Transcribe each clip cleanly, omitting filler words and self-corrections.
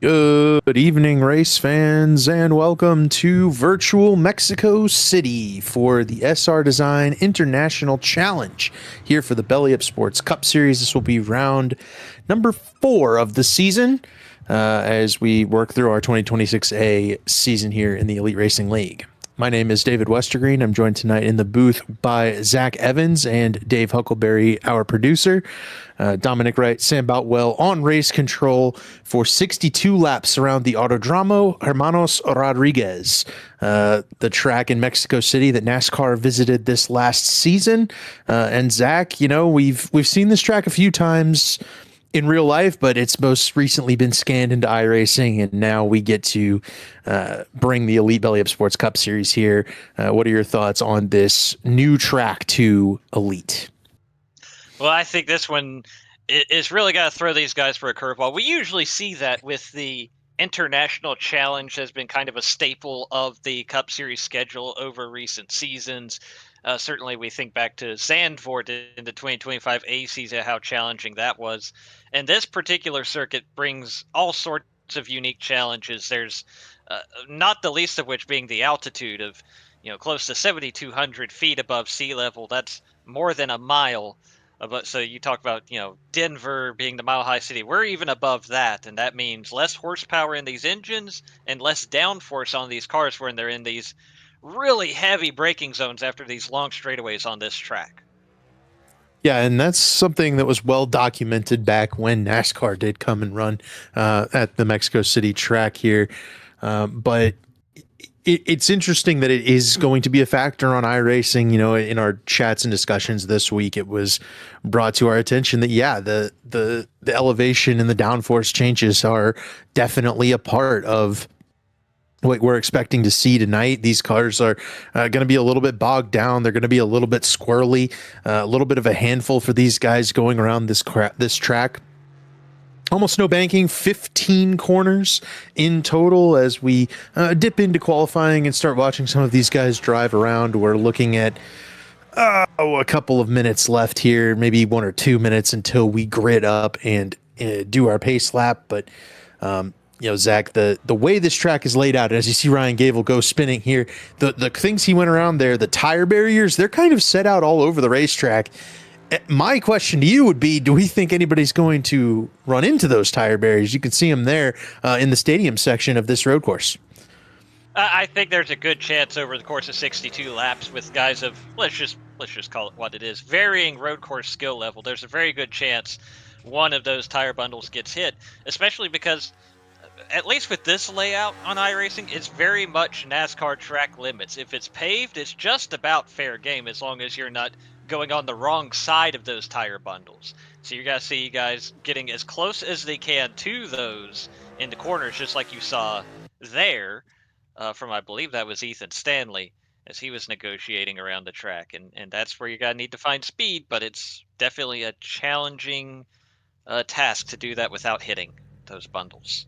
Good evening, race fans, and welcome to virtual Mexico City for the SR Design International Challenge here for the Belly Up Sports Cup Series. This will be round number 4 of the season as we work through our 2026A season here in the Elite Racing League. My name is David Westergreen. I'm joined tonight in the booth by Zach Evans and Dave Huckleberry, our producer. Dominic Wright, Sam Boutwell on race control for 62 laps around the Autodromo Hermanos Rodriguez, the track in Mexico City that NASCAR visited this last season. And Zach, you know, we've seen this track a few times in real life, but it's most recently been scanned into iRacing, and now we get to bring the Elite Belly Up Sports Cup Series here. What are your thoughts on this new track to Elite? Well, I think this one is really got to throw these guys for a curveball. We usually see that with the International Challenge has been kind of a staple of the Cup Series schedule over recent seasons. Certainly, we think back to Zandvoort in the 2025 A season, how challenging that was. And this particular circuit brings all sorts of unique challenges. There's not the least of which being the altitude of, close to 7,200 feet above sea level. That's more than a mile. So you talk about, Denver being the mile-high city. We're even above that, and that means less horsepower in these engines and less downforce on these cars when they're in these really heavy braking zones after these long straightaways on this track. Yeah, and that's something that was well documented back when NASCAR did come and run at the Mexico City track here. But it's interesting that it is going to be a factor on iRacing. You know, in our chats and discussions this week, it was brought to our attention that, yeah, the elevation and the downforce changes are definitely a part of what we're expecting to see tonight. These cars are going to be a little bit bogged down. They're going to be a little bit squirrely, a little bit of a handful for these guys going around this track. Almost no banking, 15 corners in total as we dip into qualifying and start watching some of these guys drive around. We're looking at a couple of minutes left here, maybe 1 or 2 minutes until we grid up and do our pace lap. But Zach, the way this track is laid out, as you see Ryan Gable go spinning here, the things he went around there, the tire barriers, they're kind of set out all over the racetrack. My question to you would be, do we think anybody's going to run into those tire barriers? You can see them there in the stadium section of this road course. I think there's a good chance over the course of 62 laps with guys of, let's just call it what it is, varying road course skill level. There's a very good chance one of those tire bundles gets hit, especially because at least with this layout on iRacing, it's very much NASCAR track limits. If it's paved, it's just about fair game as long as you're not going on the wrong side of those tire bundles. So you're going to see guys getting as close as they can to those in the corners, just like you saw there from, I believe that was Ethan Stanley, as he was negotiating around the track. And that's where you're going to need to find speed, but it's definitely a challenging task to do that without hitting those bundles.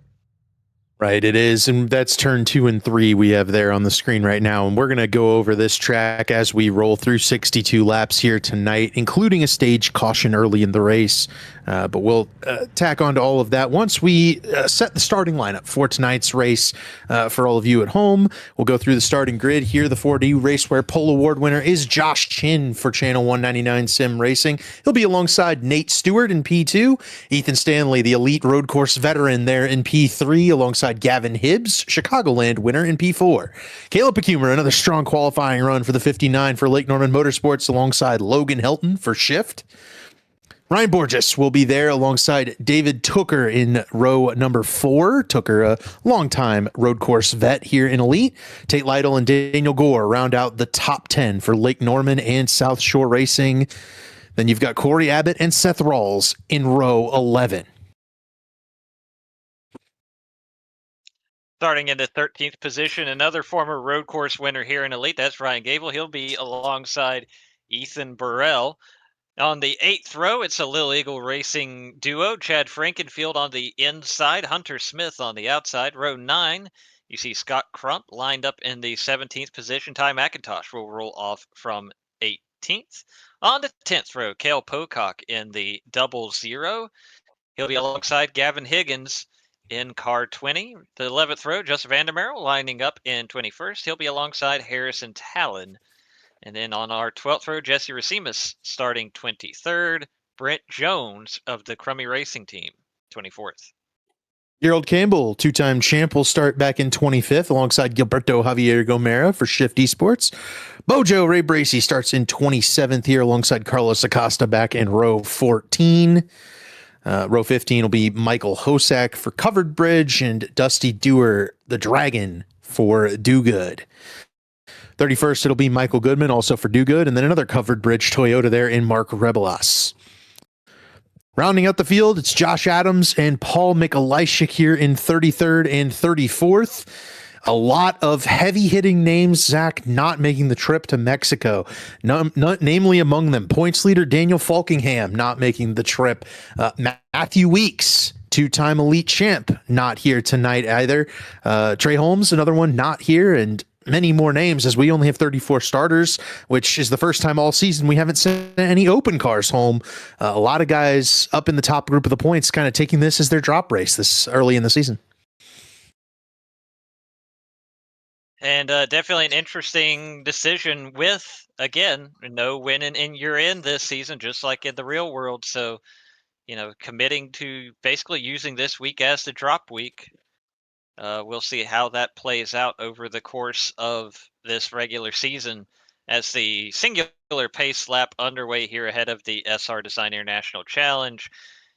Right, it is, and that's turn 2 and 3 we have there on the screen right now, and we're going to go over this track as we roll through 62 laps here tonight, including a stage caution early in the race, but we'll tack on to all of that once we set the starting lineup for tonight's race. For all of you at home, we'll go through the starting grid here. The 4D Raceware Pole Award winner is Josh Chin for Channel 199 Sim Racing. He'll be alongside Nate Stewart in P2, Ethan Stanley, the elite road course veteran, there in P3, alongside Gavin Hibbs, Chicagoland winner in P4. Caleb Pacumer, another strong qualifying run for the 59 for Lake Norman Motorsports, alongside Logan Helton for Shift. Ryan Borges will be there alongside David Tooker in row number 4. Tooker, a longtime road course vet here in Elite. Tate Lytle and Daniel Gore round out the top 10 for Lake Norman and South Shore Racing. Then you've got Corey Abbott and Seth Rawls in row 11. Starting in the 13th position, another former road course winner here in Elite. That's Ryan Gable. He'll be alongside Ethan Burrell. On the 8th row, it's a Lil Eagle Racing duo. Chad Frankenfield on the inside, Hunter Smith on the outside. Row 9, you see Scott Crump lined up in the 17th position. Ty McIntosh will roll off from 18th. On the 10th row, Cale Pocock in the 00. He'll be alongside Gavin Higgins In car 20, the 11th row, Justin Vandermeer lining up in 21st. He'll be alongside Harrison Talon. And then on our 12th row, Jesse Racimus starting 23rd. Brent Jones of the Crummy Racing Team, 24th. Gerald Campbell, two-time champ, will start back in 25th alongside Gilberto Javier Gomera for Shift Esports. Bojo Ray Bracey starts in 27th here alongside Carlos Acosta back in row 14. Row 15 will be Michael Hosack for Covered Bridge and Dusty Dewar, the Dragon, for Do Good. 31st, it'll be Michael Goodman, also for Do Good, and then another Covered Bridge Toyota there in Mark Rebelas. Rounding out the field, it's Josh Adams and Paul Mikulajczyk here in 33rd and 34th. A lot of heavy-hitting names, Zach, not making the trip to Mexico. Namely among them, points leader Daniel Falkingham not making the trip. Matthew Weeks, two-time elite champ, not here tonight either. Trey Holmes, another one, not here, and many more names as we only have 34 starters, which is the first time all season we haven't sent any open cars home. A lot of guys up in the top group of the points kind of taking this as their drop race this early in the season. And definitely an interesting decision with, again, no winning in your end this season, just like in the real world. So, committing to basically using this week as the drop week. We'll see how that plays out over the course of this regular season as the singular pace lap underway here ahead of the SR Design International Challenge.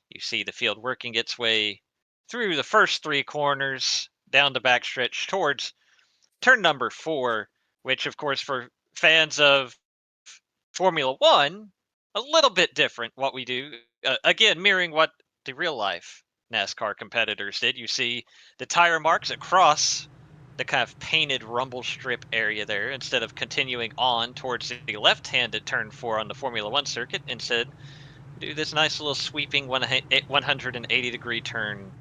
You see the field working its way through the first three corners, down the backstretch towards turn number 4, which, of course, for fans of Formula One, a little bit different what we do. Again, mirroring what the real life NASCAR competitors did. You see the tire marks across the kind of painted rumble strip area there instead of continuing on towards the left-handed turn 4 on the Formula One circuit. Instead, do this nice little sweeping 180-degree turn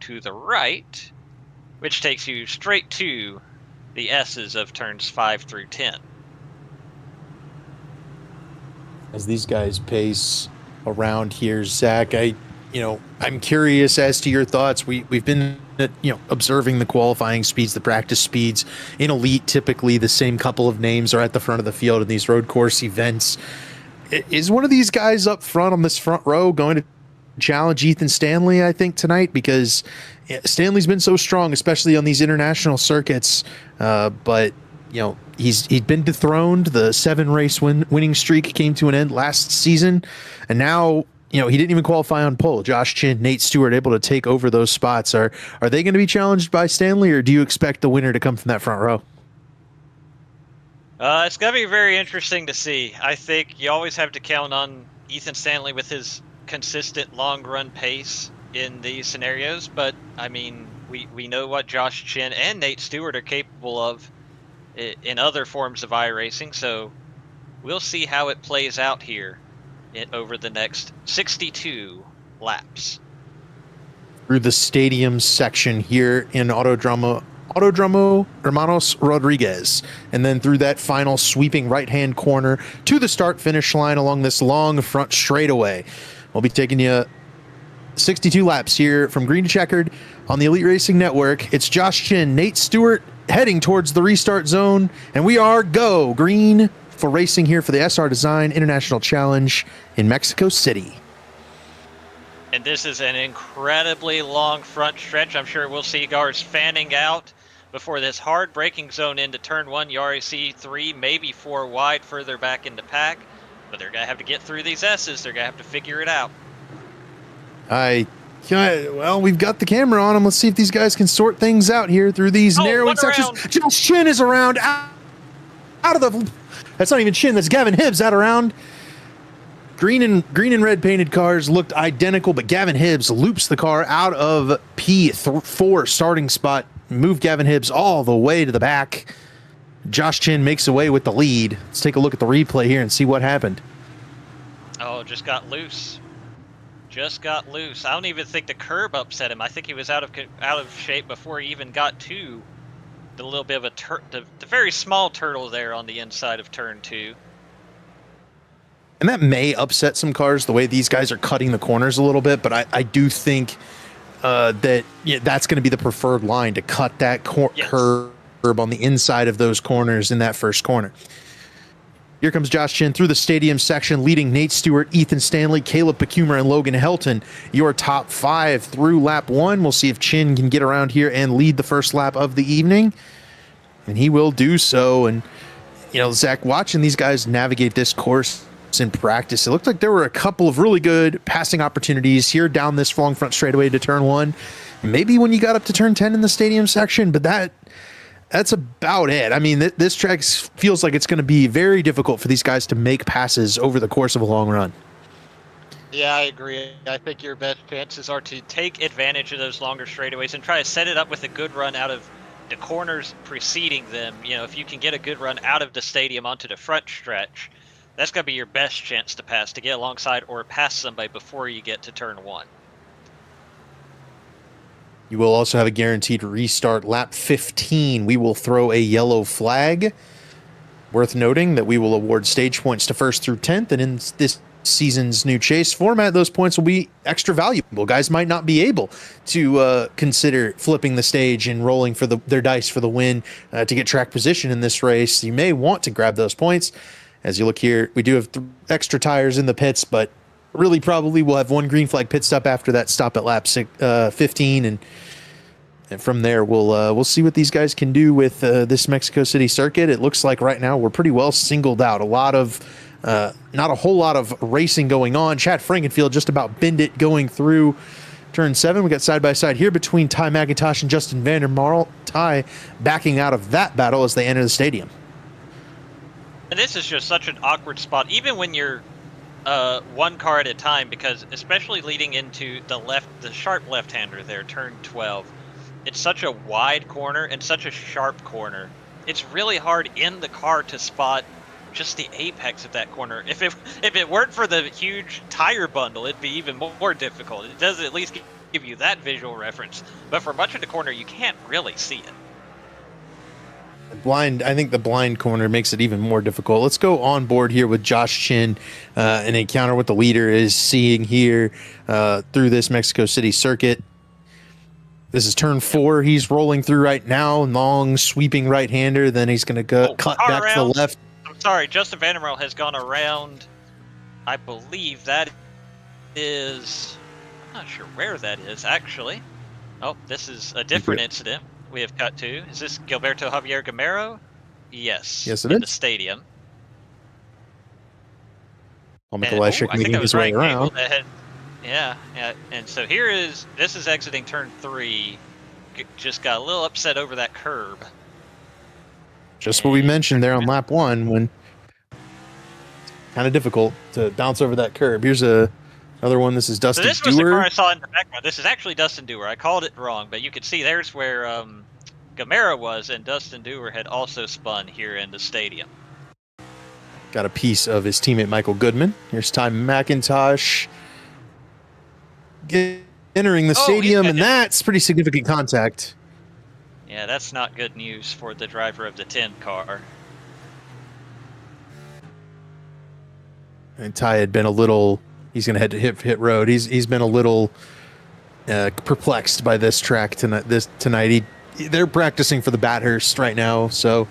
to the right, which takes you straight to the S's of turns 5 through 10. As these guys pace around here, Zach, I'm curious as to your thoughts. We've been observing the qualifying speeds, the practice speeds. In Elite, typically the same couple of names are at the front of the field in these road course events. Is one of these guys up front on this front row going to challenge Ethan Stanley, I think, tonight? Because Stanley's been so strong, especially on these international circuits. But he'd been dethroned. The 7-race winning streak came to an end last season, and now he didn't even qualify on pole. Josh Chin, Nate Stewart able to take over those spots. Are they going to be challenged by Stanley, or do you expect the winner to come from that front row? It's going to be very interesting to see. I think you always have to count on Ethan Stanley with his consistent long-run pace in these scenarios, but I mean, we know what Josh Chin and Nate Stewart are capable of in other forms of iRacing, so we'll see how it plays out here over the next 62 laps. Through the stadium section here in Autodromo Hermanos Rodriguez, and then through that final sweeping right-hand corner to the start-finish line along this long front straightaway. We'll be taking you 62 laps here from Green to Checkered on the Elite Racing Network. It's Josh Chin, Nate Stewart heading towards the restart zone, and we are go green for racing here for the SR Design International Challenge in Mexico City. And this is an incredibly long front stretch. I'm sure we'll see cars fanning out before this hard braking zone into turn 1. You already see 3, maybe 4 wide further back in the pack, but they're going to have to get through these S's. They're going to have to figure it out. Well, we've got the camera on them. Let's see if these guys can sort things out here through these narrowing sections. Josh Chin is around out of the... That's not even Chin, that's Gavin Hibbs out around. Green and red painted cars looked identical, but Gavin Hibbs loops the car out of P4 starting spot, moved Gavin Hibbs all the way to the back. Josh Chin makes away with the lead. Let's take a look at the replay here and see what happened. Oh, just got loose. Just got loose. I don't even think the curb upset him. I think he was out of shape before he even got to the little bit of the very small turtle there on the inside of turn 2. And that may upset some cars, the way these guys are cutting the corners a little bit, but I do think that's going to be the preferred line to cut that curb on the inside of those corners in that first corner. Here comes Josh Chin through the stadium section, leading Nate Stewart, Ethan Stanley, Caleb Pacumer, and Logan Helton. Your top 5 through lap 1. We'll see if Chin can get around here and lead the first lap of the evening. And he will do so. And, Zach, watching these guys navigate this course in practice, it looked like there were a couple of really good passing opportunities here down this long front straightaway to turn 1. Maybe when you got up to turn 10 in the stadium section, but that's about it. I mean, this track feels like it's going to be very difficult for these guys to make passes over the course of a long run. Yeah, I agree. I think your best chances are to take advantage of those longer straightaways and try to set it up with a good run out of the corners preceding them. If you can get a good run out of the stadium onto the front stretch, that's going to be your best chance to pass, to get alongside or pass somebody before you get to turn 1. You will also have a guaranteed restart. Lap 15, we will throw a yellow flag. Worth noting that we will award stage points to 1st through 10th, and in this season's new chase format, those points will be extra valuable. Guys might not be able to consider flipping the stage and rolling for their dice for the win to get track position in this race. You may want to grab those points. As you look here, we do have extra tires in the pits, but really probably we'll have one green flag pit stop after that stop at lap 15, and from there we'll see what these guys can do with this Mexico City circuit. It looks like right now we're pretty well singled out. Not a whole lot of racing going on. Chad Frankenfield just about binned it going through turn 7. We got side by side here between Ty McIntosh and Justin Vandermarl. Ty backing out of that battle as they enter the stadium. And this is just such an awkward spot, even when you're one car at a time, because especially leading into the sharp left-hander there, turn 12, it's such a wide corner and such a sharp corner. It's really hard in the car to spot just the apex of that corner. If it weren't for the huge tire bundle, it'd be even more difficult. It does at least give you that visual reference, but for much of the corner, you can't really see it. I think the blind corner makes it even more difficult. Let's go on board here with Josh Chin, an encounter with the leader is seeing here through this Mexico City circuit. This is turn 4. He's rolling through right now, long sweeping right-hander. Then he's going to cut back to the left. I'm sorry, Justin Vandermarl has gone around. I believe that is. I'm not sure where that is actually. Oh, this is a different incident. We have cut to. Is this Gilberto Javier Gamero? Yes. Yes, it in is. The stadium. Mikulashik making his way around. Yeah. And so this is exiting turn 3. Just got a little upset over that curb. Just what we mentioned there on lap 1, when kind of difficult to bounce over that curb. Here's another one. This is Dustin Dewar. So this was the car I saw in the background. This is actually Dustin Dewar. I called it wrong, but you can see there's where Gamera was, and Dustin Dewar had also spun here in the stadium. Got a piece of his teammate Michael Goodman. Here's Ty McIntosh entering the stadium, and that's pretty significant contact. Yeah, that's not good news for the driver of the 10 car. And Ty had been a little. He's going to head to hit road. He's been a little perplexed by this track tonight. They're practicing for the Bathurst right now, so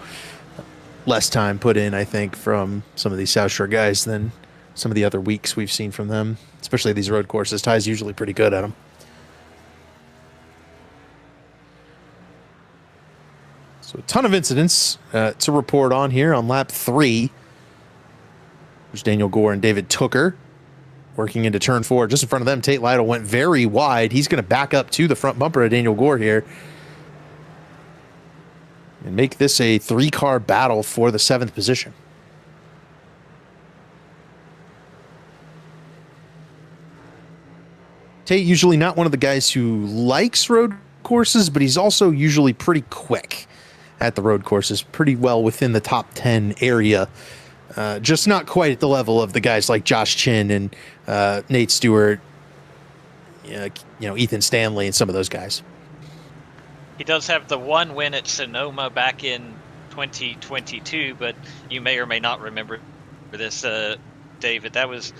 less time put in, I think, from some of these South Shore guys than some of the other weeks we've seen from them, especially these road courses. Ty's usually pretty good at them. So a ton of incidents to report on here on lap 3. There's Daniel Gore and David Tooker working into turn 4. Just in front of them, Tate Lytle went very wide. He's going to back up to the front bumper of Daniel Gore here and make this a 3-car battle for the 7th position. Tate usually not one of the guys who likes road courses, but he's also usually pretty quick at the road courses, pretty well within the top 10 area. Just not quite at the level of the guys like Josh Chin and Nate Stewart, Ethan Stanley and some of those guys. He does have the one win at Sonoma back in 2022, but you may or may not remember this, David. That was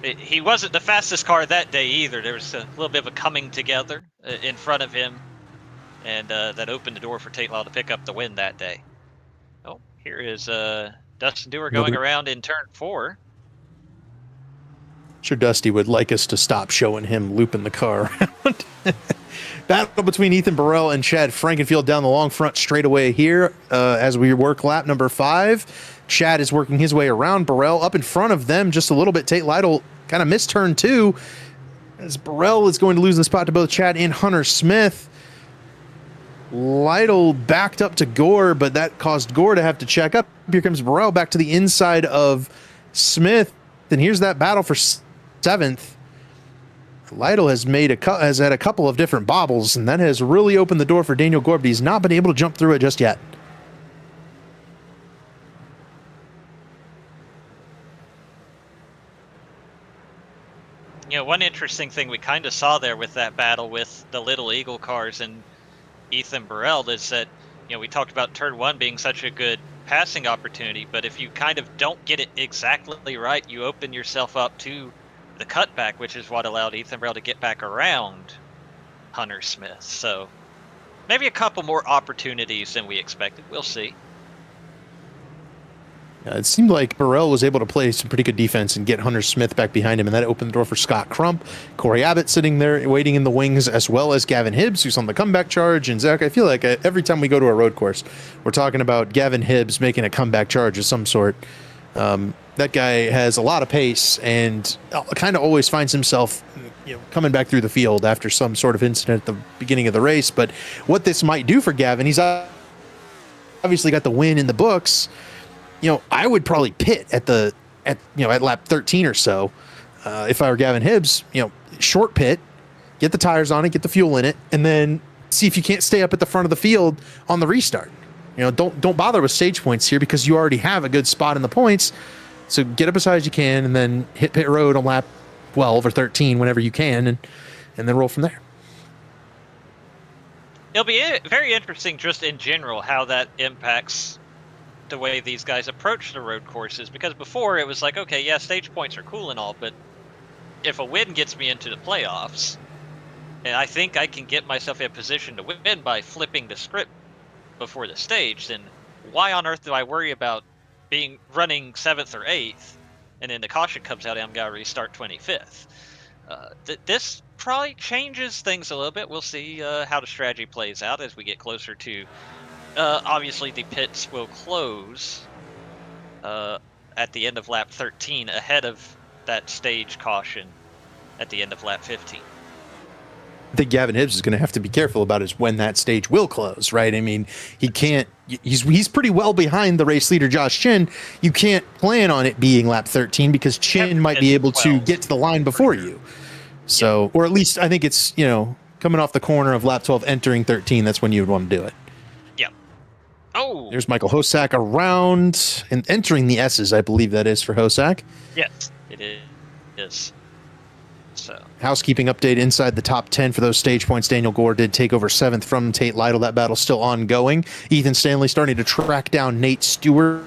He wasn't the fastest car that day either. There was a little bit of a coming together in front of him, and that opened the door for Tate Lyle to pick up the win that day. Oh, here is Dustin Dewar going around in turn 4. Sure, Dusty would like us to stop showing him looping the car around. Battle between Ethan Burrell and Chad Frankenfield down the long front straightaway here as we work lap number 5. Chad is working his way around Burrell up in front of them just a little bit. Tate Lytle kind of missed turn 2 as Burrell is going to lose the spot to both Chad and Hunter Smith. Lytle backed up to Gore, but that caused Gore to have to check up. Here comes Burrell back to the inside of Smith. And here's that battle for 7th. Lytle has had a couple of different bobbles, and that has really opened the door for Daniel Gore, but he's not been able to jump through it just yet. You know, one interesting thing we kind of saw there with that battle with the Little Eagle cars and Ethan Burrell is that, you know, we talked about turn 1 being such a good passing opportunity, but if you kind of don't get it exactly right, you open yourself up to the cutback, which is what allowed Ethan Burrell to get back around Hunter Smith. So maybe a couple more opportunities than we expected. We'll see. It seemed like Burrell was able to play some pretty good defense and get Hunter Smith back behind him, and that opened the door for Scott Crump. Corey Abbott sitting there waiting in the wings, as well as Gavin Hibbs, who's on the comeback charge. And Zach, I feel like every time we go to a road course, we're talking about Gavin Hibbs making a comeback charge of some sort. That guy has a lot of pace and kind of always finds himself, you know, coming back through the field after some sort of incident at the beginning of the race. But what this might do for Gavin, he's obviously got the win in the books. You know, I would probably pit at lap 13 or so if I were Gavin Hibbs. You know, short pit, get the tires on it, get the fuel in it, and then see if you can't stay up at the front of the field on the restart. You know, don't bother with stage points here because you already have a good spot in the points. So get up as high as you can, and then hit pit road on lap 12 or 13 whenever you can, and then roll from there. It'll be very interesting just in general how that impacts the way these guys approach the road courses, because before it was like, okay, yeah, stage points are cool and all, but if a win gets me into the playoffs, and I think I can get myself in a position to win by flipping the script before the stage, then why on earth do I worry about running 7th or 8th, and then the caution comes out and I'm going to restart 25th? This probably changes things a little bit. We'll see how the strategy plays out as we get closer to obviously the pits will close at the end of lap 13 ahead of that stage caution at the end of lap 15. I think Gavin Hibbs is going to have to be careful about is when that stage will close, right? I mean, he can't. He's pretty well behind the race leader, Josh Chin. You can't plan on it being lap 13 because Chin might be able to get to the line before you. So, or at least I think it's, you know, coming off the corner of lap 12, entering 13. That's when you would want to do it. Yep. Oh, there's Michael Hosack around and entering the S's. I believe that is for Hosack. Yes, it is. So, housekeeping update inside the top 10 for those stage points. Daniel Gore did take over 7th from Tate Lytle. That battle's still ongoing. Ethan Stanley starting to track down Nate Stewart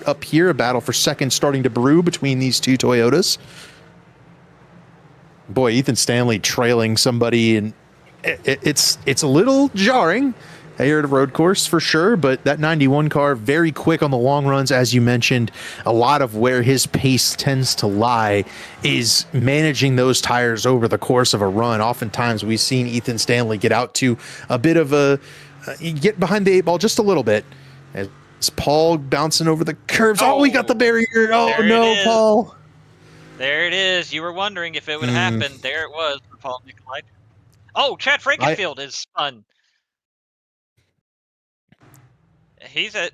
up here. A battle for 2nd starting to brew between these two Toyotas. Boy, Ethan Stanley trailing somebody, and it's a little jarring here at a road course for sure, but that 91 car very quick on the long runs. As you mentioned, a lot of where his pace tends to lie is managing those tires over the course of a run. Oftentimes we've seen Ethan Stanley get out to a bit of get behind the 8 ball just a little bit as Paul bouncing over the curves. Oh, we got the barrier. Oh no, Paul. There it is. You were wondering if it would happen. There it was for Paul Nicolai. Oh, Chad Frankenfield is spun.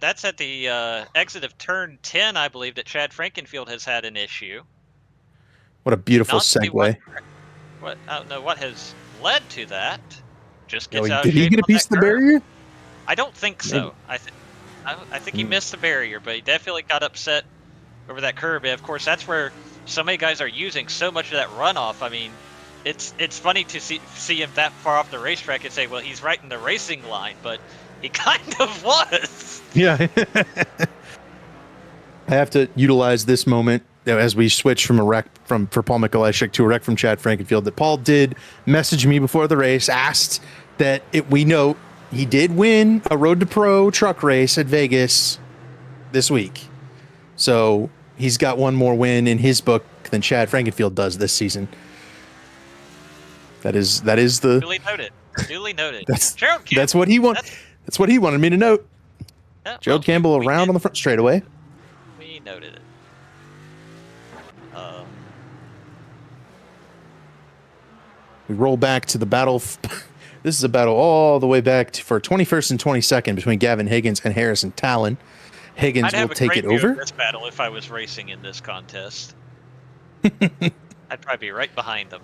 That's at the exit of turn 10, I believe, that Chad Frankenfield has had an issue. What a beautiful segue. I don't know what has led to that. Just gets out. Did he get a piece of the barrier? I don't think so. I think he missed the barrier, but he definitely got upset over that curb. And of course, that's where so many guys are using so much of that runoff. I mean, it's funny to see him that far off the racetrack and say, well, he's right in the racing line, but he kind of was. Yeah. I have to utilize this moment as we switch from a wreck for Paul Mikulashik to a wreck from Chad Frankenfield, that Paul did message me before the race, asked that we know he did win a Road to Pro truck race at Vegas this week. So he's got one more win in his book than Chad Frankenfield does this season. That is the duly noted. Duly noted. That's what he wanted. That's what he wanted me to note. Yeah, Gerald Campbell around on the front straightaway. We noted it. We roll back to the battle. This is a battle all the way back for 21st and 22nd between Gavin Higgins and Harrison Talon. Higgins will take it over. This battle, if I was racing in this contest, I'd probably be right behind them.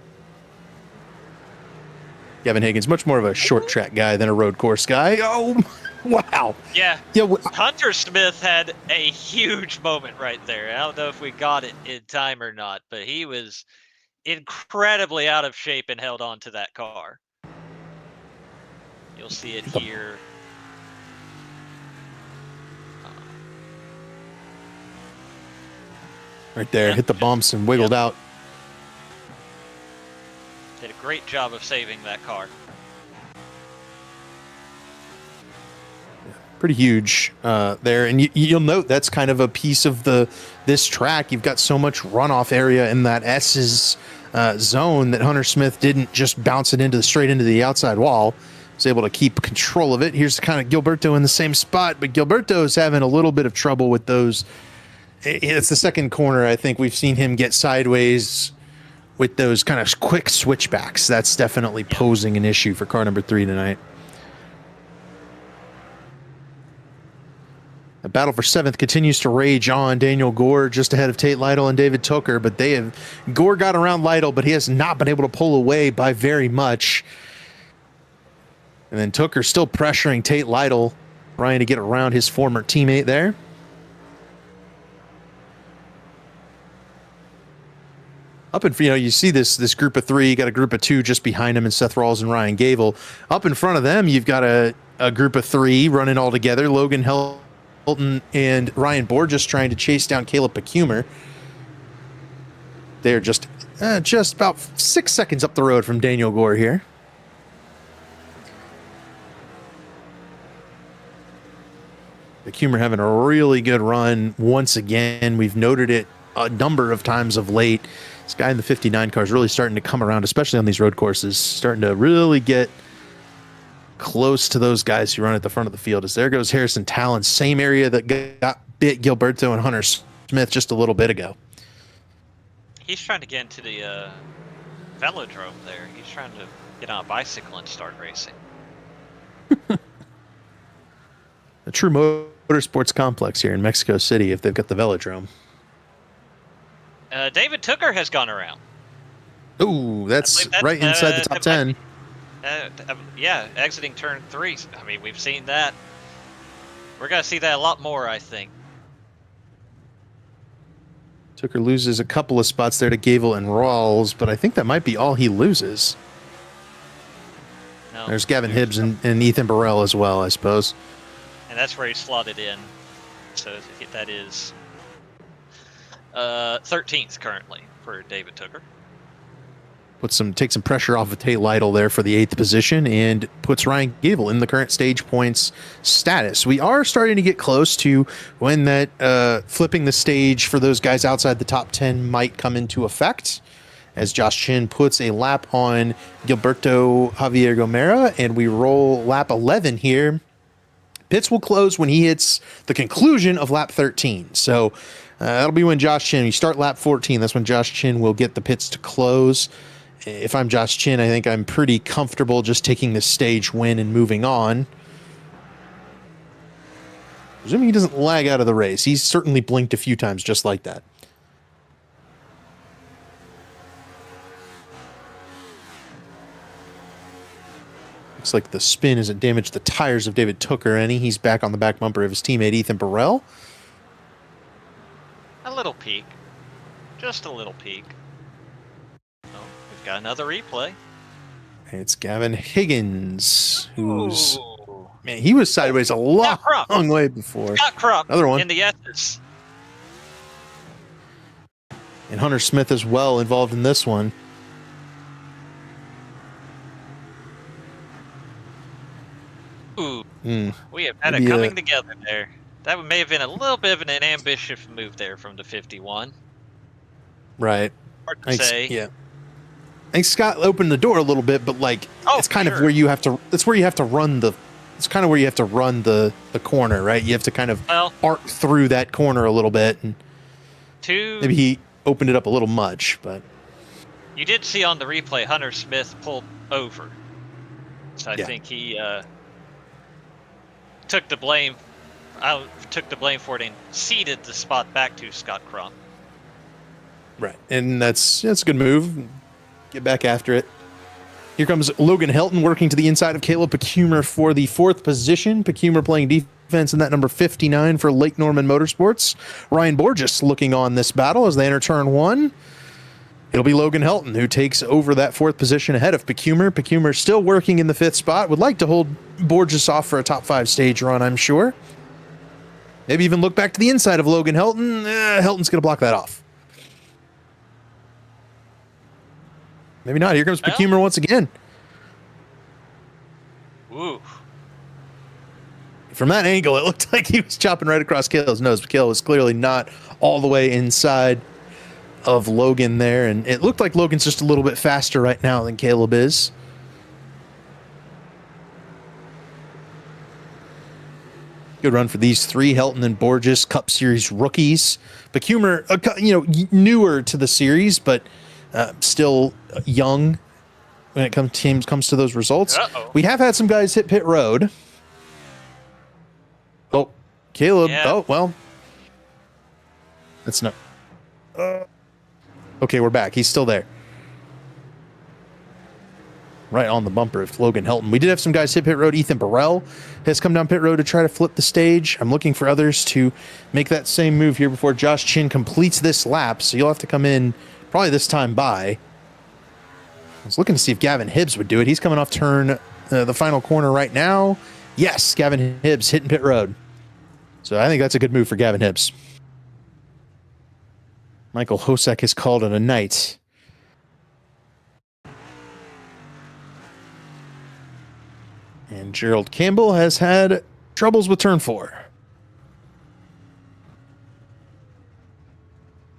Gavin Higgins, much more of a short track guy than a road course guy. Oh, wow. Yeah. Yeah. Hunter Smith had a huge moment right there. I don't know if we got it in time or not, but he was incredibly out of shape and held on to that car. You'll see it here. Right there, hit the bumps and wiggled out. Did a great job of saving that car. Pretty huge there, and you'll note that's kind of a piece of this track. You've got so much runoff area in that S's zone that Hunter Smith didn't just bounce it straight into the outside wall. Was able to keep control of it. Here's kind of Gilberto in the same spot, but Gilberto is having a little bit of trouble with those. It's the second corner. I think we've seen him get sideways with those kind of quick switchbacks. That's definitely posing an issue for car number 3 tonight. The battle for 7th continues to rage on. Daniel Gore just ahead of Tate Lytle and David Tooker, but Gore got around Lytle, but he has not been able to pull away by very much. And then Tooker still pressuring Tate Lytle, trying to get around his former teammate there. Up in, you see this group of 3, you got a group of 2 just behind him, and Seth Rawls and Ryan Gable. Up in front of them, you've got a group of 3 running all together. Logan Hilton and Ryan Borges trying to chase down Caleb Pecumer. They're just about 6 seconds up the road from Daniel Gore here. Pecumer having a really good run once again. We've noted it a number of times of late. This guy in the 59 car is really starting to come around, especially on these road courses, starting to really get close to those guys who run at the front of the field. As there goes Harrison Talon, same area that bit Gilberto and Hunter Smith just a little bit ago. He's trying to get into the velodrome there. He's trying to get on a bicycle and start racing. A true motorsports complex here in Mexico City if they've got the velodrome. David Tooker has gone around. Ooh, that's right inside the top 10. Yeah, exiting turn 3. I mean, we've seen that. We're going to see that a lot more, I think. Tooker loses a couple of spots there to Gable and Rawls, but I think that might be all he loses. No, there's Gavin Hibbs and Ethan Burrell as well, I suppose. And that's where he's slotted in. So that is 13th currently for David Tooker. Take some pressure off of Tate Lytle there for the 8th position and puts Ryan Gable in the current stage points status. We are starting to get close to when that flipping the stage for those guys outside the top 10 might come into effect, as Josh Chin puts a lap on Gilberto Javier Gomera, and we roll lap 11 here. Pits will close when he hits the conclusion of lap 13. So that'll be when Josh Chin, you start lap 14, that's when Josh Chin will get the pits to close. If I'm Josh Chin, I think I'm pretty comfortable just taking the stage win and moving on. Presuming he doesn't lag out of the race. He's certainly blinked a few times just like that. Looks like the spin hasn't damaged the tires of David Tooker any. He's back on the back bumper of his teammate Ethan Burrell. A little peak. Just a little peak. Got another replay. It's Gavin Higgins, who's man, he was sideways a long way before. Scott Crump another one in the S's. And Hunter Smith as well involved in this one. Ooh, we have had it maybe coming together there. That may have been a little bit of an ambitious move there from the 51. Right. Hard to say. Yeah. I think Scott opened the door a little bit, but like it's kind of where you have to. That's where you have to run the. It's kind of where you have to run the corner, right? You have to kind of arc through that corner a little bit, and maybe he opened it up a little much, but you did see on the replay Hunter Smith pulled over, so I think he took the blame. I took the blame for it and ceded the spot back to Scott Crum. Right, and that's a good move. Get back after it. Here comes Logan Helton working to the inside of Caleb Pecumer for the 4th position. Pecumer playing defense in that number 59 for Lake Norman Motorsports. Ryan Borges looking on this battle as they enter turn 1. It'll be Logan Helton who takes over that 4th position ahead of Pecumer. Pecumer still working in the 5th spot. Would like to hold Borges off for a top 5 stage run, I'm sure. Maybe even look back to the inside of Logan Helton. Helton's going to block that off. Maybe not. Here comes Pecumer once again. Ooh. From that angle, it looked like he was chopping right across Caleb's nose. Caleb was clearly not all the way inside of Logan there, and it looked like Logan's just a little bit faster right now than Caleb is. Good run for these three, Helton and Borges, Cup Series rookies. Pecumer, newer to the series, but still young when it comes to those results. We have had some guys hit pit road. Oh, Caleb. Yeah. Oh, well. That's not. Okay, we're back. He's still there. Right on the bumper of Logan Helton. We did have some guys hit pit road. Ethan Burrell has come down pit road to try to flip the stage. I'm looking for others to make that same move here before Josh Chin completes this lap. So you'll have to come in probably this time by. I was looking to see if Gavin Hibbs would do it. He's coming off turn the final corner right now. Yes, Gavin Hibbs hitting pit road. So I think that's a good move for Gavin Hibbs. Michael Hosek has called it a night. And Gerald Campbell has had troubles with turn 4.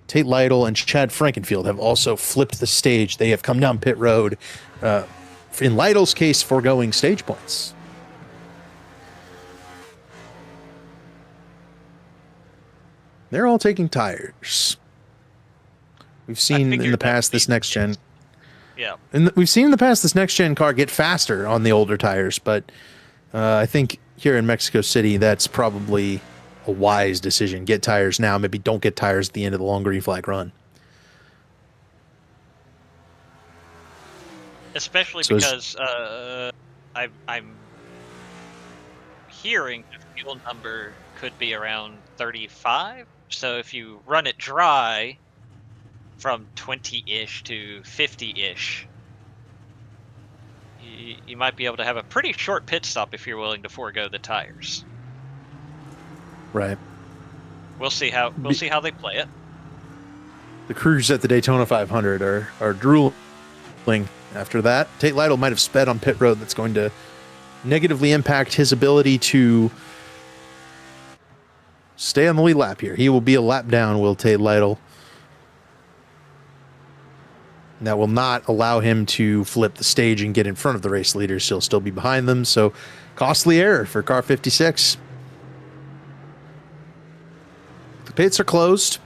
Tate Lytle and Chad Frankenfield have also flipped the stage. They have come down pit road. In Lytle's case, foregoing stage points. They're all taking tires. We've seen in the past this next gen. Yeah. And we've seen in the past this next gen car get faster on the older tires, but I think here in Mexico City, that's probably a wise decision. Get tires now. Maybe don't get tires at the end of the long green flag run. Especially because I'm hearing the fuel number could be around 35. So if you run it dry from 20-ish to 50-ish, you might be able to have a pretty short pit stop if you're willing to forego the tires. Right. We'll see how they play it. The crews at the Daytona 500 are drooling after that. Tate Lytle might have sped on pit road. That's going to negatively impact his ability to stay on the lead lap here. He will be a lap down, will Tate Lytle. That will not allow him to flip the stage and get in front of the race leaders. He'll still be behind them. So costly error for car 56. The pits are closed.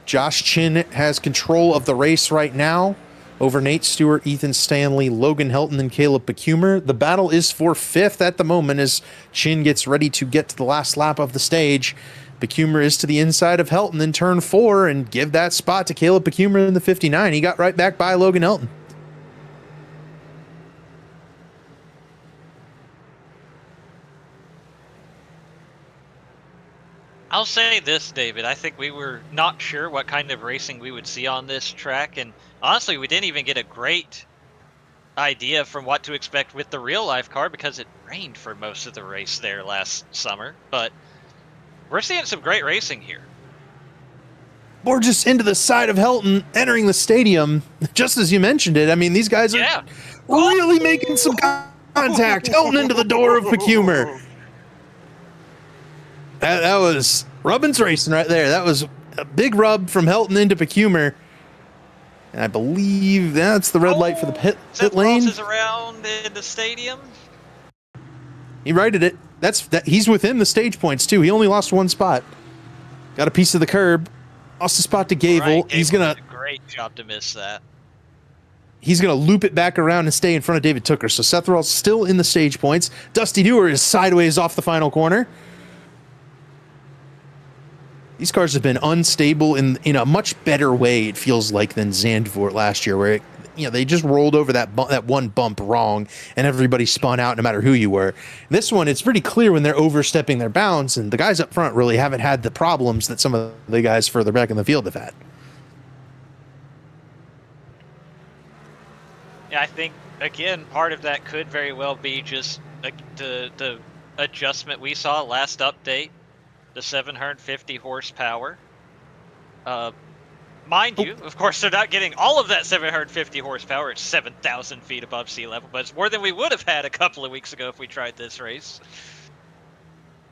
Josh Chin has control of the race right now over Nate Stewart, Ethan Stanley, Logan Helton, and Caleb Pecumer. The battle is for 5th at the moment as Chin gets ready to get to the last lap of the stage. Pecumer is to the inside of Helton in turn 4 and give that spot to Caleb Pecumer in the 59. He got right back by Logan Helton. I'll say this, David. I think we were not sure what kind of racing we would see on this track, and honestly, we didn't even get a great idea from what to expect with the real-life car because it rained for most of the race there last summer, but we're seeing some great racing here. Borges into the side of Helton, entering the stadium, just as you mentioned it. I mean, these guys are really making some contact. Helton into the door of Pecumer. That was Rubbin's racing right there. That was a big rub from Helton into Pecumer. And I believe that's the red light for the pit lane. Ross is around in the stadium. He righted it. He's within the stage points too. He only lost one spot. Got a piece of the curb. Lost a spot to Gable. Right, He's gonna did a great job to miss that. He's gonna loop it back around and stay in front of David Tooker. So Seth Rawls still in the stage points. Dusty Dewar is sideways off the final corner. These cars have been unstable in a much better way, it feels like, than Zandvoort last year, where they just rolled over that one bump wrong, and everybody spun out no matter who you were. This one, it's pretty clear when they're overstepping their bounds, and the guys up front really haven't had the problems that some of the guys further back in the field have had. Yeah, I think, again, part of that could very well be just the adjustment we saw last update. The 750 horsepower. Mind you, of course, they're not getting all of that 750 horsepower. It's 7,000 feet above sea level, but it's more than we would have had a couple of weeks ago if we tried this race.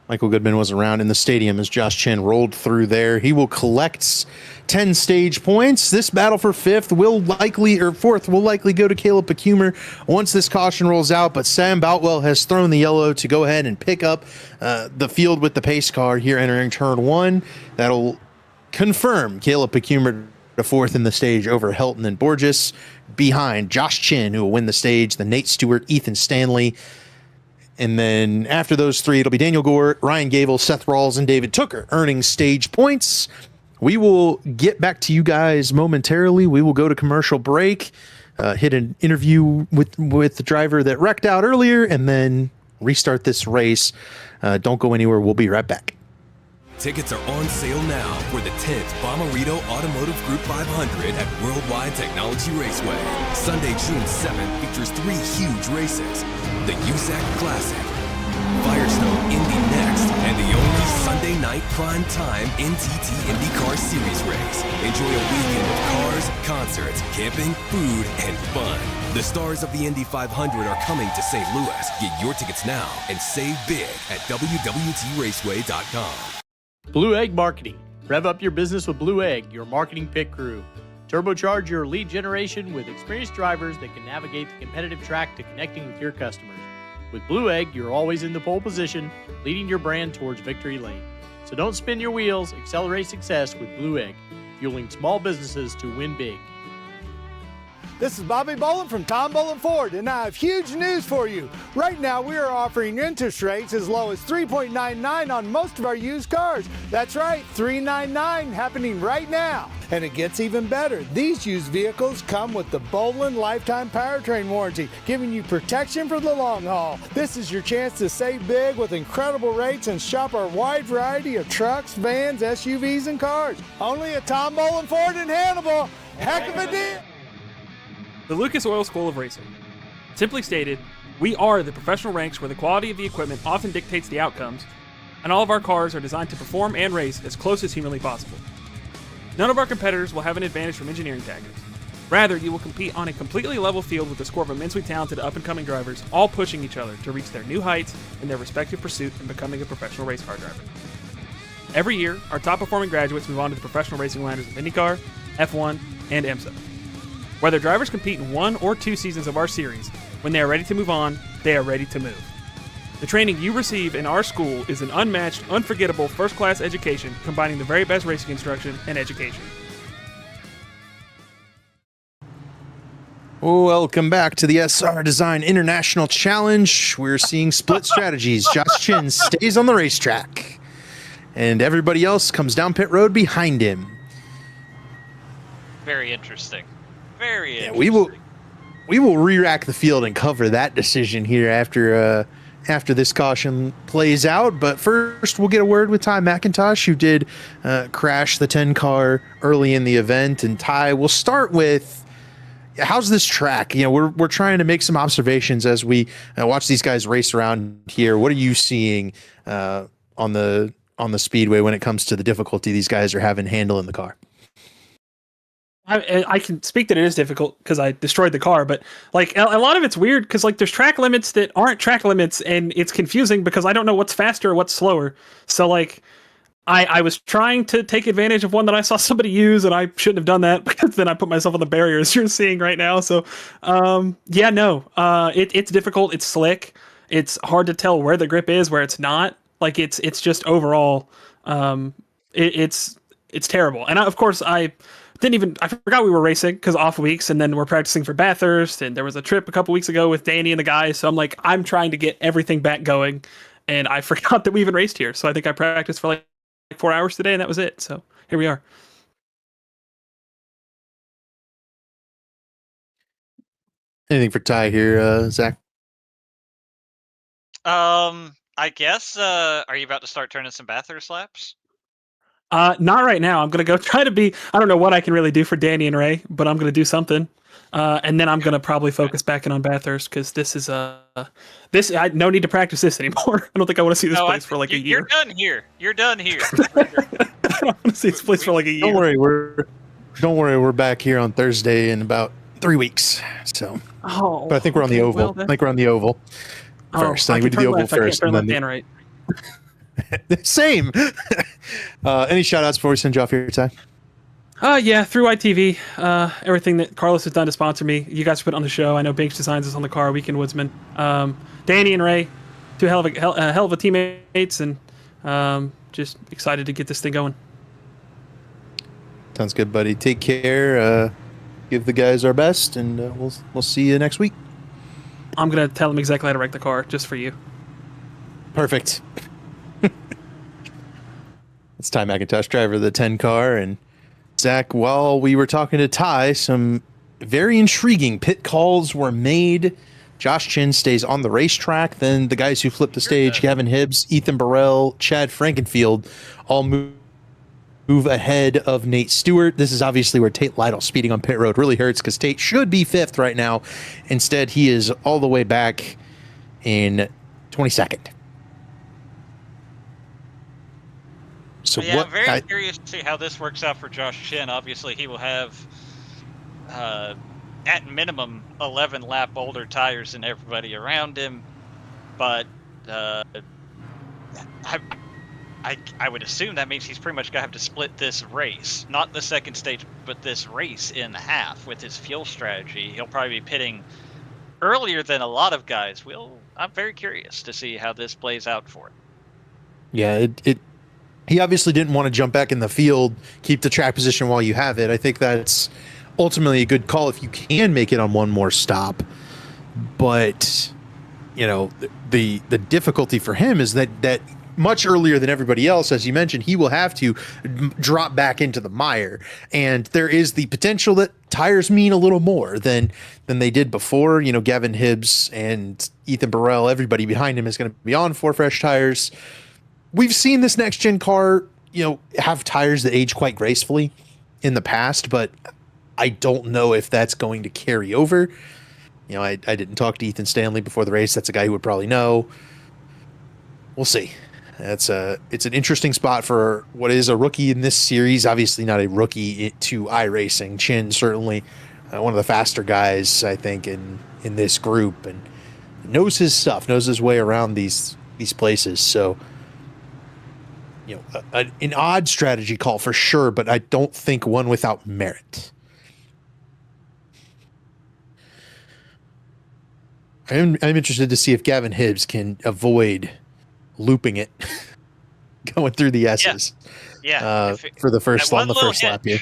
Michael Goodman was around in the stadium as Josh Chen rolled through there. He will collect 10 stage points. This battle for fourth will likely go to Caleb Pecumer once this caution rolls out, but Sam Boutwell has thrown the yellow to go ahead and pick up the field with the pace car here entering turn one. That'll confirm Caleb Pecumer to fourth in the stage over Helton and Borges, behind Josh Chin, who will win the stage, then Nate Stewart, Ethan Stanley. And then after those three, it'll be Daniel Gore, Ryan Gable, Seth Rawls, and David Tooker earning stage points. We will get back to you guys momentarily. We will go to commercial break, hit an interview with the driver that wrecked out earlier, and then restart this race. Don't go anywhere. We'll be right back. Tickets are on sale now for the 10th Bommarito Automotive Group 500 at Worldwide Technology Raceway. Sunday, June 7th features 3 huge races. The USAC Classic, Firestone Indy next, and the only Sunday night prime time NTT IndyCar Series race. Enjoy a weekend of cars, concerts, camping, food, and fun. The stars of the Indy 500 are coming to St. Louis. Get your tickets now and save big at WWTRaceway.com. Blue Egg Marketing. Rev up your business with Blue Egg, your marketing pit crew. Turbocharge your lead generation with experienced drivers that can navigate the competitive track to connecting with your customers. With Blue Egg, you're always in the pole position, leading your brand towards victory lane. So don't spin your wheels, accelerate success with Blue Egg, fueling small businesses to win big. This is Bobby Bolin from Tom Bolin Ford, and I have huge news for you. Right now, we are offering interest rates as low as 3.99 on most of our used cars. That's right, 3.99 happening right now. And it gets even better. These used vehicles come with the Bolin Lifetime Powertrain Warranty, giving you protection for the long haul. This is your chance to save big with incredible rates and shop our wide variety of trucks, vans, SUVs, and cars. Only at Tom Bolin Ford in Hannibal. Heck of a deal! The Lucas Oil School of Racing. Simply stated, we are the professional ranks where the quality of the equipment often dictates the outcomes, and all of our cars are designed to perform and race as close as humanly possible. None of our competitors will have an advantage from engineering tactics. Rather, you will compete on a completely level field with a score of immensely talented up-and-coming drivers, all pushing each other to reach their new heights in their respective pursuit in becoming a professional race car driver. Every year, our top-performing graduates move on to the professional racing ladders of IndyCar, F1, and IMSA. Whether drivers compete in 1 or 2 seasons of our series, when they are ready to move on, they are ready to move. The training you receive in our school is an unmatched, unforgettable, first-class education combining the very best racing instruction and education. Welcome back to the SR Design International Challenge. We're seeing split strategies. Josh Chin stays on the racetrack, and everybody else comes down pit road behind him. Very interesting. Very interesting. We will re-rack the field and cover that decision here after this caution plays out. But first, we'll get a word with Ty McIntosh, who did crash the 10 car early in the event. And Ty, we'll start with, how's this track? We're trying to make some observations as we watch these guys race around here. What are you seeing on the speedway when it comes to the difficulty these guys are having handling the car? I can speak that it is difficult because I destroyed the car, but like a lot of it's weird because like there's track limits that aren't track limits, and it's confusing because I don't know what's faster or what's slower. So like I was trying to take advantage of one that I saw somebody use, and I shouldn't have done that because then I put myself on the barriers you're seeing right now. So it's difficult. It's slick. It's hard to tell where the grip is, where it's not. Like it's just overall, it's terrible. And of course I forgot we were racing because off weeks, and then we're practicing for Bathurst, and there was a trip a couple weeks ago with Danny and the guys. So I'm trying to get everything back going, and I forgot that we even raced here. So I think I practiced for like 4 hours today, and that was it. So here we are. Anything for Ty here, Zach? I guess. Are you about to start turning some Bathurst laps? Not right now. I'm gonna go try to be. I don't know what I can really do for Danny and Ray, but I'm gonna do something. And then I'm gonna probably focus back in on Bathurst because this is this. I no need to practice this anymore. I don't think I want to see this place for like a year. You're done here. You're done here. I don't want to see this place for like a year. Don't worry. We're back here on Thursday in about 3 weeks. So, but I think we're on the oval. I think we're on the oval first. I think we do the oval first, and then right. Same. Any shout outs before we send you off here, Ty? Yeah, through ITV, everything that Carlos has done to sponsor me. You guys put on the show. I know Binks Designs is on the car, Weekend Woodsman. Danny and Ray, two hell of a teammates, and just excited to get this thing going. Sounds good, buddy. Take care. Give the guys our best, and we'll see you next week. I'm gonna tell them exactly how to wreck the car, just for you. Perfect. It's Ty McIntosh, driver of the 10 car, and Zach, while we were talking to Ty, some very intriguing pit calls were made. Josh Chin stays on the racetrack. Then the guys who flipped the stage, Gavin Hibbs, Ethan Burrell, Chad Frankenfield, all move ahead of Nate Stewart. This is obviously where Tate Lytle speeding on pit road really hurts because Tate should be 5th right now. Instead, he is all the way back in 22nd. So yeah, I'm very curious to see how this works out for Josh Chin. Obviously, he will have, at minimum, 11 lap older tires than everybody around him. But I would assume that means he's pretty much going to have to split this race. Not the second stage, but this race in half with his fuel strategy. He'll probably be pitting earlier than a lot of guys. I'm very curious to see how this plays out for him. Yeah, he obviously didn't want to jump back in the field, keep the track position while you have it. I think that's ultimately a good call if you can make it on one more stop. But, the difficulty for him is that much earlier than everybody else, as you mentioned, he will have to drop back into the mire. And there is the potential that tires mean a little more than they did before. Gavin Hibbs and Ethan Burrell, everybody behind him is going to be on 4 fresh tires. We've seen this next gen car, have tires that age quite gracefully in the past, but I don't know if that's going to carry over. I didn't talk to Ethan Stanley before the race. That's a guy who would probably know. We'll see. It's an interesting spot for what is a rookie in this series. Obviously not a rookie to iRacing. Chin certainly one of the faster guys, I think, in this group, and knows his stuff, knows his way around these places. So, an odd strategy call for sure, but I don't think one without merit. I'm interested to see if Gavin Hibbs can avoid looping it going through the S's. Yeah. For the first lap here.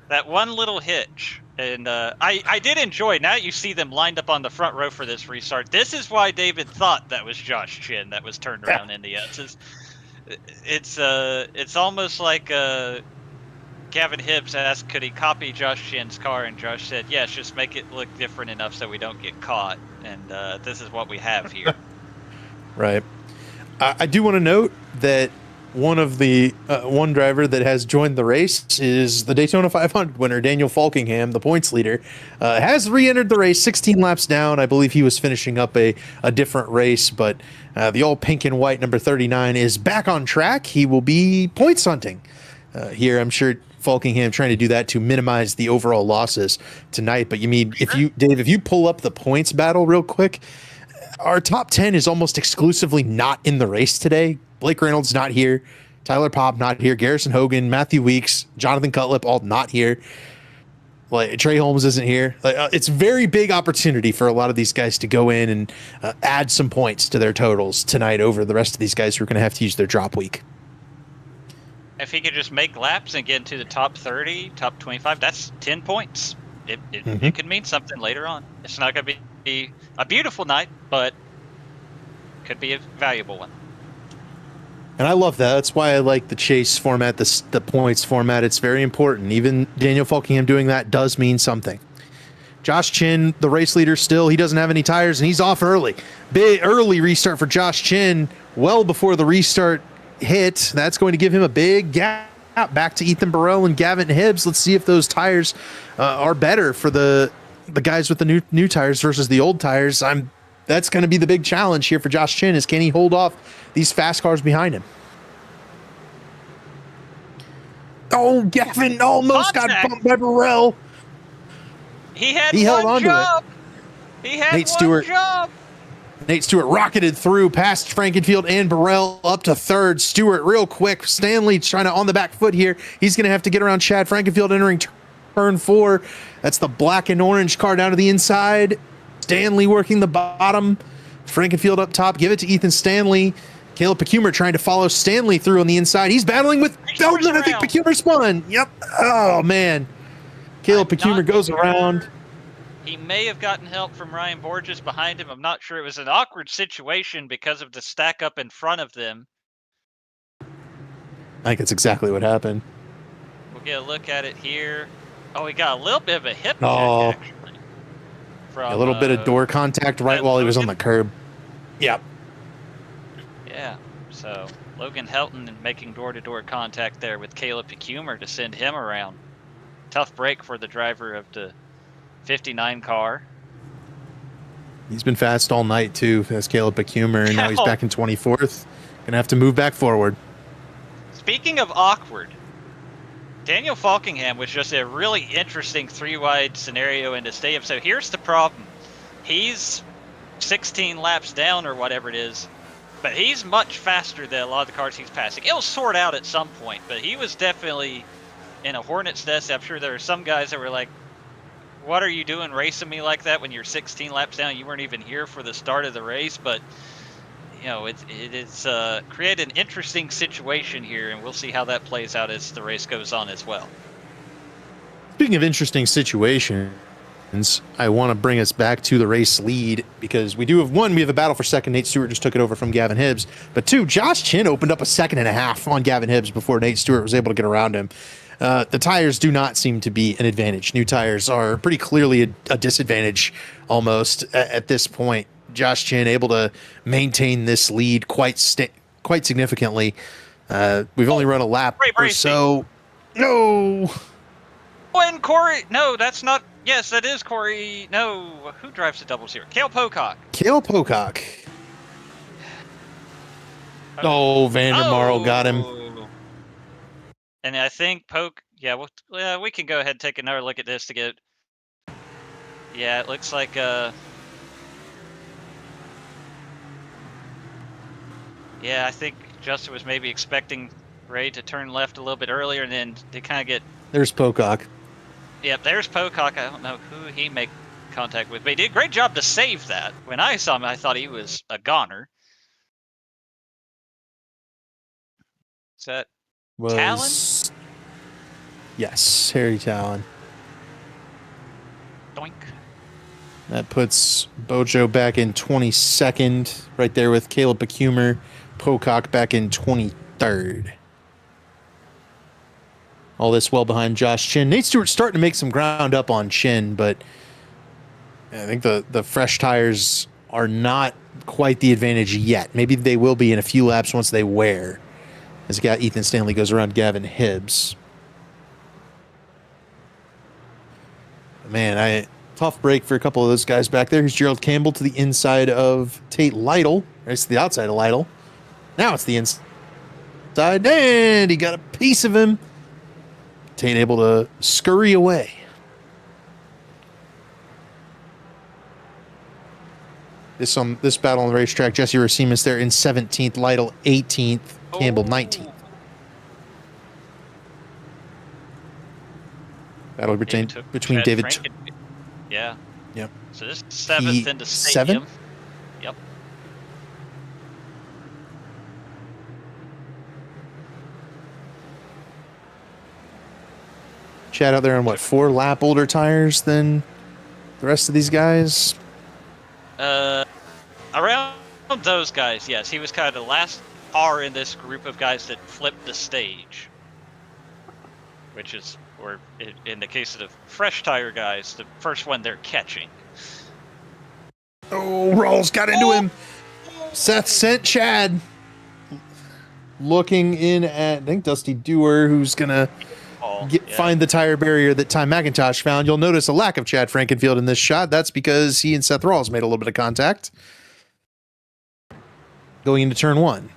That one little hitch. And I did enjoy, now you see them lined up on the front row for this restart. This is why David thought that was Josh Chin that was turned around in the S's. It's almost like Gavin Hibbs asked, could he copy Josh Chin's car? And Josh said, yes, just make it look different enough so we don't get caught. And this is what we have here. Right. I do want to note that one driver that has joined the race is the Daytona 500 winner, Daniel Falkingham, the points leader, has re-entered the race 16 laps down. I believe he was finishing up a different race, but the all pink and white number 39 is back on track. He will be points hunting here. I'm sure Falkingham trying to do that to minimize the overall losses tonight. But if you pull up the points battle real quick, our top 10 is almost exclusively not in the race today. Blake Reynolds not here. Tyler Popp not here. Garrison Hogan, Matthew Weeks, Jonathan Cutlip all not here. Like Trey Holmes isn't here. It's a very big opportunity for a lot of these guys to go in and add some points to their totals tonight over the rest of these guys who are going to have to use their drop week. If he could just make laps and get into the top 30, top 25, that's 10 points. It could mean something later on. It's not going to be a beautiful night, but could be a valuable one. And I love that. That's why I like the chase format, the points format. It's very important. Even Daniel Falkingham doing that does mean something. Josh Chin, the race leader still, he doesn't have any tires, and he's off early. Big early restart for Josh Chin, well before the restart hit. That's going to give him a big gap back to Ethan Burrell and Gavin Hibbs. Let's see if those tires are better for the guys with the new tires versus the old tires. That's going to be the big challenge here for Josh Chin, is can he hold off these fast cars behind him? Oh, Gavin almost got bumped by Burrell. He held on to it. He had one job. Nate Stewart rocketed through past Frankenfield and Burrell up to third. Stewart real quick. Stanley trying to on the back foot here. He's going to have to get around Chad Frankenfield entering turn 4. That's the black and orange car down to the inside. Stanley working the bottom. Frankenfield up top. Give it to Ethan Stanley. Caleb Pecumer trying to follow Stanley through on the inside. He's battling with Belden. I think Pecumer spun. Yep. Oh, man. Caleb Pecumer goes around. He may have gotten help from Ryan Borges behind him. I'm not sure. It was an awkward situation because of the stack up in front of them. I think that's exactly what happened. We'll get a look at it here. Oh, he got a little bit of a hip check, actually. From, a little bit of door contact right while he was on the curb. Yep. Yeah, so Logan Helton making door-to-door contact there with Caleb Pecumer to send him around. Tough break for the driver of the 59 car. He's been fast all night, too, as Caleb Pecumer, and now he's back in 24th. Gonna have to move back forward. Speaking of awkward, Daniel Falkingham was just a really interesting 3-wide scenario in the stadium. So here's the problem. He's 16 laps down or whatever it is, but he's much faster than a lot of the cars he's passing. It'll sort out at some point, but he was definitely in a hornet's nest. I'm sure there are some guys that were like, what are you doing racing me like that when you're 16 laps down? You weren't even here for the start of the race. But, you know, it is created an interesting situation here, and we'll see how that plays out as the race goes on as well. Speaking of interesting situations, I want to bring us back to the race lead, because we do have one, we have a battle for second. Nate Stewart just took it over from Gavin Hibbs. But two, Josh Chin opened up a second and a half on Gavin Hibbs before Nate Stewart was able to get around him. The tires do not seem to be an advantage. New tires are pretty clearly a disadvantage almost at this point. Josh Chin able to maintain this lead quite significantly. We've only run a lap or so. No. Oh, and Corey, no, that's not. Yes, that is Corey. No, who drives the 00? Cale Pocock. Cale Pocock. Oh, Vandermarl got him. And I think we can go ahead and take another look at this to get. Yeah, it looks like yeah, I think Justin was maybe expecting Ray to turn left a little bit earlier, and then to kind of get. There's Pocock. Yep, there's Pocock. I don't know who he made contact with, but he did a great job to save that. When I saw him, I thought he was a goner. Is that Talon? Yes, Harry Talon. Doink. That puts Bojo back in 22nd, right there with Caleb Pecumer. Pocock back in 23rd. All this well behind Josh Chin. Nate Stewart's starting to make some ground up on Chin, but I think the fresh tires are not quite the advantage yet. Maybe they will be in a few laps once they wear. As Ethan Stanley goes around Gavin Hibbs. Man, tough break for a couple of those guys back there. Here's Gerald Campbell to the inside of Tate Lytle. It's the outside of Lytle. Now it's the inside, and he got a piece of him. Tate able to scurry away. This battle on the racetrack, Jesse Racimus there in 17th, Lytle 18th, Campbell 19th. Battle between David. Yeah. Yep. So this is 7th into Seven? stadium. Yep. Chad out there on what, 4 lap older tires than the rest of these guys? Around those guys, yes. He was kind of the last car in this group of guys that flipped the stage. Which is, or in the case of the fresh tire guys, the first one they're catching. Oh, Rawls got into him. Seth sent Chad. Looking in at, I think, Dusty Dewar, who's going to find the tire barrier that Ty McIntosh found. You'll notice a lack of Chad Frankenfield in this shot. That's because he and Seth Rawls made a little bit of contact. Going into turn 1.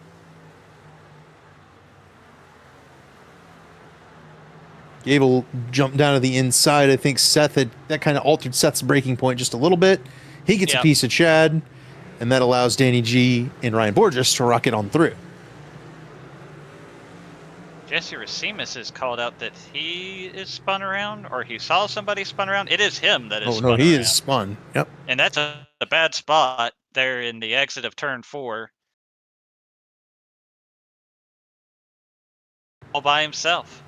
Gable jumped down to the inside. I think Seth that kind of altered Seth's breaking point just a little bit. He gets a piece of Chad, and that allows Danny G and Ryan Borges to rocket on through. Jesse Racimus has called out that he is spun around, or he saw somebody spun around. It is him that is spun around. Oh, no, he is spun. Yep. And that's a bad spot there in the exit of turn 4. All by himself.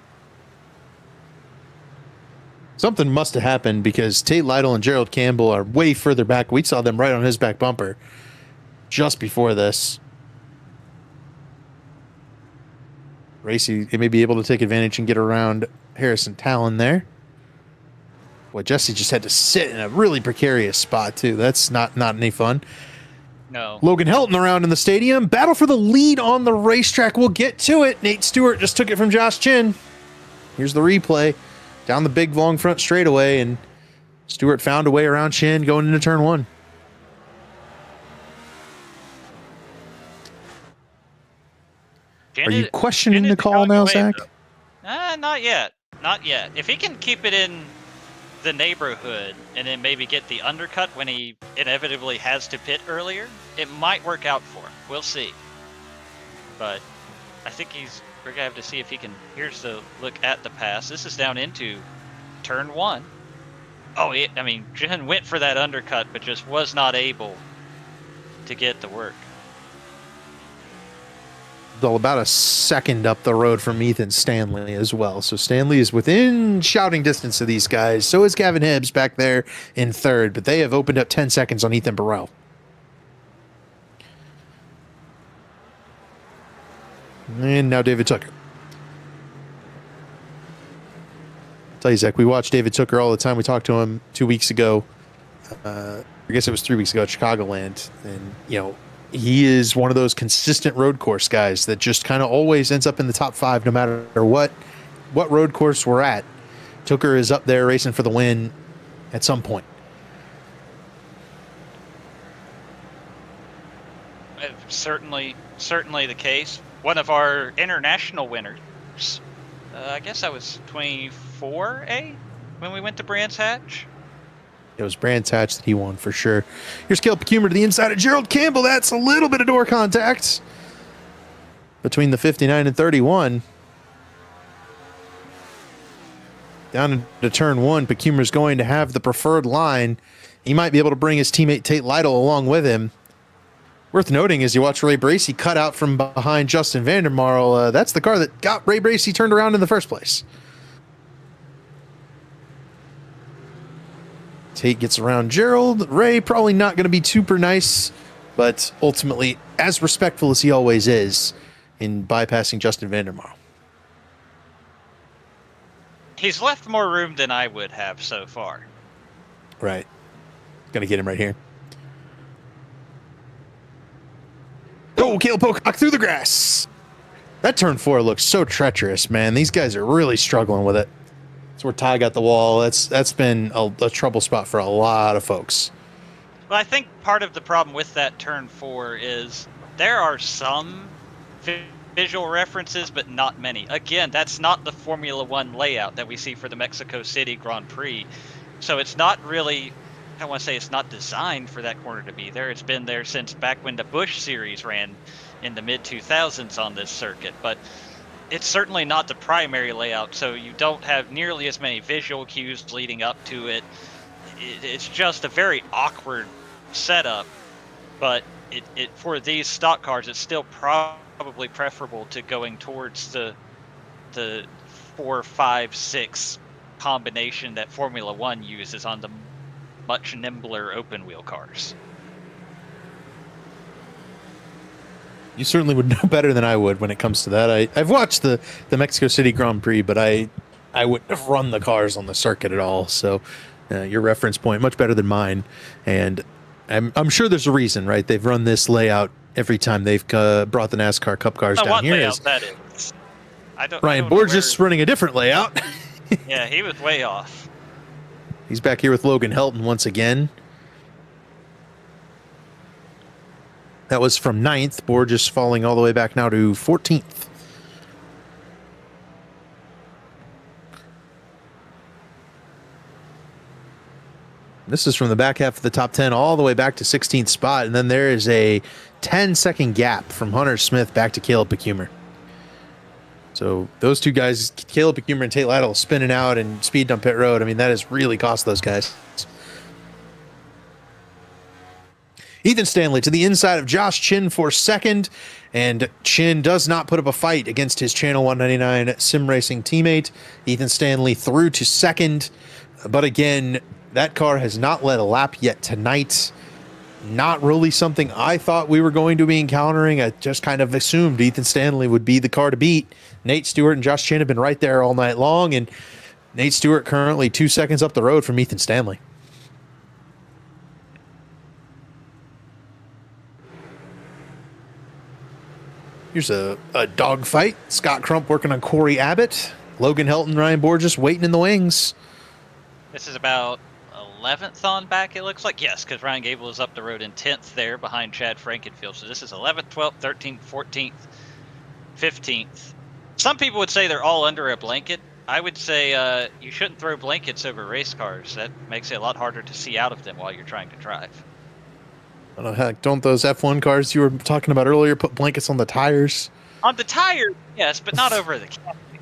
Something must have happened because Tate Lytle and Gerald Campbell are way further back. We saw them right on his back bumper just before this. Racy, he may be able to take advantage and get around Harrison Talon there. Boy, Jesse just had to sit in a really precarious spot, too. That's not any fun. No. Logan Helton around in the stadium. Battle for the lead on the racetrack. We'll get to it. Nate Stewart just took it from Josh Chin. Here's the replay. Down the big, long front straightaway, and Stewart found a way around Chin going into turn 1. Are you questioning the call now, Zach? Not yet. Not yet. If he can keep it in the neighborhood and then maybe get the undercut when he inevitably has to pit earlier, it might work out for him. We'll see. But I think we're going to have to see if he can. Here's the look at the pass. This is down into turn 1. Oh, Jen went for that undercut, but just was not able to get the work. Though about a second up the road from Ethan Stanley as well. So Stanley is within shouting distance of these guys. So is Gavin Hibbs back there in 3rd, but they have opened up 10 seconds on Ethan Burrell. And now David Tucker. I'll tell you, Zach, we watch David Tucker all the time. We talked to him 2 weeks ago. I guess it was 3 weeks ago at Chicagoland. And, he is one of those consistent road course guys that just kind of always ends up in the top 5 no matter what road course we're at. Tucker is up there racing for the win at some point. Certainly the case. One of our international winners. I guess that was 24A when we went to Brands Hatch. It was Brands Hatch that he won for sure. Here's Caleb Pecumer to the inside of Gerald Campbell. That's a little bit of door contact between the 59 and 31. Down into turn 1, Pecumer's going to have the preferred line. He might be able to bring his teammate Tate Lytle along with him. Worth noting as you watch Ray Bracey cut out from behind Justin Vandermarl. That's the car that got Ray Bracey turned around in the first place. Tate gets around Gerald. Ray probably not going to be super nice, but ultimately as respectful as he always is in bypassing Justin Vandermarl. He's left more room than I would have so far. Right. Going to get him right here. Oh, Caleb Pocock through the grass. That turn 4 looks so treacherous, man. These guys are really struggling with it. That's where Ty got the wall. That's been a trouble spot for a lot of folks. Well, I think part of the problem with that turn 4 is there are some visual references, but not many. Again, that's not the Formula One layout that we see for the Mexico City Grand Prix. So it's not really, I don't want to say it's not designed for that corner to be there. It's been there since back when the Busch series ran in the mid-2000s on this circuit. But it's certainly not the primary layout, so you don't have nearly as many visual cues leading up to it. It's just a very awkward setup, but it for these stock cars, it's still probably preferable to going towards the 4, 5, 6 combination that Formula One uses on the much nimbler open wheel cars. You certainly would know better than I would when it comes to that. I've watched the Mexico City Grand Prix, but I wouldn't have run the cars on the circuit at all. So your reference point, much better than mine. And I'm sure there's a reason, right? They've run this layout every time they've brought the NASCAR Cup cars down what here. Layout that is? Ryan Borges running a different layout. Yeah, he was way off. He's back here with Logan Helton once again. That was from 9th. Borges falling all the way back now to 14th. This is from the back half of the top 10 all the way back to 16th spot. And then there is a 10-second gap from Hunter Smith back to Caleb Becumer. So those two guys, Caleb Becumer and Tate Lytle, spinning out and speeding on pit road. I mean, that has really cost those guys. Ethan Stanley to the inside of Josh Chin for second, and Chin does not put up a fight against his Channel 199 sim racing teammate. Ethan Stanley through to second, but again, that car has not led a lap yet tonight. Not really something I thought we were going to be encountering. I just kind of assumed Ethan Stanley would be the car to beat. Nate Stewart and Josh Chin have been right there all night long, and Nate Stewart currently 2 seconds up the road from Ethan Stanley. Here's a dogfight. Scott Crump working on Corey Abbott. Logan Helton, Ryan Borges waiting in the wings. This is about 11th on back, it looks like. Yes, because Ryan Gable is up the road in 10th there behind Chad Frankenfield. So this is 11th, 12th, 13th, 14th, 15th. Some people would say they're all under a blanket. I would say you shouldn't throw blankets over race cars. That makes it a lot harder to see out of them while you're trying to drive. I don't know, heck, don't those F1 cars you were talking about earlier put blankets on the tires? On the tires, yes, but not over the casting.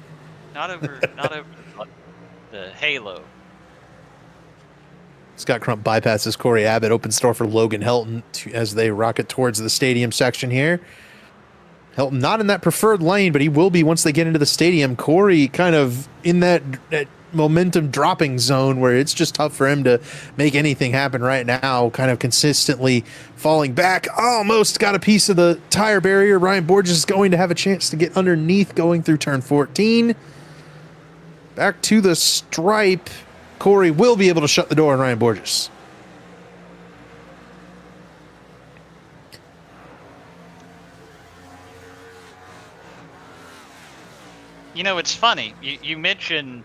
Not over the halo. Scott Crump bypasses Corey Abbott, opens door for Logan Helton as they rocket towards the stadium section here. Helton not in that preferred lane, but he will be once they get into the stadium. Corey kind of in that momentum dropping zone where it's just tough for him to make anything happen right now, kind of consistently falling back. Almost got a piece of the tire barrier. Ryan Borges is going to have a chance to get underneath going through turn 14. Back to the stripe. Corey will be able to shut the door on Ryan Borges. You know, it's funny. You mentioned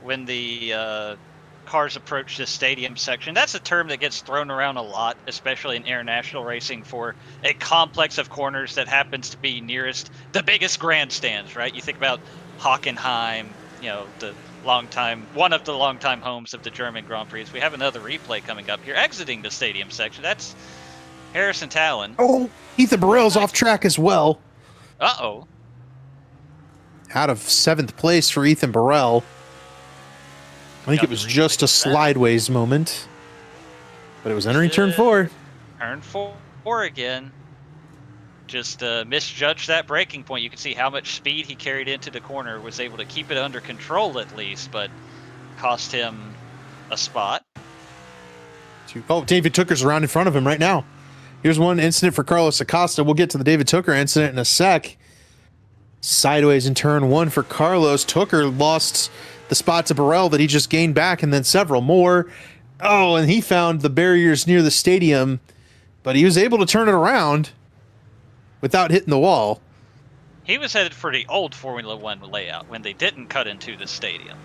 when the cars approach the stadium section. That's a term that gets thrown around a lot, especially in international racing, for a complex of corners that happens to be nearest the biggest grandstands, right? You think about Hockenheim, you know, one of the longtime homes of the German Grand Prix. We have another replay coming up here, exiting the stadium section. That's Harrison Talon. Oh, Ethan Burrell's off track as well. Uh-oh. Out of 7th place for Ethan Burrell. I think it was just a slideways moment, but it was entering turn 4. Turn 4 again. Just misjudged that braking point. You can see how much speed he carried into the corner, was able to keep it under control at least, but cost him a spot. Oh, David Tooker's around in front of him right now. Here's one incident for Carlos Acosta. We'll get to the David Tooker incident in a sec. Sideways in turn 1 for Carlos. Tooker lost the spot to Burrell that he just gained back, and then several more. Oh, and he found the barriers near the stadium, but he was able to turn it around without hitting the wall. He was headed for the old Formula One layout when they didn't cut into the stadium.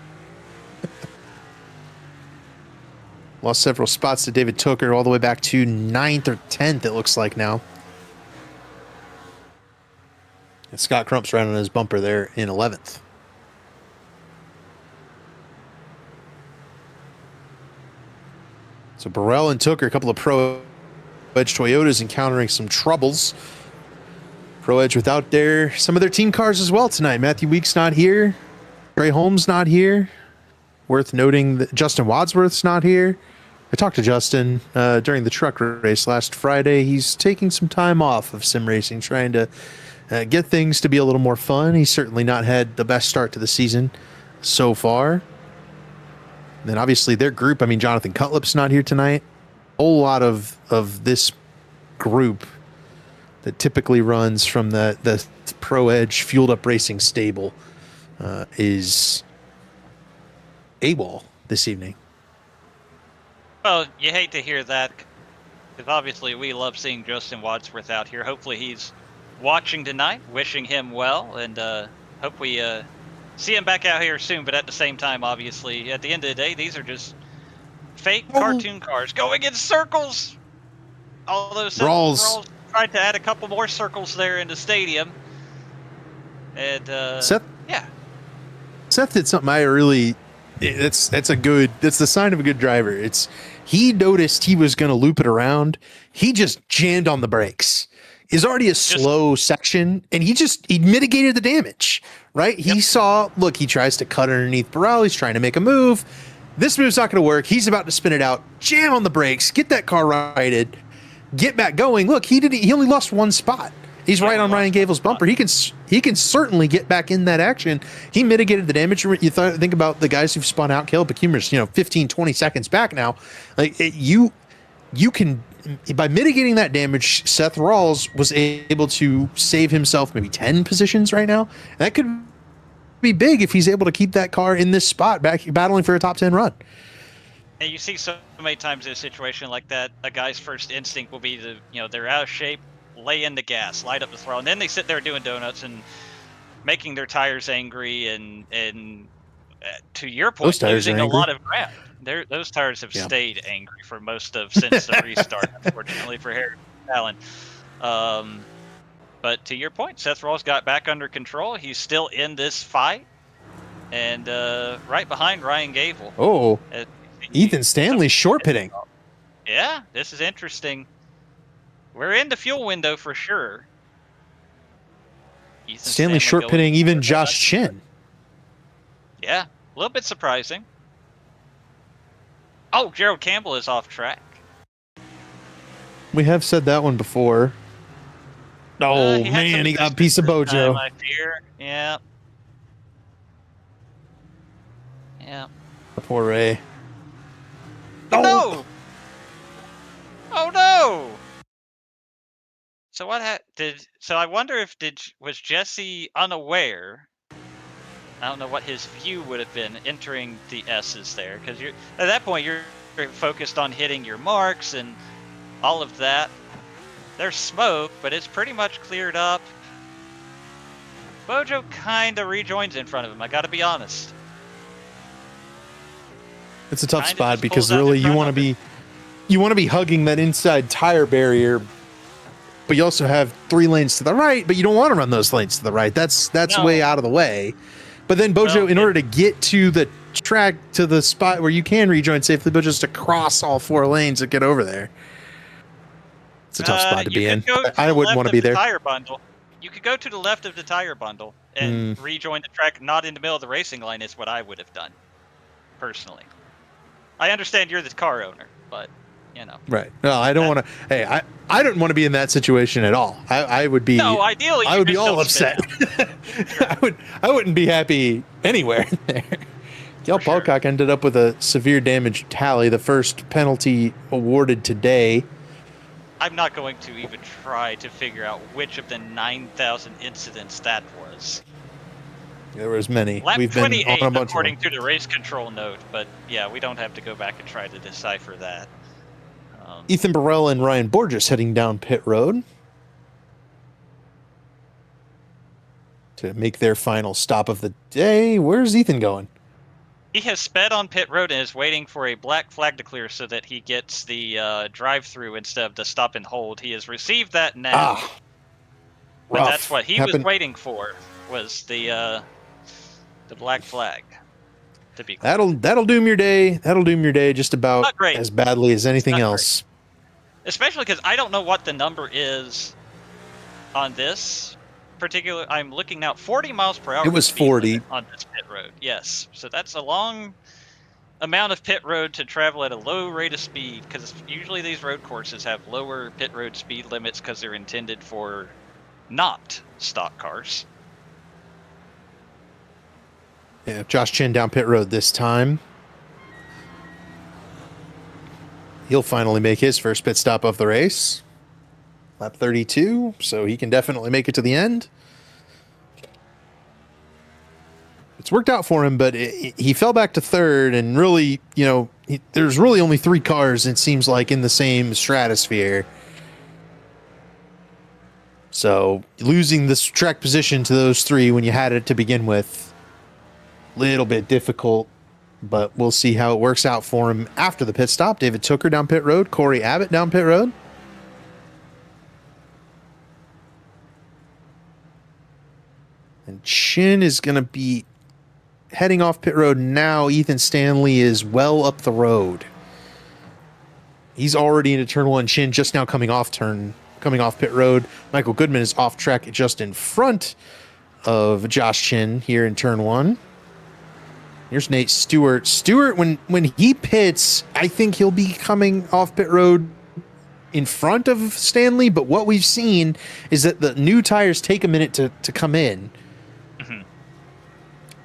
Lost several spots to David Tooker, all the way back to 9th or 10th, it looks like now. And Scott Crump's right on his bumper there in 11th. So Burrell and Tooker, a couple of Pro Edge Toyotas encountering some troubles. Pro Edge without some of their team cars as well tonight. Matthew Weeks not here. Trey Holmes not here. Worth noting that Justin Wadsworth's not here. I talked to Justin during the truck race last Friday. He's taking some time off of sim racing, trying to get things to be a little more fun. He's certainly not had the best start to the season so far. And then obviously their group, I mean, Jonathan Cutlip's not here tonight. A whole lot of this group that typically runs from the Pro Edge Fueled Up Racing stable is AWOL this evening. Well, you hate to hear that, because obviously we love seeing Justin Wadsworth out here. Hopefully he's watching tonight, wishing him well, and hope we see him back out here soon. But at the same time, obviously, at the end of the day, these are just fake cartoon cars going in circles. Although Rawls tried to add a couple more circles there in the stadium. And Seth did something that's the sign of a good driver. He noticed he was going to loop it around. He just jammed on the brakes. It's already a slow section, and he mitigated the damage, right? He saw, look, he tries to cut underneath Burrell. He's trying to make a move. This move's not going to work. He's about to spin it out, jam on the brakes, get that car righted, get back going. Look, he only lost one spot. He's right on Ryan Gable's bumper. He can certainly get back in that action. He mitigated the damage. You think about the guys who've spun out. Caleb Becumer's, 15, 20 seconds back now. Like you can, by mitigating that damage, Seth Rawls was able to save himself maybe 10 positions right now. And that could be big if he's able to keep that car in this spot, battling for a top 10 run. And you see so many times in a situation like that, a guy's first instinct will be they're out of shape, lay in the gas, light up the throttle, and then they sit there doing donuts and making their tires angry, and to your point, losing a lot of ground. Those tires have stayed angry for most of since the restart, unfortunately for Harry Allen. But to your point, Seth Rawls got back under control. He's still in this fight, and right behind Ryan Gable. Oh, Ethan Stanley short pitting. Yeah, this is interesting. We're in the fuel window for sure. Ethan Stanley short pitting even Josh Chin. Yeah, a little bit surprising. Oh, Gerald Campbell is off track. We have said that one before. Oh, man, he got a piece of Bojo. I fear. Yeah. Yeah. Poor Ray. Oh, no! Oh, no! So so I wonder if was Jesse unaware? I don't know what his view would have been entering the S's there, because at that point you're focused on hitting your marks and all of that. There's smoke, but it's pretty much cleared up. Bojo kind of rejoins in front of him. I got to be honest. It's a tough spot because really you want to be hugging that inside tire barrier. But you also have 3 lanes to the right, but you don't want to run those lanes to the right. That's way out of the way. But then Bojo, in order to get to the track, to the spot where you can rejoin safely, Bojo just to cross all 4 lanes and get over there. It's a tough spot to be in. I wouldn't want to be there. Tire bundle. You could go to the left of the tire bundle and rejoin the track, not in the middle of the racing line, is what I would have done, personally. I understand you're the car owner, but... Right. No, I don't want to. Hey, I don't want to be in that situation at all. I would be. No, ideally, I would be all upset. Sure. I wouldn't be happy anywhere there. Gail Pocock ended up with a severe damage tally, the first penalty awarded today. I'm not going to even try to figure out which of the 9,000 incidents that was. There was many. Lap We've been 28, on a bunch according of them. to the race control note, but yeah, we don't have to go back and try to decipher that. Ethan Burrell and Ryan Borges heading down pit road to make their final stop of the day. Where's Ethan going? He has sped on pit road and is waiting for a black flag to clear so that he gets the drive-through instead of the stop and hold. He has received that now. But Rough. that's what he was waiting for, was the black flag. To be clear. That'll doom your day. That'll doom your day just about Not great. as badly as anything Not else. Especially because I don't know what the number is on this particular. I'm looking now, 40 miles per hour. It was speed 40 limit on this pit road. Yes, so that's a long amount of pit road to travel at a low rate of speed, because usually these road courses have lower pit road speed limits because they're intended for not stock cars. Yeah, Josh Chin down pit road this time. He'll finally make his first pit stop of the race. Lap 32, so he can definitely make it to the end. It's worked out for him, but he fell back to third, and really, there's really only 3 cars, it seems like, in the same stratosphere. So losing this track position to those 3 when you had it to begin with, little bit difficult, but we'll see how it works out for him after the pit stop. David Tooker down pit road, Corey Abbott down pit road. And Chin is going to be heading off pit road now. Ethan Stanley is well up the road. He's already into turn 1. Chin just now coming off pit road. Michael Goodman is off track just in front of Josh Chin here in turn 1. Here's Nate Stewart. Stewart, when he pits, I think he'll be coming off pit road in front of Stanley, but what we've seen is that the new tires take a minute to come in. Mm-hmm.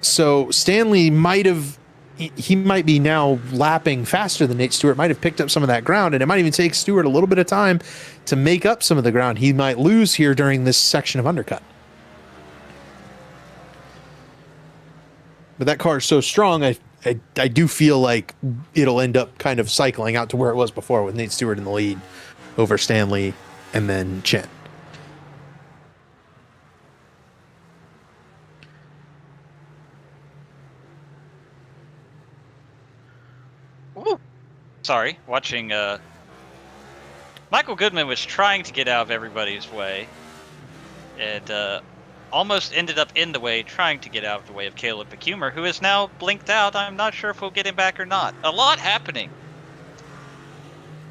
So Stanley might be now lapping faster than Nate Stewart, might have picked up some of that ground, and it might even take Stewart a little bit of time to make up some of the ground he might lose here during this section of undercut. But that car is so strong, I do feel like it'll end up kind of cycling out to where it was before, with Nate Stewart in the lead over Stanley and then Chin. Ooh. Sorry, watching Michael Goodman was trying to get out of everybody's way, and almost ended up in the way, trying to get out of the way of Caleb Becumer, who is now blinked out. I'm not sure if we'll get him back or not. A lot happening.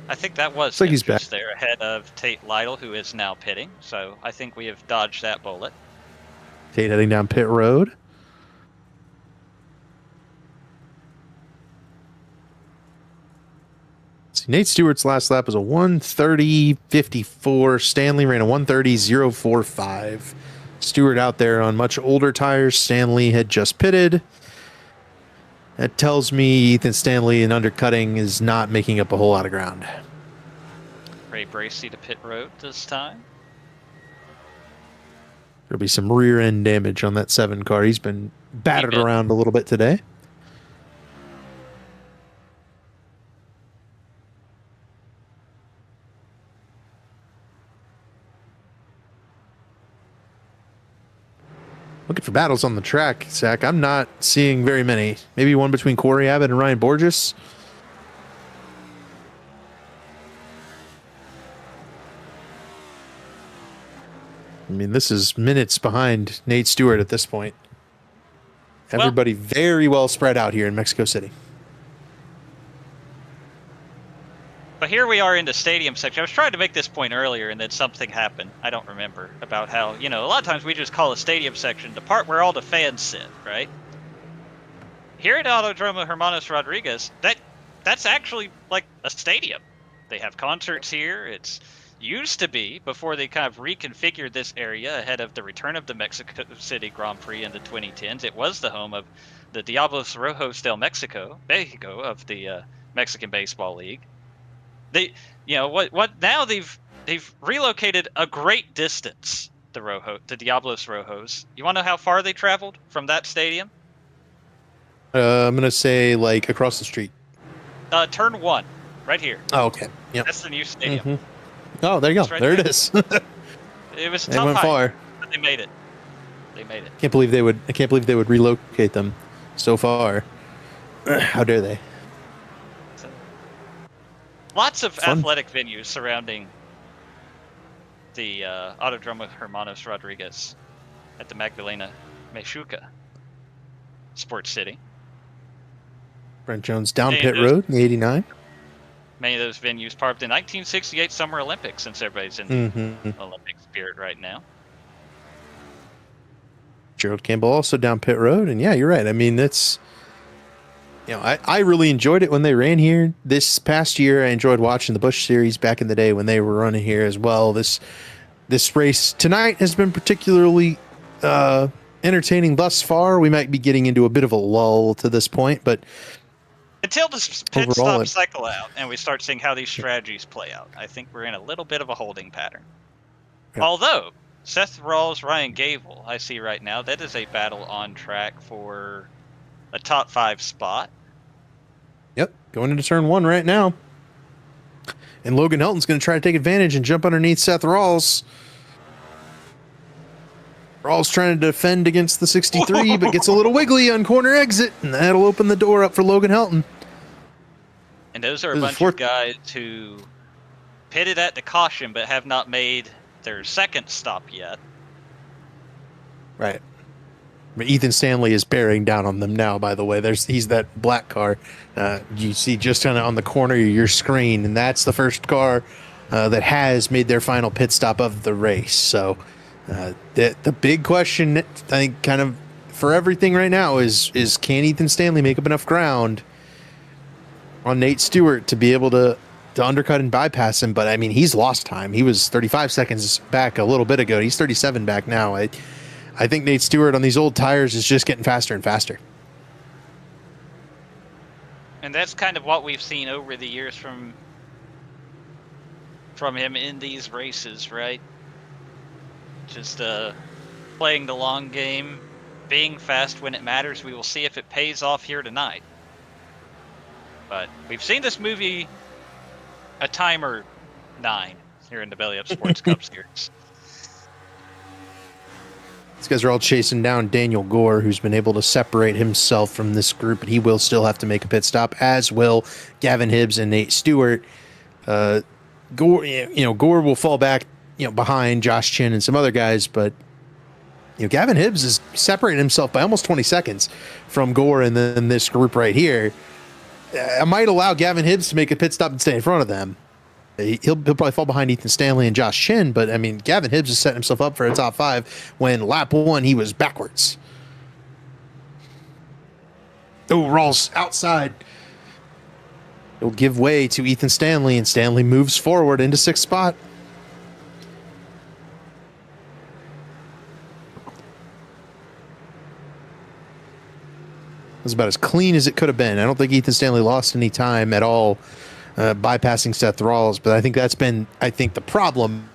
I think that was like he's back there ahead of Tate Lytle, who is now pitting. So I think we have dodged that bullet. Tate heading down pit road. See, Nate Stewart's last lap was a 1:30.54. Stanley ran a 1:30.045. Stewart out there on much older tires. Stanley had just pitted. That tells me Ethan Stanley in undercutting is not making up a whole lot of ground. Ray Bracey to pit road this time. There'll be some rear end damage on that 7 car. He's been battered around a little bit today. Looking for battles on the track, Zach. I'm not seeing very many. Maybe one between Corey Abbott and Ryan Borges. I mean, this is minutes behind Nate Stewart at this point. Everybody very well spread out here in Mexico City. But here we are in the stadium section. I was trying to make this point earlier, and then something happened. I don't remember, about how, a lot of times we just call a stadium section the part where all the fans sit, right? Here at Autodromo Hermanos Rodriguez, that's actually like a stadium. They have concerts here. It's used to be, before they kind of reconfigured this area ahead of the return of the Mexico City Grand Prix in the 2010s. It was the home of the Diablos Rojos del Mexico of the Mexican Baseball League. They, now they've relocated a great distance, the Diablos Rojos. You want to know how far they traveled from that stadium? I'm going to say, like, across the street. Turn 1, right here. Oh, okay. Yep. That's the new stadium. Mm-hmm. Oh, there you go. Right there it is. It was They tough went far. but they made it. I can't believe they would relocate them so far. How dare they? Lots of athletic venues surrounding the Autodromo Hermanos Rodriguez at the Magdalena Mechuca Sports City. Brent Jones down Hey, pit those- road in the 89. Many of those venues part of the 1968 Summer Olympics, since everybody's in the Olympic spirit right now. Gerald Campbell also down pit road. And yeah, you're right. I mean, that's, I really enjoyed it when they ran here this past year. I enjoyed watching the Busch Series back in the day when they were running here as well. This race tonight has been particularly entertaining thus far. We might be getting into a bit of a lull to this point, but Until the pit Overall, stop cycle out and we start seeing how these strategies play out, I think we're in a little bit of a holding pattern. Yeah. Although, Seth Rawls, Ryan Gable, I see right now, that is a battle on track for a top 5 spot. Yep, going into turn 1 right now. And Logan Helton's going to try to take advantage and jump underneath Seth Rawls. Rawls trying to defend against the 63, but gets a little wiggly on corner exit, and that'll open the door up for Logan Helton. And those are a This is bunch fourth- of guys who pitted at the caution but have not made their second stop yet. Right. But Ethan Stanley is bearing down on them now, by the way. He's that black car you see just kind of on the corner of your screen, and that's the first car that has made their final pit stop of the race. So the big question, I think, kind of for everything right now is can Ethan Stanley make up enough ground on Nate Stewart to be able to undercut and bypass him? But I mean, he's lost time. He was 35 seconds back a little bit ago. He's 37 back now. I think Nate Stewart on these old tires is just getting faster and faster. And that's kind of what we've seen over the years from him in these races, right? Just playing the long game, being fast when it matters. We will see if it pays off here tonight. But we've seen this movie a time or 9 here in the Belly Up Sports Cup Series. These guys are all chasing down Daniel Gore, who's been able to separate himself from this group, but he will still have to make a pit stop, as will Gavin Hibbs and Nate Stewart. Gore will fall back, behind Josh Chin and some other guys, but Gavin Hibbs is separating himself by almost 20 seconds from Gore and then this group right here. I might allow Gavin Hibbs to make a pit stop and stay in front of them. He'll probably fall behind Ethan Stanley and Josh Chin, but I mean, Gavin Hibbs is setting himself up for a top 5 when lap 1 he was backwards. Oh, Rawls outside. He'll give way to Ethan Stanley, and Stanley moves forward into 6th spot. It was about as clean as it could have been. I don't think Ethan Stanley lost any time at all bypassing Seth Rawls, but I think that's been, the problem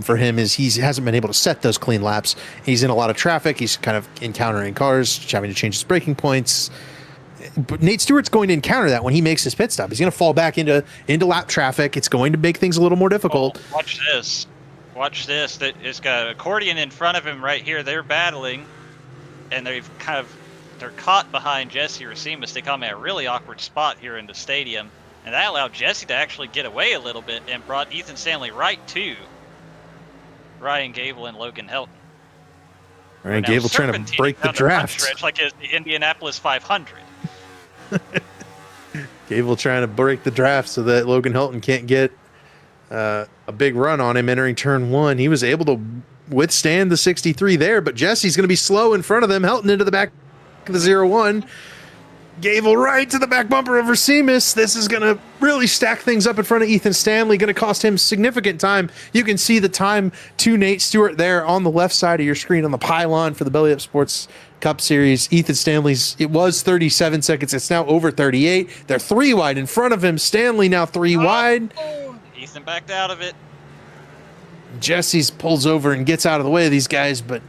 for him is he hasn't been able to set those clean laps. He's in a lot of traffic. He's kind of encountering cars, having to change his braking points. But Nate Stewart's going to encounter that when he makes his pit stop. He's going to fall back into lap traffic. It's going to make things a little more difficult. Oh, watch this. It's got an accordion in front of him right here. They're battling, and they're caught behind Jesse Racimus. They come in a really awkward spot here in the stadium. And that allowed Jesse to actually get away a little bit and brought Ethan Stanley right to Ryan Gable and Logan Helton. Ryan Gable trying to break the draft. Stretch like it's the Indianapolis 500. Gable trying to break the draft so that Logan Helton can't get a big run on him entering turn 1. He was able to withstand the 63 there, but Jesse's going to be slow in front of them. Helton into the back of the 0-1. Gable right to the back bumper of Racimus. This is going to really stack things up in front of Ethan Stanley, going to cost him significant time. You can see the time to Nate Stewart there on the left side of your screen on the pylon for the Belly Up Sports Cup Series. Ethan Stanley's, it was 37 seconds. It's now over 38. They're 3 wide in front of him. Stanley now 3 wide. Ethan backed out of it. Jesse's pulls over and gets out of the way of these guys, but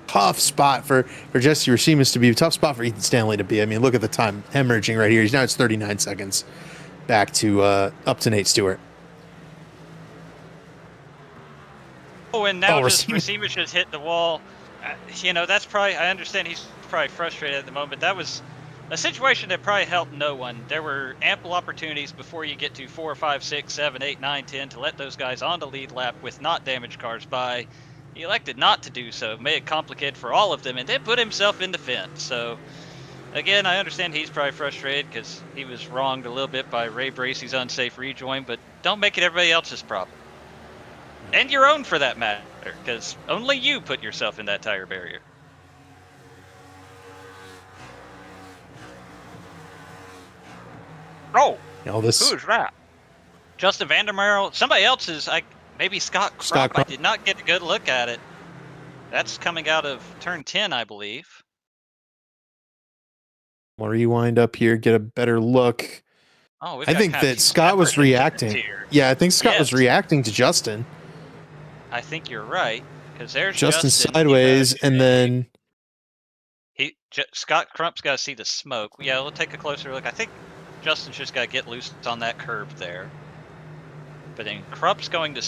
tough spot for Jesse Racimus to be, a tough spot for Ethan Stanley to be. I mean, look at the time hemorrhaging right here. It's 39 seconds back to up to Nate Stewart. Oh, and now Racimus just hit the wall. That's probably, I understand he's probably frustrated at the moment. That was A situation that probably helped no one. There were ample opportunities before you get to 4, 5, 6, 7, 8, 9, 10 to let those guys on the lead lap with not damaged cars by. He elected not to do so, made it complicated for all of them, and then put himself in the fence. So, again, I understand he's probably frustrated because he was wronged a little bit by Ray Bracey's unsafe rejoin, but don't make it everybody else's problem. And your own, for that matter, because only you put yourself in that tire barrier. Oh, who's that? Justin Vandermeer. Somebody else's. Maybe Scott Crump. I did not get a good look at it. That's coming out of turn 10, I believe. We'll rewind up here, get a better look. Oh, I think that Scott was reacting. Yeah, I think Scott was reacting to Justin. I think you're right, because there's Justin sideways, and then Scott Crump's got to see the smoke. Yeah, we'll take a closer look. I think Justin's just got to get loose on that curb there. But then Crump's going to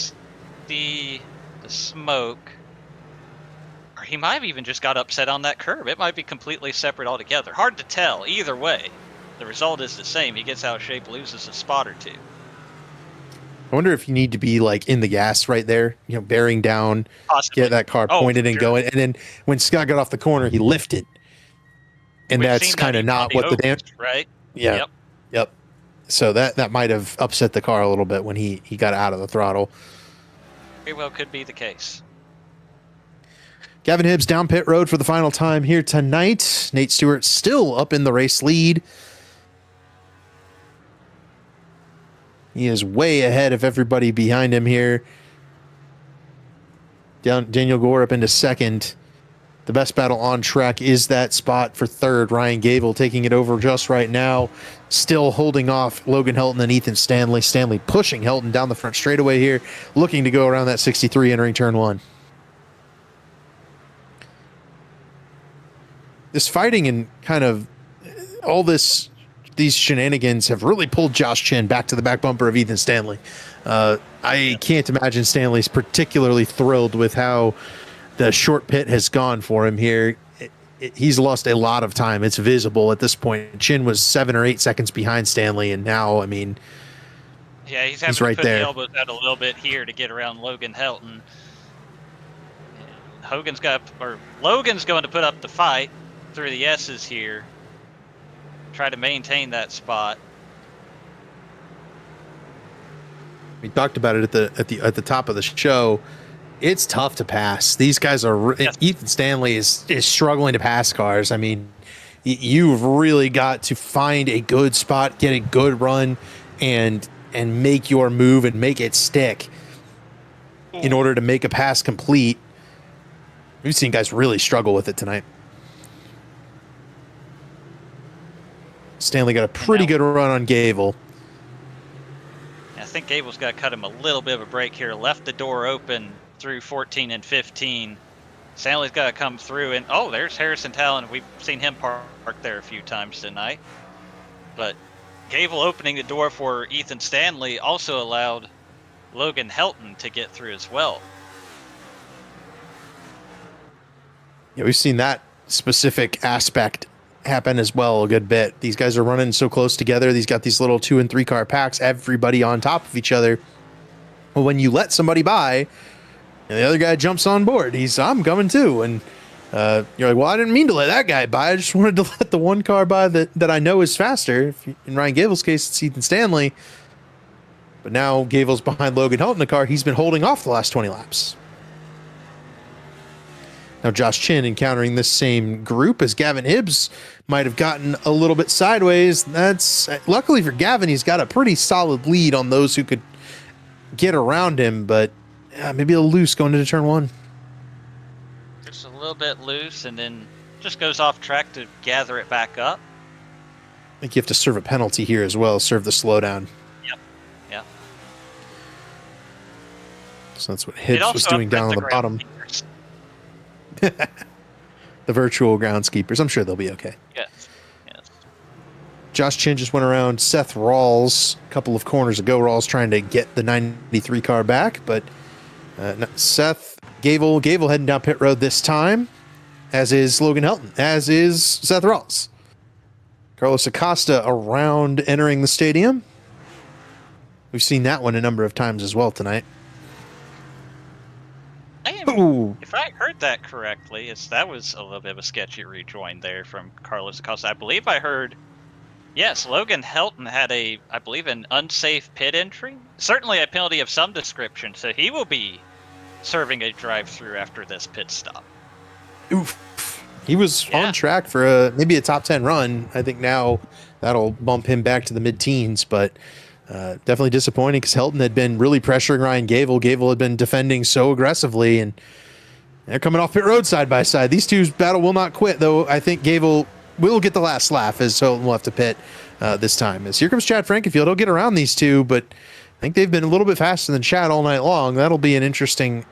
see the smoke. Or he might have even just got upset on that curb. It might be completely separate altogether. Hard to tell. Either way, the result is the same. He gets out of shape, loses a spot or two. I wonder if you need to be like in the gas right there, bearing down, possibly. Get that car pointed and going. And then when Scott got off the corner, he lifted. And that's kind of not what the damage, right? Yeah. Yep. So that might have upset the car a little bit when he got out of the throttle. Very well could be the case. Gavin Hibbs down pit road for the final time here tonight. Nate Stewart still up in the race lead. He is way ahead of everybody behind him here. Daniel Gore up into second. The best battle on track is that spot for third. Ryan Gable taking it over just right now. Still holding off Logan Helton and Ethan Stanley. Stanley pushing Helton down the front straightaway here, looking to go around that 63 entering turn 1. This fighting and kind of all these shenanigans have really pulled Josh Chin back to the back bumper of Ethan Stanley. I can't imagine Stanley's particularly thrilled with how the short pit has gone for him here. He's lost a lot of time. It's visible at this point. Chin was 7 or 8 seconds behind Stanley, and now, I mean, yeah, he's having right to put there. the elbows out a little bit here to get around Logan Helton. Logan's going to put up the fight through the S's here. Try to maintain that spot. We talked about it at the top of the show. It's tough to pass. These guys are. Yes. Ethan Stanley is struggling to pass cars. I mean, you've really got to find a good spot, get a good run, and make your move and make it stick in order to make a pass complete. We've seen guys really struggle with it tonight. Stanley got a pretty good run on Gable. I think Gable's got to cut him a little bit of a break here. Left the door open through 14 and 15. Stanley's got to come through. And, there's Harrison Talon. We've seen him park there a few times tonight. But Gable opening the door for Ethan Stanley also allowed Logan Helton to get through as well. Yeah, we've seen that specific aspect happen as well a good bit. These guys are running so close together. These got these little 2 and 3 car packs, everybody on top of each other. Well, when you let somebody by, and the other guy jumps on board, I'm coming too. And you're like, well, I didn't mean to let that guy by. I just wanted to let the one car by that I know is faster. In Ryan Gable's case, it's Ethan Stanley. But now Gable's behind Logan Helton in the car. He's been holding off the last 20 laps. Now Josh Chin encountering this same group as Gavin Hibbs might have gotten a little bit sideways. That's luckily for Gavin, he's got a pretty solid lead on those who could get around him, but maybe a little loose going into turn 1. Just a little bit loose, and then just goes off track to gather it back up. I think you have to serve a penalty here as well, serve the slowdown. Yep. So that's what Hibbs was doing down on the bottom. The virtual groundskeepers. I'm sure they'll be okay. Yes. Josh Chin just went around Seth Rawls a couple of corners ago. Rawls trying to get the 93 car back, but Seth Gable heading down pit road this time, as is Logan Helton, as is Seth Rawls. Carlos Acosta around entering the stadium. We've seen that one a number of times as well tonight. If I heard that correctly, that was a little bit of a sketchy rejoin there from Carlos Acosta. I believe I heard, yes, Logan Helton had I believe, an unsafe pit entry. Certainly a penalty of some description, so he will be serving a drive-through after this pit stop. Oof. He was on track for maybe a top 10 run. I think now that'll bump him back to the mid-teens, but definitely disappointing because Helton had been really pressuring Ryan Gable. Gable had been defending so aggressively, and they're coming off pit road side by side. These two's battle will not quit, though. I think Gable will get the last laugh as Helton will have to pit this time. As here comes Chad Frankenfield. He'll get around these two, but I think they've been a little bit faster than Chad all night long. That'll be an interesting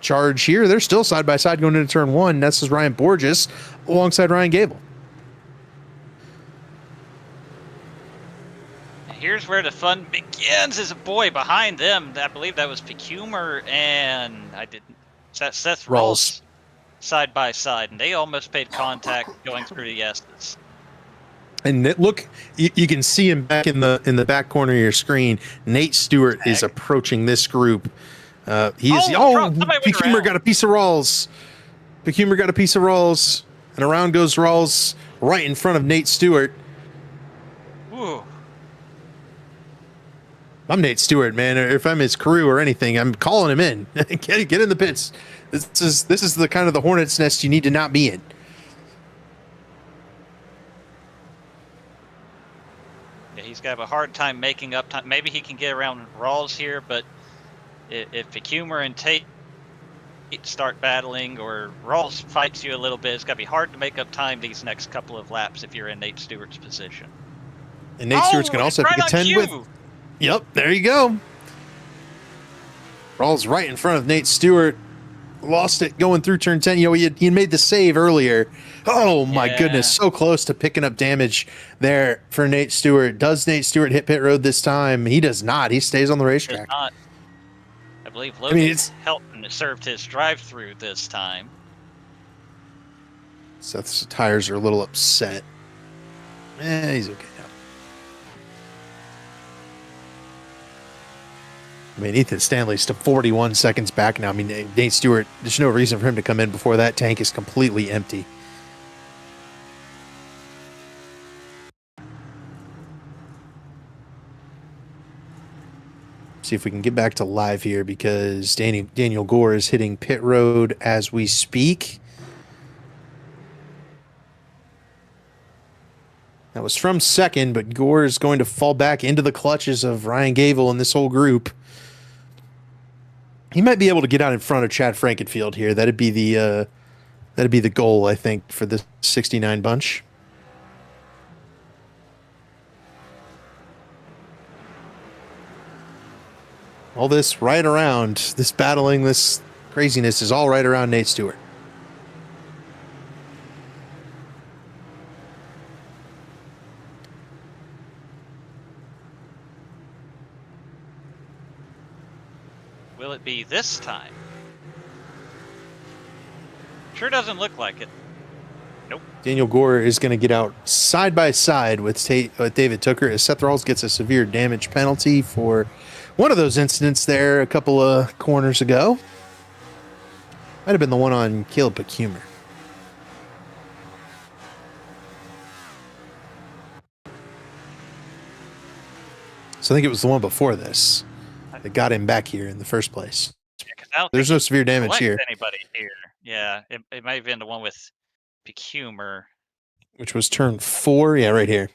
charge here. They're still side by side going into turn one. This is Ryan Borges alongside Ryan Gable. Here's where the fun begins. Is a boy behind them. I believe that was Pecumer and Seth Rawls side by side, and they almost made contact going through the Estes. And look, you can see him back in the back corner of your screen. Nate Stewart is approaching this group. Pecumer got a piece of Rawls. Pecumer got a piece of Rawls, and around goes Rawls right in front of Nate Stewart. Ooh. I'm Nate Stewart, man. If I'm his crew or anything, I'm calling him in. Get in the pits. This is the kind of the hornet's nest you need to not be in. Yeah, he's got a hard time making up time. Maybe he can get around Rawls here, but if Pecumer and Tate start battling or Rawls fights you a little bit, it's got to be hard to make up time these next couple of laps if you're in Nate Stewart's position. And Nate Stewart's going to also have to contend with... Yep, there you go. Rawls right in front of Nate Stewart. Lost it going through turn 10. You know, he made the save earlier. Oh, my goodness. So close to picking up damage there for Nate Stewart. Does Nate Stewart hit pit road this time? He does not. He stays on the racetrack. I believe Logan Helton served his drive-through this time. Seth's tires are a little upset. He's okay now. I mean, Ethan Stanley's to 41 seconds back now. I mean, Nate Stewart, there's no reason for him to come in before that tank is completely empty. See if we can get back to live here because Daniel Gore is hitting pit road as we speak. That was from second, but Gore is going to fall back into the clutches of Ryan Gable and this whole group. He might be able to get out in front of Chad Frankenfield here. That'd be the goal, I think, for the 69 bunch. All this right around, this battling, this craziness is all right around Nate Stewart. Will it be this time? Sure doesn't look like it. Nope. Daniel Gore is going to get out side by side with David Tooker as Seth Rawls gets a severe damage penalty for one of those incidents there a couple of corners ago. Might have been the one on Caleb Pecumer. So I think it was the one before this that got him back here in the first place. Yeah, there's no severe damage here. Anybody here? Yeah, it might have been the one with Pecumer, which was turn 4. Yeah, right here.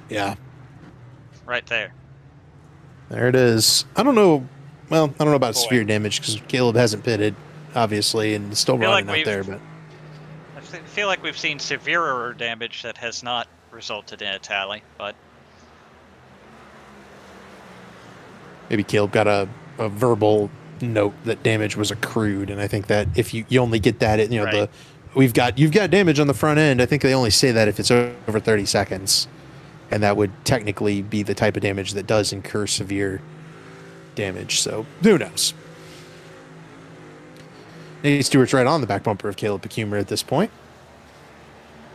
Yeah. Right there. There it is. I don't know. Well, I don't know about severe damage because Caleb hasn't pitted, obviously, and still running out there. But I feel like we've seen severer damage that has not resulted in a tally. But maybe Caleb got a verbal note that damage was accrued, and I think that if you only get that, you've got damage on the front end. I think they only say that if it's over 30 seconds, and that would technically be the type of damage that does incur severe damage. So who knows? Nate Stewart's right on the back bumper of Caleb Pecumber at this point.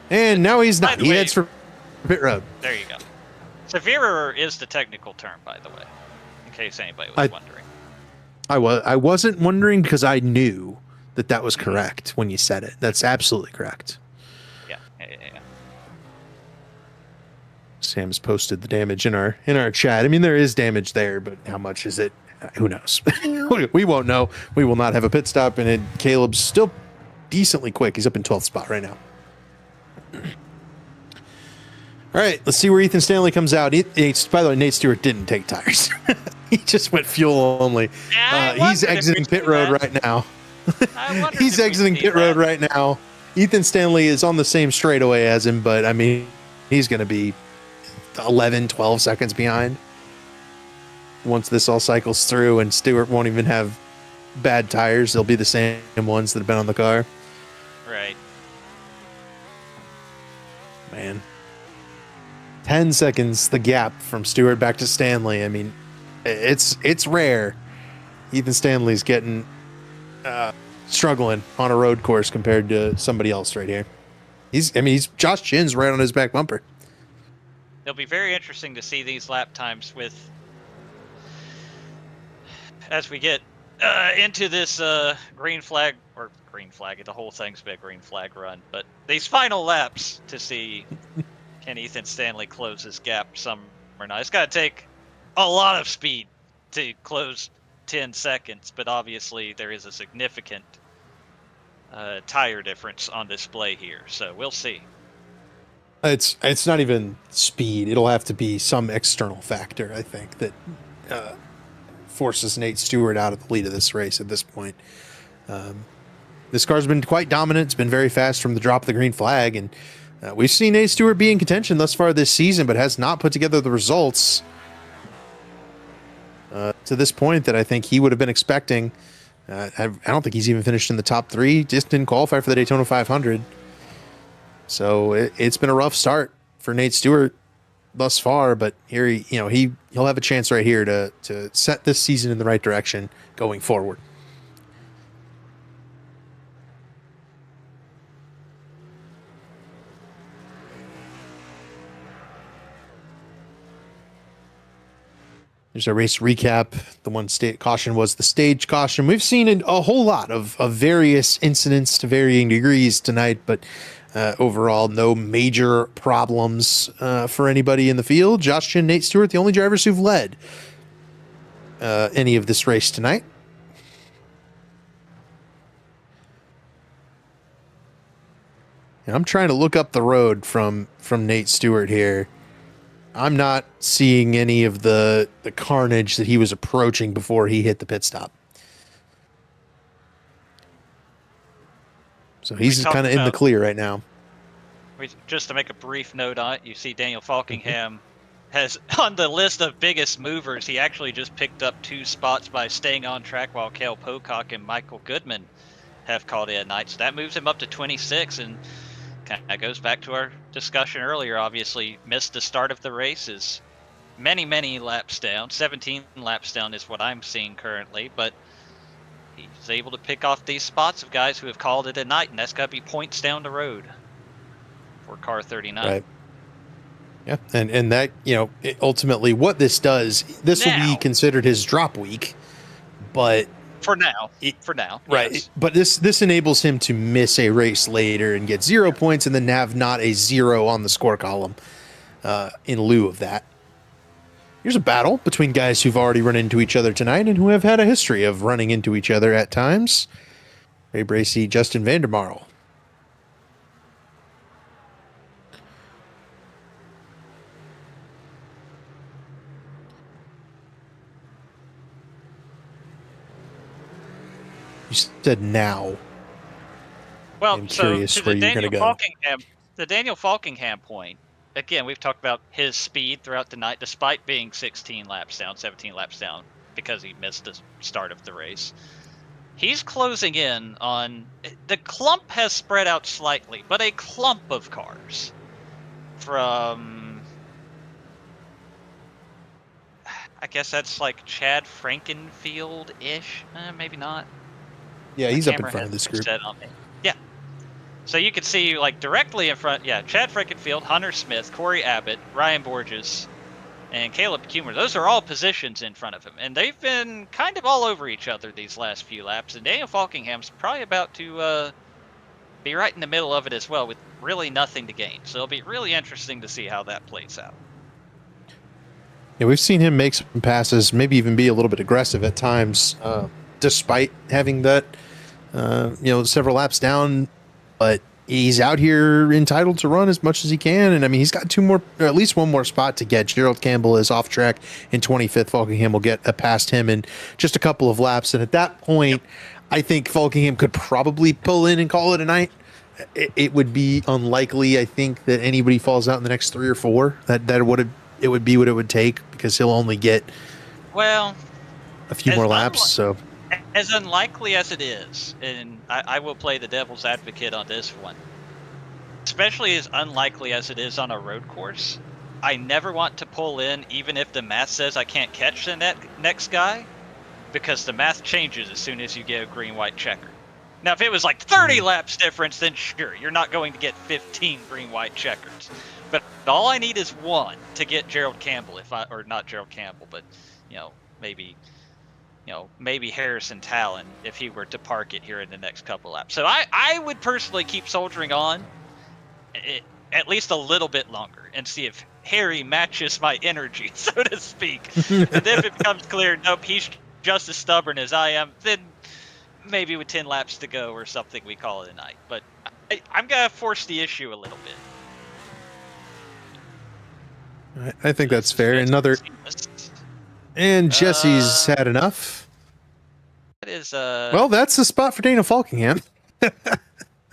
And now he's not. He heads for pit road. There you go. Severe is the technical term, by the way, in case anybody was wondering. I wasn't wondering because I knew that was correct when you said it. That's absolutely correct. Yeah. Sam's posted the damage in our chat. I mean, there is damage there, but how much is it? Who knows? We won't know. We will not have a pit stop, and Caleb's still decently quick. He's up in 12th spot right now. All right, let's see where Ethan Stanley comes out. By the way, Nate Stewart didn't take tires. He just went fuel only. He's exiting pit road right now. He's exiting pit road right now. Ethan Stanley is on the same straightaway as him, but I mean, he's going to be 11, 12 seconds behind once this all cycles through, and Stewart won't even have bad tires. They'll be the same ones that have been on the car. Right. Man. 10 seconds, the gap from Stewart back to Stanley. I mean, it's rare. Ethan Stanley's getting struggling on a road course compared to somebody else right here. He's Josh Chin's right on his back bumper. It'll be very interesting to see these lap times as we get into this green flag, the whole thing's been a green flag run, but these final laps to see can Ethan Stanley close his gap some or not. It's got to take a lot of speed to close 10 seconds, but obviously there is a significant tire difference on display here, so we'll see. It's not even speed. It'll have to be some external factor, I think, that forces Nate Stewart out of the lead of this race at this point. This car's been quite dominant. It's been very fast from the drop of the green flag, and we've seen Nate Stewart be in contention thus far this season, but has not put together the results to this point that I think he would have been expecting. I don't think he's even finished in the top 3. Just didn't qualify for the Daytona 500. So it's been a rough start for Nate Stewart thus far, but here he'll have a chance right here to set this season in the right direction going forward. There's a race recap. The one caution was the stage caution. We've seen a whole lot of various incidents to varying degrees tonight, but overall, no major problems for anybody in the field. Josh Chin, Nate Stewart, the only drivers who've led any of this race tonight. And I'm trying to look up the road from Nate Stewart here. I'm not seeing any of the carnage that he was approaching before he hit the pit stop. So he's kind of in the clear right now. Just to make a brief note on it, you see Daniel Falkingham has on the list of biggest movers. He actually just picked up 2 spots by staying on track while Cale Pocock and Michael Goodman have called in at night. So that moves him up to 26, and kind of goes back to our discussion earlier. Obviously missed the start of the race, is many laps down. 17 laps down is what I'm seeing currently, but he's able to pick off these spots of guys who have called it a night, and that's got to be points down the road for car 39. Right. Yeah, and that, ultimately what this does, this will be considered his drop week, but for now, right. Yes. But this enables him to miss a race later and get 0 points, and then have not a 0 on the score column in lieu of that. Here's a battle between guys who've already run into each other tonight and who have had a history of running into each other at times. Ray Bracey, Justin Vandermarl. You said now. Well, I'm so curious to where the you're going to Daniel go. The Daniel Falkingham point, again, we've talked about his speed throughout the night, despite being 17 laps down, because he missed the start of the race. he's closing in on the clump has spread out slightly, but a clump of cars from, I guess that's like Chad Frankenfield-ish, maybe not. Yeah, My he's up in camera front of has this group. set on me. Yeah. So you can see like directly in front, Chad Frankenfield, Hunter Smith, Corey Abbott, Ryan Borges, and Caleb Kumer. Those are all positions in front of him, and they've been kind of all over each other these last few laps. And Daniel Falkingham's probably about to be right in the middle of it as well, with really nothing to gain. So it'll be really interesting to see how that plays out. Yeah, we've seen him make some passes, maybe even be a little bit aggressive at times, despite having that, several laps down. But he's out here entitled to run as much as he can. And I mean, he's got at least one more spot to get. Gerald Campbell is off track in 25th. Falkingham will get past him in just a couple of laps. And at that point, I think Falkingham could probably pull in and call it a night. It would be unlikely, I think, that anybody falls out in the next 3 or 4. It would be what it would take, because he'll only get a few more laps. So as unlikely as it is, and I will play the devil's advocate on this one, especially as unlikely as it is on a road course, I never want to pull in even if the math says I can't catch the next guy, because the math changes as soon as you get a green-white checker. Now, if it was like 30 laps difference, then sure, you're not going to get 15 green-white checkers. But all I need is one to get Gerald Campbell, or not Gerald Campbell, but maybe Harrison Talon if he were to park it here in the next couple laps. So I would personally keep soldiering on at least a little bit longer and see if Harry matches my energy, so to speak. And if it becomes clear, nope, he's just as stubborn as I am, then maybe with 10 laps to go or something, we call it a night. But I'm going to force the issue a little bit. I think that's fair. And Jesse's had enough. That is well, that's the spot for Dana Falkingham. That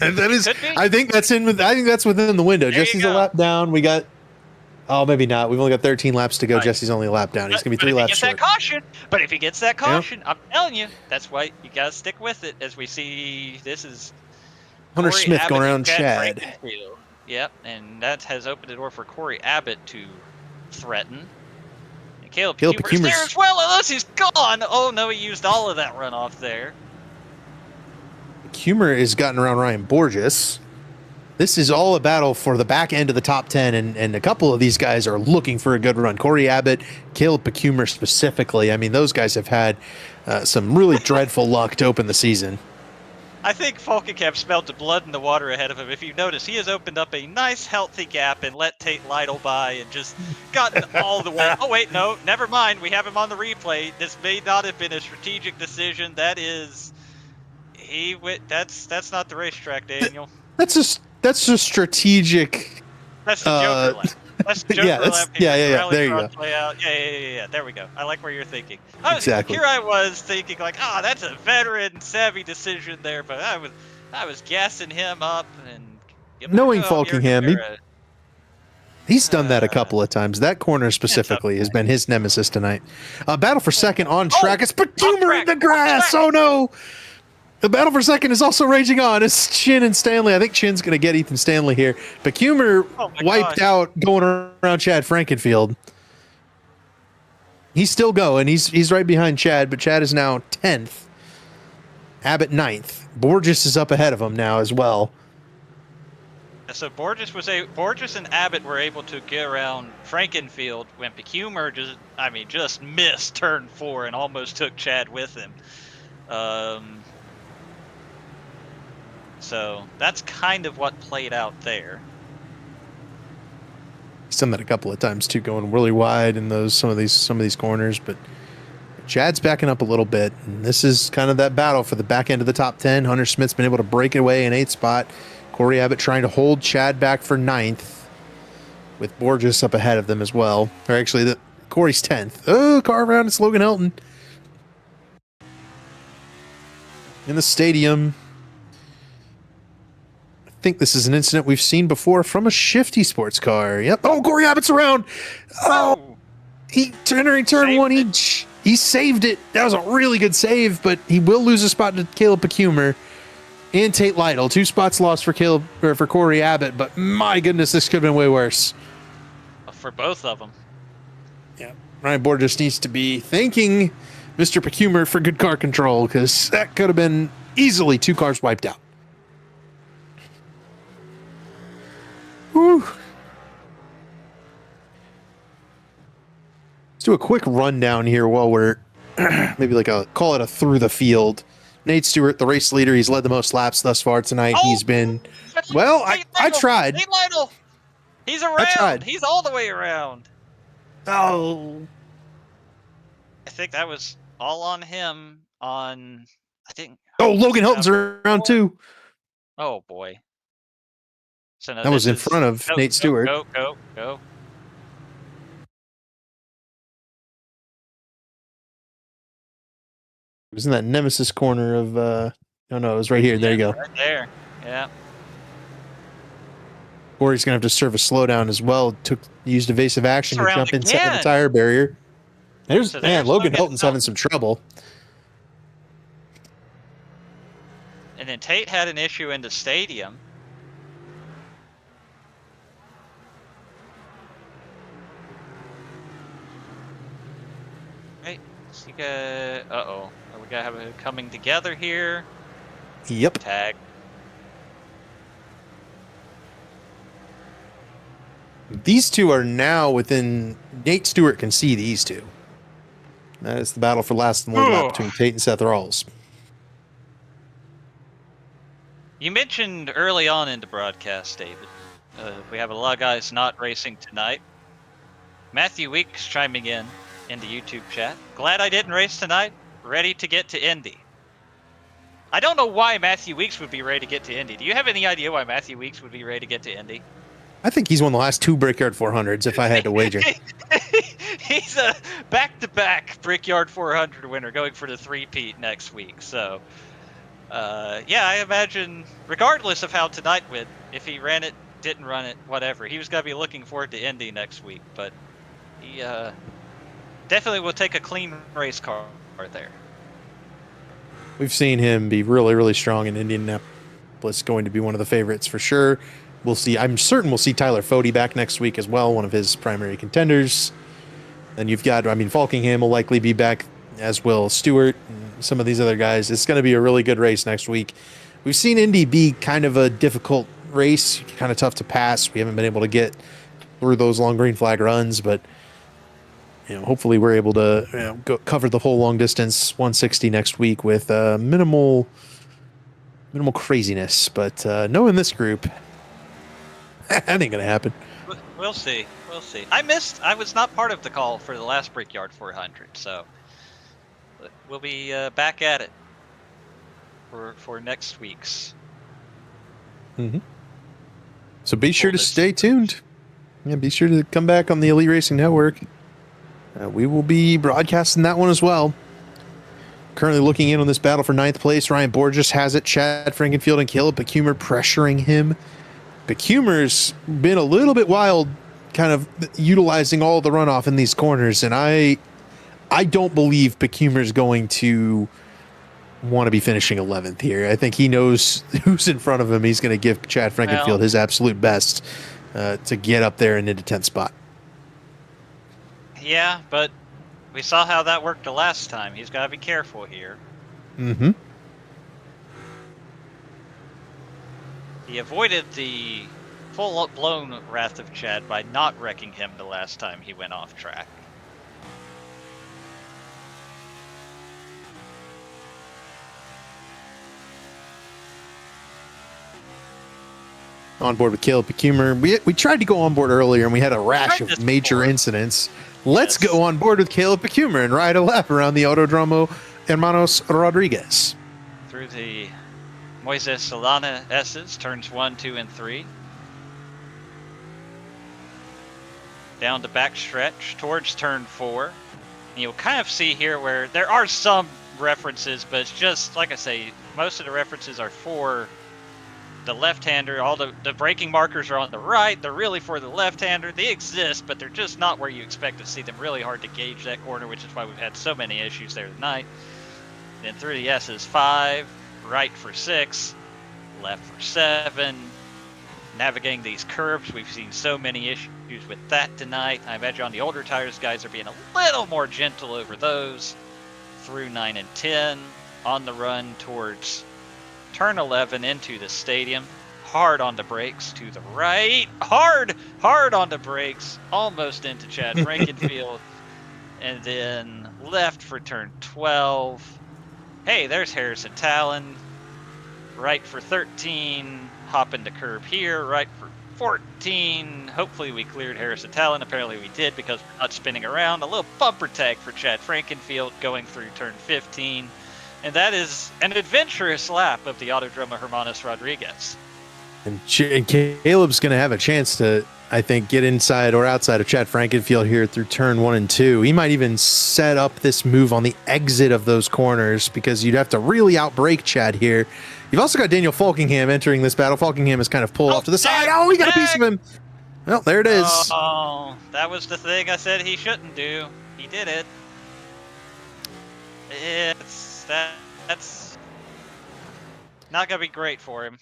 is. I think that's within the window. There Jesse's a lap down. We got. Oh, maybe not. We've only got 13 laps to go. Right. Jesse's only a lap down. He's gonna be 3 laps short. But if he gets that caution, I'm telling you, that's why you gotta stick with it. As we see, this is Hunter Smith going around Chad. Yep, and that has opened the door for Corey Abbott to threaten. And Caleb Kumer's there as well, unless he's gone. Oh no, he used all of that runoff there. Kumer has gotten around Ryan Borges. This is all a battle for the back end of the top 10, and a couple of these guys are looking for a good run. Corey Abbott, Caleb Kumer specifically. I mean, those guys have had some really dreadful luck to open the season. I think Falkingham smelled the blood in the water ahead of him. If you notice, he has opened up a nice, healthy gap and let Tate Lytle by and just gotten all the way. Oh, wait, no, never mind. We have him on the replay. This may not have been a strategic decision. That is, that's not the racetrack, Daniel. That's a strategic. That's the Joker lap. That's the Joker lap. Yeah. There you go. Yeah. There we go. I like where you're thinking. Exactly. Here I was thinking like, that's a veteran, savvy decision there, but I was gassing him up and knowing Falkingham, he's done that a couple of times. That corner specifically has been his nemesis tonight. Battle for second on track. It's Kumer in the grass. Oh no. The battle for second is also raging on. It's Chin and Stanley. I think Chin's going to get Ethan Stanley here. But Kumer wiped out going around Chad Frankenfield. He's still going. He's right behind Chad, but Chad is now 10th. Abbott 9th. Borges is up ahead of him now as well. So Borges and Abbott were able to get around Frankenfield when Kumer just missed turn 4 and almost took Chad with him. So that's kind of what played out there. He's done that a couple of times too, going really wide in some of these corners. But Chad's backing up a little bit, and this is kind of that battle for the back end of the top 10. Hunter Smith's been able to break away in 8th spot. Corey Abbott trying to hold Chad back for 9th, with Borges up ahead of them as well. Or actually, Corey's 10th. Oh, car around, it's Logan Helton in the stadium. I think this is an incident we've seen before from a shifty sports car. Yep. Oh, Corey Abbott's around. Oh, he entering turn 1. He saved it. That was a really good save, but he will lose a spot to Caleb Pecumer and Tate Lytle. 2 spots lost for Corey Abbott, but my goodness, this could have been way worse. For both of them. Yeah, Ryan Board just needs to be thanking Mr. Pecumer for good car control, because that could have been easily 2 cars wiped out. Whew. Let's do a quick rundown here while we're maybe call it a through the field. Nate Stewart, the race leader, he's led the most laps thus far tonight. He's been I tried. Tate Lytle. He's around. I tried. He's all the way around. Oh, I think that was all on him. I think. Oh, Logan Hilton's around too. Oh boy. So that was in front of Nate Stewart. Go. It was in that nemesis corner of no, it was right here. There you go. Right there. Yeah. Or he's gonna have to serve a slowdown as well. Used evasive action to jump inside the tire barrier. There's Logan Hilton's having some trouble. And then Tate had an issue in the stadium. Right. So you got, uh-oh. We gotta have it coming together here. Yep. Tag. These two are now within. Nate Stewart can see these two. That is the battle for last and lead lap between Tate and Seth Rawls. You mentioned early on in the broadcast, David, we have a lot of guys not racing tonight. Matthew Weeks chiming in the YouTube chat. Glad I didn't race tonight. Ready to get to Indy. I don't know why Matthew Weeks would be ready to get to Indy. Do you have any idea why Matthew Weeks would be ready to get to Indy? I think he's won the last 2 Brickyard 400s, if I had to wager. He's a back-to-back Brickyard 400 winner going for the 3-peat next week. So, yeah, I imagine, regardless of how tonight went, if he ran it, didn't run it, whatever, he was going to be looking forward to Indy next week. But he definitely will take a clean race car there. We've seen him be really, really strong in Indianapolis, going to be one of the favorites for sure. We'll see. I'm certain we'll see Tyler Fody back next week as well, one of his primary contenders. Then you've got, Falkingham will likely be back, as will Stewart and some of these other guys. It's going to be a really good race next week. We've seen Indy be kind of a difficult race, kind of tough to pass. We haven't been able to get through those long green flag runs, but hopefully we're able to go cover the whole long distance 160 next week with minimal craziness. But knowing this group, that ain't gonna happen. We'll see. I was not part of the call for the last Brickyard 400, so we'll be back at it for next week's. Mm-hmm. So be sure to stay tuned. Yeah, be sure to come back on the Elite Racing Network. We will be broadcasting that one as well. Currently looking in on this battle for 9th place. Ryan Borges has it. Chad Frankenfield and Caleb Pecumer pressuring him. Pecumer's been a little bit wild, kind of utilizing all the runoff in these corners, and I don't believe Pecumer's going to want to be finishing 11th here. I think he knows who's in front of him. He's going to give Chad Frankenfield his absolute best to get up there and into 10th spot. Yeah, but we saw how that worked the last time. He's got to be careful here. Mm-hmm. He avoided the full-blown wrath of Chad by not wrecking him the last time he went off track. On board with Caleb Pecumer. We tried to go on board earlier, and we had a rash of major incidents. Let's go on board with Caleb Pecumer and ride a lap around the Autodromo Hermanos Rodriguez. Through the Moises Solana S's, turns 1, 2, and 3. Down the back stretch towards turn 4. And you'll kind of see here where there are some references, but it's just, like I say, most of the references are for the left-hander. All the braking markers are on the right. They're really for the left-hander. They exist, but they're just not where you expect to see them. Really hard to gauge that corner, which is why we've had so many issues there tonight. Then through the S's, 5, right for 6, left for 7. Navigating these curves, we've seen so many issues with that tonight. I imagine on the older tires, guys are being a little more gentle over those. Through 9 and 10, on the run towards turn 11 into the stadium. Hard on the brakes to the right. Hard on the brakes, almost into Chad Frankenfield. And then left for turn 12. Hey, there's Harrison Talon. Right for 13. Hopping the curb here, right for 14. Hopefully we cleared Harrison Talon. Apparently we did because we're not spinning around. A little bumper tag for Chad Frankenfield going through turn 15. And that is an adventurous lap of the Autodromo Hermanos Rodriguez. And Caleb's going to have a chance to, I think, get inside or outside of Chad Frankenfield here through turn 1 and 2. He might even set up this move on the exit of those corners because you'd have to really outbrake Chad here. You've also got Daniel Falkingham entering this battle. Falkingham is kind of pulled off to the side. Oh, we got a piece of him. Well, there it is. Oh, that was the thing I said he shouldn't do. He did it. That's not going to be great for him.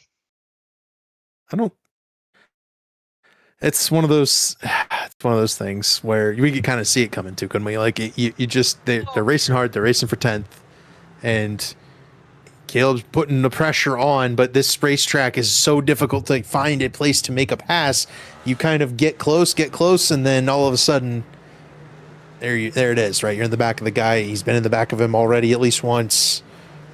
It's one of those things where we could kind of see it coming too, couldn't we? Like they're racing hard. They're racing for 10th, and Caleb's putting the pressure on, but this racetrack is so difficult to find a place to make a pass. You kind of get close, and then all of a sudden, there it is, right? You're in the back of the guy. He's been in the back of him already at least once.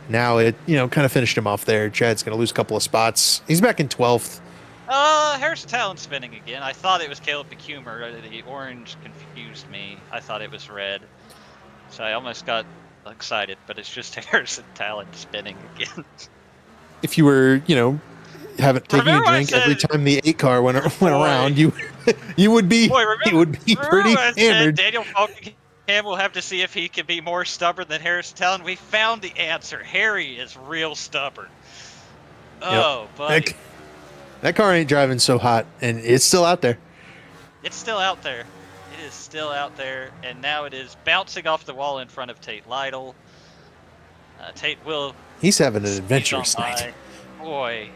Now it, kind of finished him off there. Chad's going to lose a couple of spots. He's back in 12th. Harrison Talon spinning again. I thought it was Caleb McHumer. The orange confused me. I thought it was red. So I almost got excited, but it's just Harrison Talon spinning again. If you were, haven't taken a drink every time the 8 car went around, you would be pretty hammered. Daniel Falkingham will have to see if he can be more stubborn than Harrison Talon. We found the answer. Harry is real stubborn. Oh, buddy. That car ain't driving so hot, and it's still out there. It's still out there. It is still out there, and now it is bouncing off the wall in front of Tate Lytle. Tate will... He's having an adventurous night. Boy.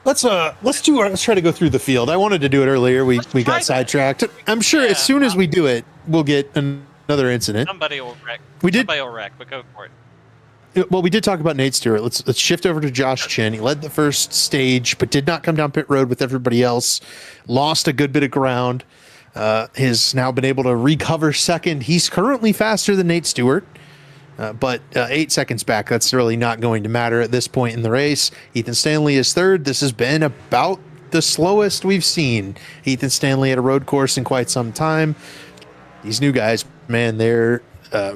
Let's try to go through the field. I wanted to do it earlier. We got sidetracked. I'm sure as soon as we do it, we'll get another incident. Somebody will wreck. But go for it. Well, we did talk about Nate Stewart. Let's shift over to Josh Chin. He led the first stage, but did not come down pit road with everybody else. Lost a good bit of ground. Has now been able to recover second. He's currently faster than Nate Stewart, but 8 seconds back. That's really not going to matter at this point in the race. Ethan Stanley is third. This has been about the slowest we've seen Ethan Stanley at a road course in quite some time. These new guys, man, they're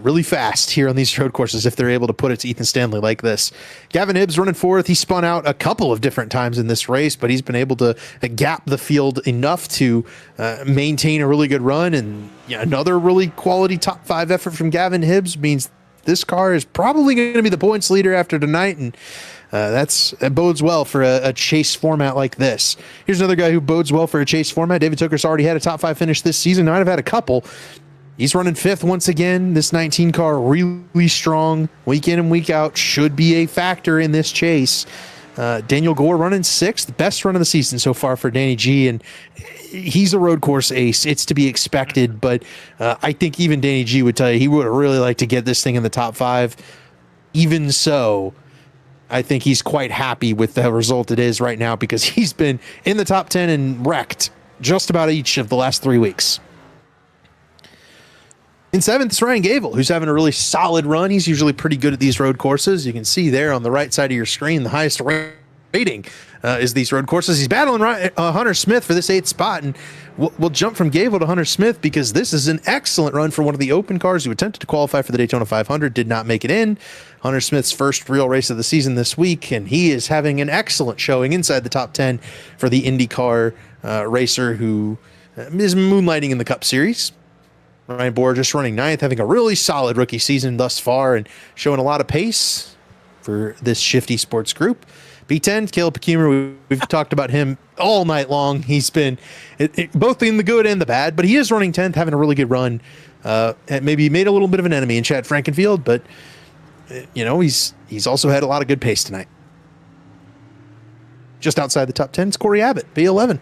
really fast here on these road courses if they're able to put it to Ethan Stanley like this. Gavin Hibbs running fourth. He spun out a couple of different times in this race, but he's been able to gap the field enough to maintain a really good run. And another really quality top 5 effort from Gavin Hibbs means this car is probably going to be the points leader after tonight, and that bodes well for a chase format like this. Here's another guy who bodes well for a chase format. David Tooker's already had a top 5 finish this season. Might have had a couple. He's running 5th once again. This 19 car really strong. Week in and week out should be a factor in this chase. Daniel Gore running 6th. Best run of the season so far for Danny G. And he's a road course ace. It's to be expected. But I think even Danny G would tell you he would really like to get this thing in the top 5. Even so, I think he's quite happy with the result it is right now because he's been in the top 10 and wrecked just about each of the last 3 weeks. In 7th is Ryan Gable, who's having a really solid run. He's usually pretty good at these road courses. You can see there on the right side of your screen, the highest rating is these road courses. He's battling Hunter Smith for this 8th spot, and we'll jump from Gable to Hunter Smith because this is an excellent run for one of the open cars who attempted to qualify for the Daytona 500, did not make it in. Hunter Smith's first real race of the season this week, and he is having an excellent showing inside the top 10 for the IndyCar racer who is moonlighting in the Cup Series. Ryan Borges running 9th, having a really solid rookie season thus far and showing a lot of pace for this shifty sports group. B10, Caleb Pecumer, we've talked about him all night long. He's been both in the good and the bad, but he is running 10th, having a really good run. Maybe made a little bit of an enemy in Chad Frankenfield, but he's also had a lot of good pace tonight. Just outside the top 10 is Corey Abbott, B11.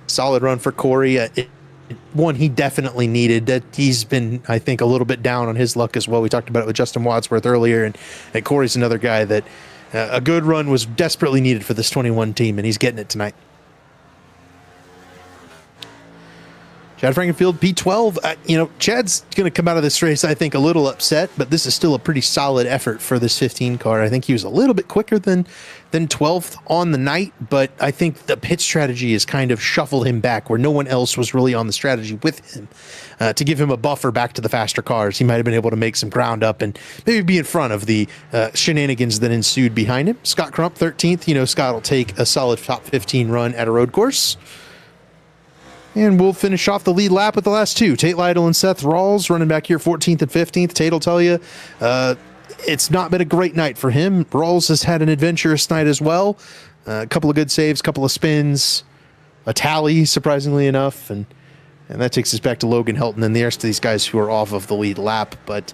Solid run for Corey. One he definitely needed. That he's been, I think, a little bit down on his luck as well. We talked about it with Justin Wadsworth earlier, and Corey's another guy that a good run was desperately needed for this 21 team, and he's getting it tonight. Chad Frankenfield, P12. Chad's going to come out of this race, I think, a little upset, but this is still a pretty solid effort for this 15 car. I think he was a little bit quicker than 12th on the night, but I think the pit strategy has kind of shuffled him back where no one else was really on the strategy with him to give him a buffer back to the faster cars. He might have been able to make some ground up and maybe be in front of the shenanigans that ensued behind him. Scott Crump, 13th. Scott will take a solid top 15 run at a road course. And we'll finish off the lead lap with the last two. Tate Lytle and Seth Rawls running back here 14th and 15th. Tate will tell you it's not been a great night for him. Rawls has had an adventurous night as well. A couple of good saves, a couple of spins, a tally, surprisingly enough. And that takes us back to Logan Helton and the rest of these guys who are off of the lead lap. But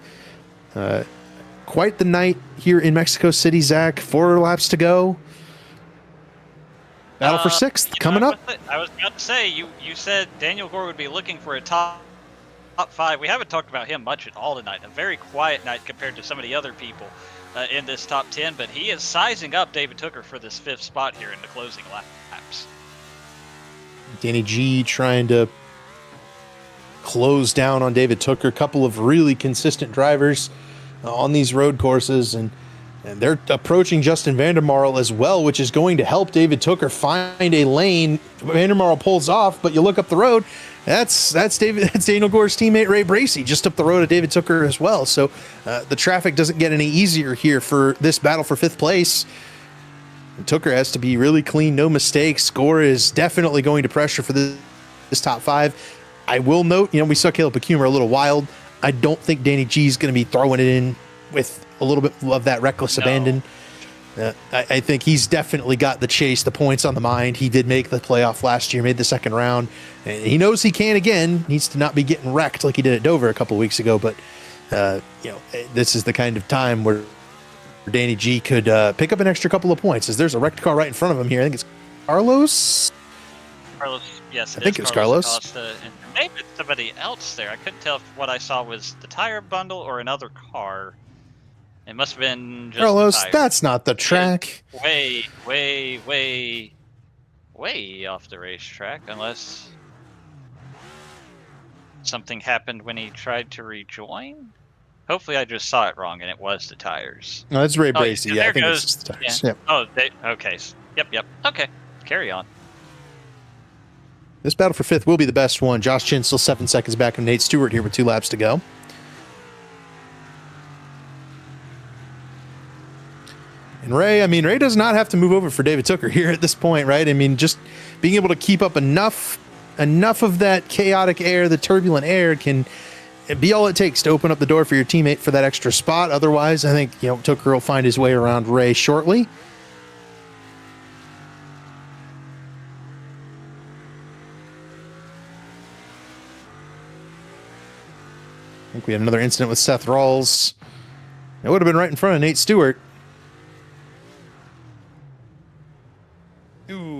quite the night here in Mexico City, Zach. 4 laps to go. Battle for 6th coming up. I was about to say, you said Daniel Gore would be looking for a top 5. We haven't talked about him much at all tonight. A very quiet night compared to some of the other people in this top 10, but he is sizing up David Tooker for this 5th spot here in the closing laps. Danny G trying to close down on David Tooker. A couple of really consistent drivers on these road courses, and they're approaching Justin Vandermarl as well, which is going to help David Tooker find a lane. Vandermarl pulls off, but you look up the road, that's Daniel Gore's teammate Ray Bracey just up the road at David Tooker as well. So the traffic doesn't get any easier here for this battle for 5th place. And Tooker has to be really clean, no mistakes. Gore is definitely going to pressure for this top 5. I will note, we saw Caleb Pecumer a little wild. I don't think Danny G is going to be throwing it in with a little bit of that reckless abandon. I think he's definitely got the chase, the points on the mind. He did make the playoff last year, made the second round, and he knows he can again. Needs to not be getting wrecked like he did at Dover a couple of weeks ago. But this is the kind of time where Danny G could pick up an extra couple of points. As there's a wrecked car right in front of him here. I think it's Carlos. Yes, I think it was Carlos. Acosta, and maybe it's somebody else there. I couldn't tell if what I saw was the tire bundle or another car. It must have been just Carlos, that's not the track. Way off the racetrack, unless something happened when he tried to rejoin. Hopefully I just saw it wrong and it was the tires. No, that's Ray Bracey. Yeah, I think it's just the tires. Yeah. Yep. Oh, okay. Yep. Okay, carry on. This battle for 5th will be the best one. Josh Chin still 7 seconds back of Nate Stewart here with 2 laps to go. And Ray does not have to move over for David Tooker here at this point, right? Just being able to keep up enough of that chaotic air, the turbulent air, can be all it takes to open up the door for your teammate for that extra spot. Otherwise, I think Tooker will find his way around Ray shortly. I think we had another incident with Seth Rawls. It would have been right in front of Nate Stewart.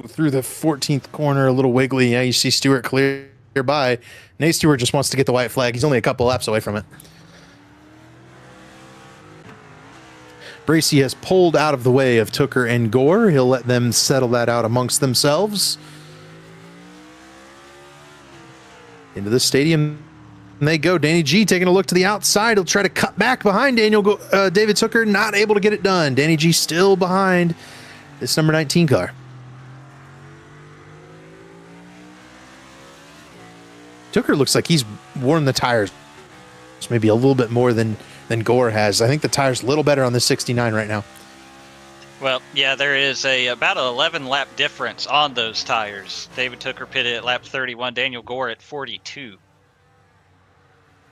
Through the 14th corner, a little wiggly. Yeah, you see Stewart clear by. Nate Stewart just wants to get the white flag. He's only a couple laps away from it. Bracey has pulled out of the way of Tooker and Gore. He'll let them settle that out amongst themselves. Into the stadium they go. Danny G taking a look to the outside. He'll try to cut back behind David Tooker. Not able to get it done. Danny G still behind this number 19 car. Tooker looks like he's worn the tires maybe a little bit more than Gore has. I think the tire's a little better on the 69 right now. Well, yeah, there is about an 11 lap difference on those tires. David Tooker pitted at lap 31, Daniel Gore at 42.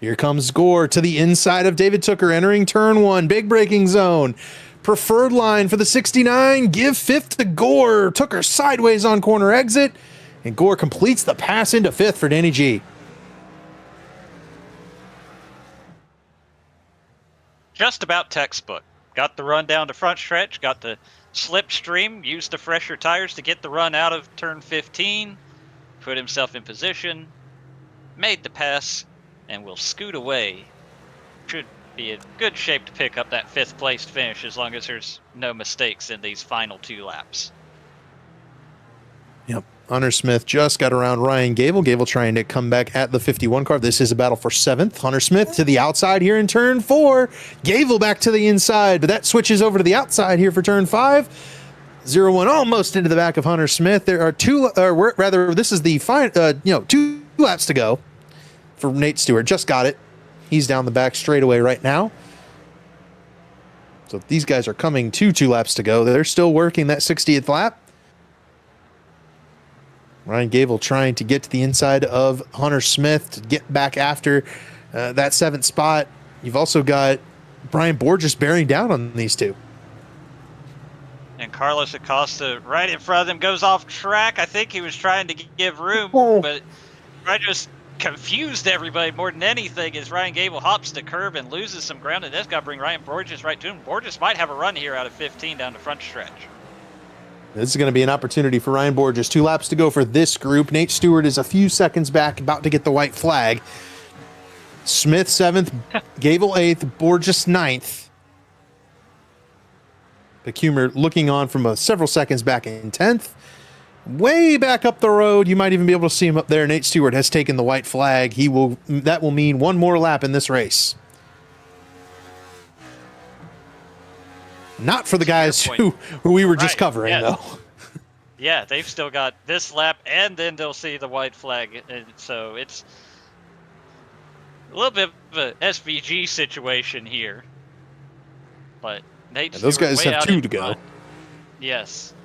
Here comes Gore to the inside of David Tooker, entering turn 1. Big braking zone. Preferred line for the 69. Give 5th to Gore. Tooker sideways on corner exit. And Gore completes the pass into 5th for Danny G. Just about textbook. Got the run down to front stretch. Got the slipstream. Used the fresher tires to get the run out of turn 15. Put himself in position. Made the pass. And will scoot away. Should be in good shape to pick up that 5th place finish as long as there's no mistakes in these final 2 laps. Yep. Hunter Smith just got around Ryan Gable. Gable trying to come back at the 51 car. This is a battle for 7th. Hunter Smith to the outside here in turn 4. Gable back to the inside, but that switches over to the outside here for turn 5. 0-1 almost into the back of Hunter Smith. There are this is the 2 laps to go for Nate Stewart. Just got it. He's down the back straightaway right now. So these guys are coming to 2 laps to go. They're still working that 60th lap. Ryan Gable trying to get to the inside of Hunter Smith to get back after that 7th spot. You've also got Brian Borges bearing down on these 2. And Carlos Acosta right in front of them goes off track. I think he was trying to give room, but I just confused everybody more than anything as Ryan Gable hops the curb and loses some ground, and that's got to bring Ryan Borges right to him. Borges might have a run here out of 15 down the front stretch. This is going to be an opportunity for Ryan Borges. 2 laps to go for this group. Nate Stewart is a few seconds back, about to get the white flag. Smith 7th, Gable 8th, Borges 9th. Becumer looking on from several seconds back in 10th. Way back up the road, you might even be able to see him up there. Nate Stewart has taken the white flag. That will mean 1 more lap in this race. Not for the guys who we were just covering, though. Yeah, they've still got this lap, and then they'll see the white flag. And so it's a little bit of an SVG situation here. But Nate Stewart, those guys have 2 to go. Yes.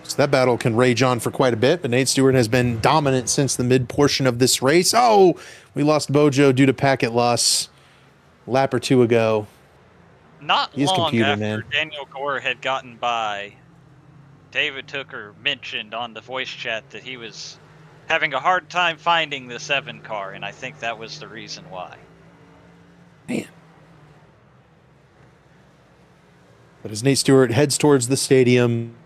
So that battle can rage on for quite a bit, but Nate Stewart has been dominant since the mid portion of this race. Oh, we lost Bojo due to packet loss lap or 2 ago. Not long after Daniel Gore had gotten by, David Tooker mentioned on the voice chat that he was having a hard time finding the 7 car, and I think that was the reason why. Man. But as Nate Stewart heads towards the stadium,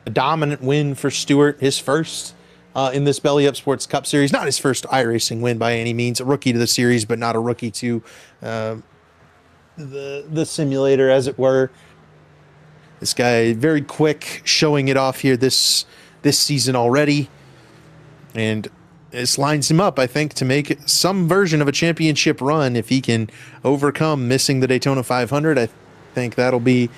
a dominant win for Stewart, his first in this Belly Up Sports Cup Series. Not his first iRacing win by any means. A rookie to the series, but not a rookie to the simulator, as it were. This guy very quick, showing it off here this season already. And this lines him up, I think, to make some version of a championship run. If he can overcome missing the Daytona 500, I think that'll be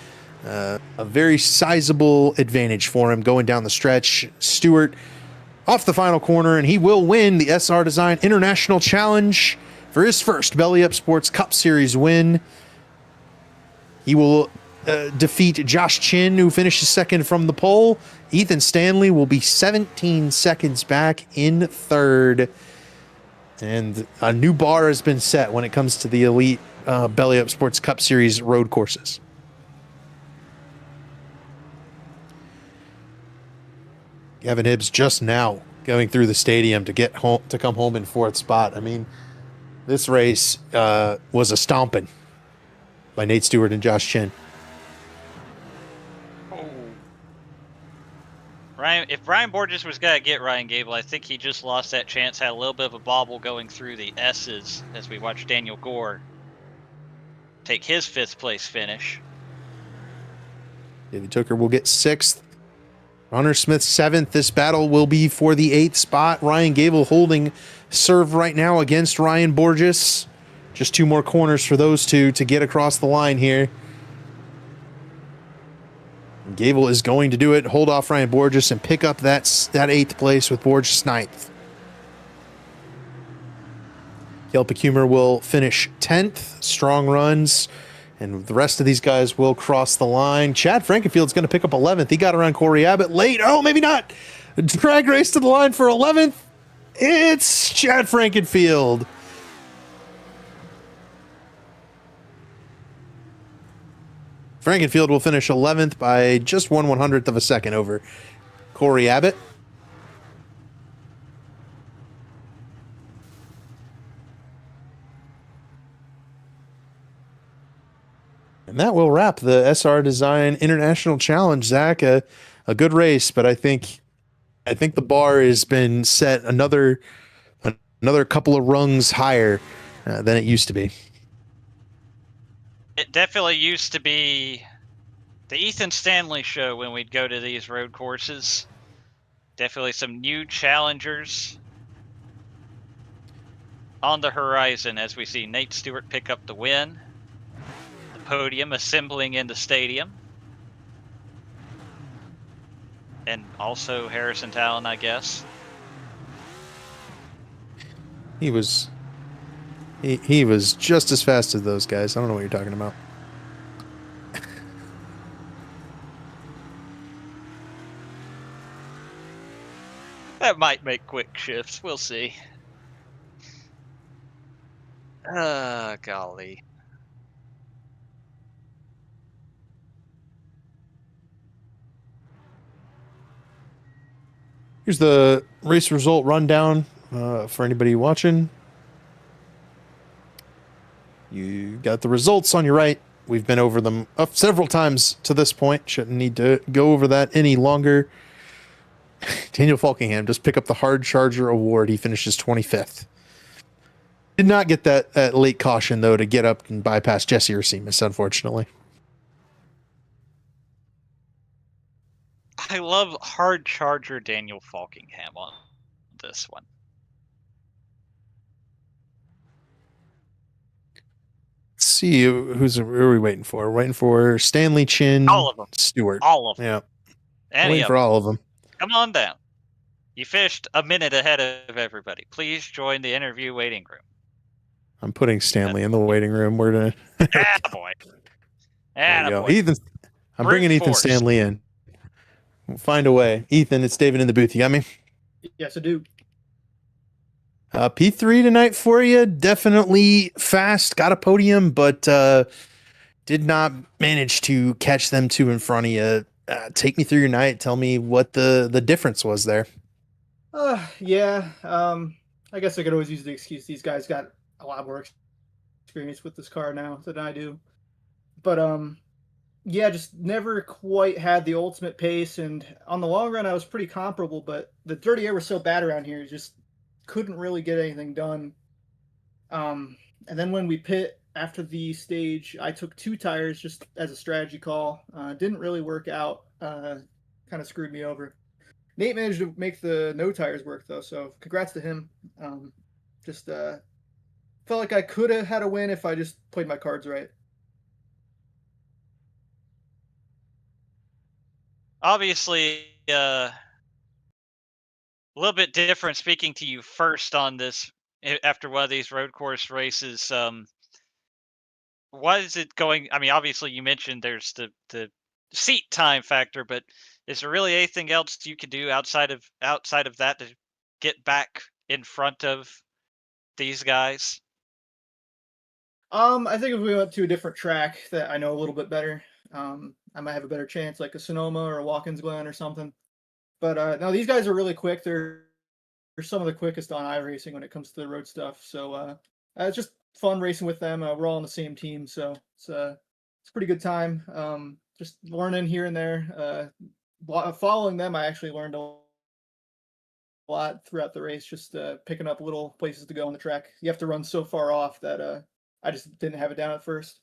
a very sizable advantage for him going down the stretch. Stewart off the final corner, and he will win the SR Design International Challenge for his first Belly Up Sports Cup Series win. He will defeat Josh Chin, who finishes 2nd from the pole. Ethan Stanley will be 17 seconds back in 3rd. And a new bar has been set when it comes to the elite Belly Up Sports Cup Series road courses. Gavin Hibbs just now going through the stadium to get home, to come home in 4th spot. I mean, this race was a stomping by Nate Stewart and Josh Chin. If Brian Borges was going to get Ryan Gable, I think he just lost that chance. Had a little bit of a bobble going through the S's as we watched Daniel Gore take his 5th place finish. David Tooker will get 6th. Hunter Smith 7th. This battle will be for the 8th spot. Ryan Gable holding serve right now against Ryan Borges. Just 2 more corners for those 2 to get across the line here. Gable is going to do it, hold off Ryan Borges, and pick up that 8th place with Borges 9th. Kel Pecumer will finish 10th. Strong runs. And the rest of these guys will cross the line. Chad Frankenfield's going to pick up 11th. He got around Corey Abbott late. Oh, maybe not. Drag race to the line for 11th. It's Chad Frankenfield. Frankenfield will finish 11th by just 1/100th of a second over Corey Abbott. And that will wrap the SR Design International Challenge, Zach. A good race, but I think the bar has been set another couple of rungs higher than it used to be. It definitely used to be the Ethan Stanley show when we'd go to these road courses. Definitely some new challengers on the horizon as we see Nate Stewart pick up the win. The podium assembling in the stadium. And also Harrison Talon, I guess. He was just as fast as those guys. I don't know what you're talking about. That might make quick shifts. We'll see. Golly. Here's the race result rundown for anybody watching. You got the results on your right. We've been over them several times to this point. Shouldn't need to go over that any longer. Daniel Falkingham just pick up the Hard Charger Award. He finishes 25th. Did not get that late caution, though, to get up and bypass Jesse Ursemus, unfortunately. I love Hard Charger Daniel Falkingham on this one. Let's see, who are we waiting for? We're waiting for Stanley, Chin, All of them. Stewart. All of them. Yeah, Any waiting of for them. all of them. Come on down. You fished a minute ahead of everybody. Please join the interview waiting room. I'm putting Stanley in the waiting room. We're gonna. Attaboy. There we go. Attaboy. Ethan, I'm Brute bringing Ethan force. Stanley in. We'll find a way. Ethan, it's David in the booth. You got me? Yes, I do. P3 tonight for you. Definitely fast. Got a podium, but did not manage to catch them two in front of you. Take me through your night. Tell me what the difference was there. Yeah. I guess I could always use the excuse these guys got a lot more experience with this car now than I do. But yeah, just never quite had the ultimate pace, and on the long run I was pretty comparable, but the dirty air was so bad around here, just couldn't really get anything done. And then when we pit after the stage, I took 2 tires just as a strategy call. Didn't really work out. Kind of screwed me over. Nate managed to make the no tires work though, so congrats to him. Just felt like I could have had a win if I just played my cards right. Obviously, a little bit different speaking to you first on this after one of these road course races. What is it going? I mean, obviously you mentioned there's the seat time factor, but is there really anything else you could do outside of that to get back in front of these guys? I think if we went to a different track that I know a little bit better, I might have a better chance, like a Sonoma or a Watkins Glen or something. But no, these guys are really quick. They're some of the quickest on iRacing when it comes to the road stuff. So it's just fun racing with them. We're all on the same team, so it's a pretty good time. Just learning here and there. Following them, I actually learned a lot throughout the race. Just picking up little places to go on the track. You have to run so far off that I just didn't have it down at first.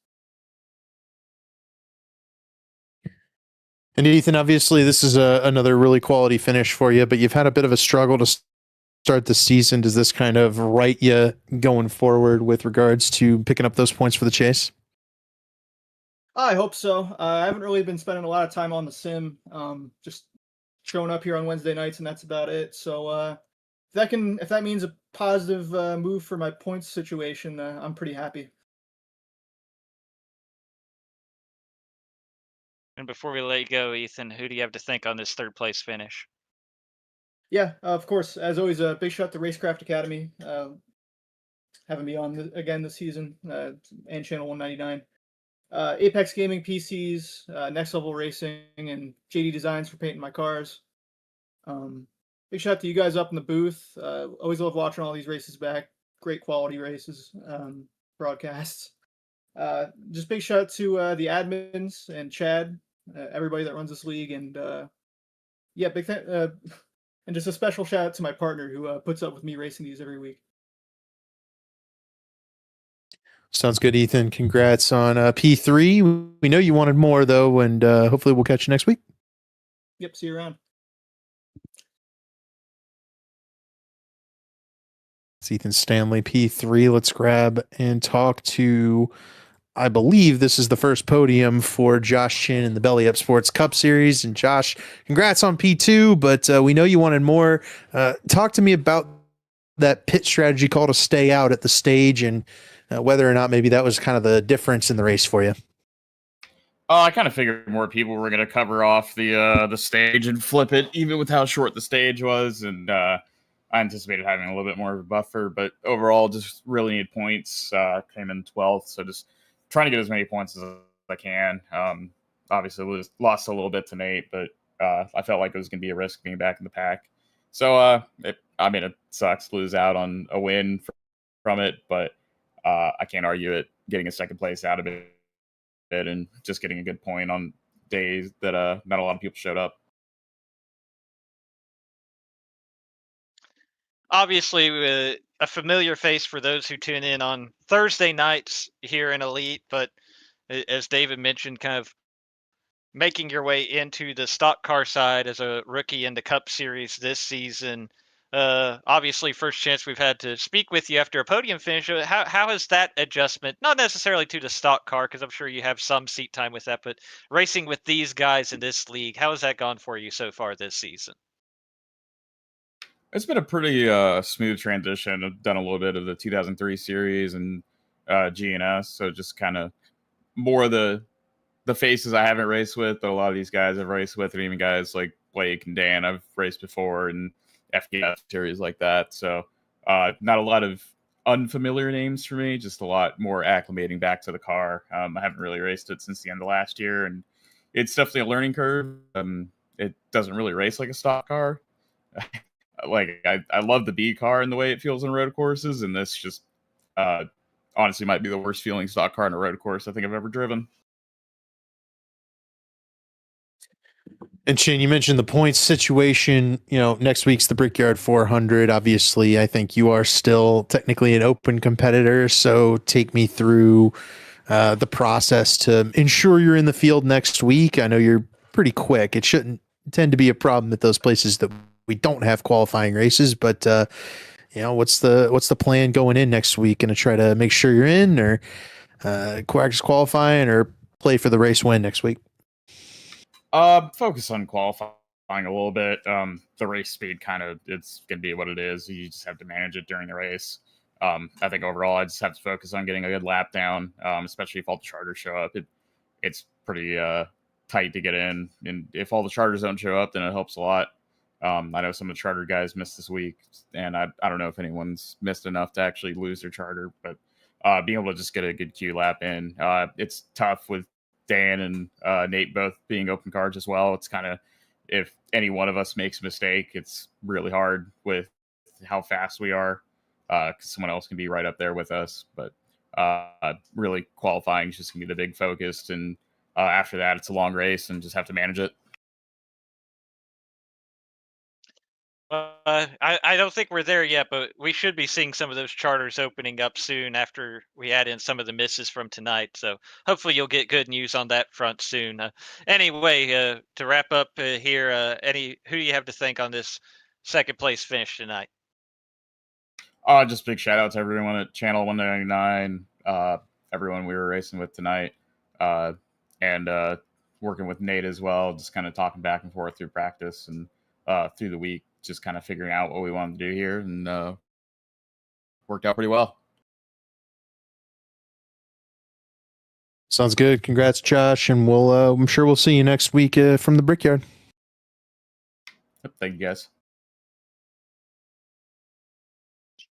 And Ethan, obviously, this is another really quality finish for you, but you've had a bit of a struggle to start the season. Does this kind of right you going forward with regards to picking up those points for the chase? I hope so. I haven't really been spending a lot of time on the sim. Just showing up here on Wednesday nights, and that's about it. So if that means a positive move for my points situation, I'm pretty happy. And before we let you go, Ethan, who do you have to thank on this third place finish? Yeah, of course. As always, a big shout out to Racecraft Academy, having me on again this season, and Channel 199. Apex Gaming PCs, Next Level Racing, and JD Designs for painting my cars. Big shout out to you guys up in the booth. Always love watching all these races back. Great quality races, broadcasts. Just big shout out to the admins and Chad, everybody that runs this league, and yeah, and just a special shout out to my partner who puts up with me racing these every week. Sounds good, Ethan. Congrats on P3. We know you wanted more, though, and hopefully we'll catch you next week. Yep, see you around. It's Ethan Stanley, P3. Let's grab and talk to, I believe this is the first podium for Josh Chin in the Belly Up Sports Cup Series. And Josh, congrats on P2, but we know you wanted more. Talk to me about that pit strategy call to stay out at the stage and whether or not maybe that was kind of the difference in the race for you. I kind of figured more people were going to cover off the stage and flip it, even with how short the stage was. And I anticipated having a little bit more of a buffer, but overall, just really need points. Came in 12th, so just trying to get as many points as I can. Obviously, lost a little bit to Nate, but I felt like it was going to be a risk being back in the pack. So, it sucks to lose out on a win from it, but I can't argue it getting a second place out of it and just getting a good point on days that not a lot of people showed up. Obviously, a familiar face for those who tune in on Thursday nights here in Elite, but as David mentioned, kind of making your way into the stock car side as a rookie in the Cup Series this season. Obviously, first chance we've had to speak with you after a podium finish. How is that adjustment, not necessarily to the stock car, because I'm sure you have some seat time with that, but racing with these guys in this league, how has that gone for you so far this season? It's been a pretty smooth transition. I've done a little bit of the 2003 series and GNS, so just kind of more of the faces I haven't raced with, but a lot of these guys I've raced with, and even guys like Blake and Dan I've raced before, and FPF series like that. So not a lot of unfamiliar names for me, just a lot more acclimating back to the car. I haven't really raced it since the end of last year, and it's definitely a learning curve. It doesn't really race like a stock car. Like I love the B car and the way it feels in road courses, and this just honestly might be the worst feeling stock car in a road course I think I've ever driven. And Chin, you mentioned the points situation. You know, next week's the Brickyard 400. Obviously, I think you are still technically an open competitor. So take me through the process to ensure you're in the field next week. I know you're pretty quick. It shouldn't tend to be a problem at those places that we don't have qualifying races. But what's the plan going in next week? Going to try to make sure you're in, or practice qualifying, or play for the race win next week? Focus on qualifying a little bit. The race speed it's going to be what it is. You just have to manage it during the race. I think overall I just have to focus on getting a good lap down, especially if all the charters show up. It's pretty tight to get in, and if all the charters don't show up, then it helps a lot. I know some of the charter guys missed this week, and I don't know if anyone's missed enough to actually lose their charter, but being able to just get a good Q lap in, it's tough with Dan and Nate both being open cards as well. It's kind of, if any one of us makes a mistake, it's really hard with how fast we are, because someone else can be right up there with us. But really qualifying is just going to be the big focus. And after that, it's a long race and just have to manage it. I don't think we're there yet, but we should be seeing some of those charters opening up soon after we add in some of the misses from tonight. So hopefully you'll get good news on that front soon. Anyway, to wrap up here, who do you have to thank on this second place finish tonight? Just big shout out to everyone at Channel 199, everyone we were racing with tonight, and working with Nate as well, just kind of talking back and forth through practice and through the week, just kind of figuring out what we wanted to do here, and worked out pretty well. Sounds good. Congrats, Josh, and I'm sure we'll see you next week from the Brickyard. Yep, thank you, guys.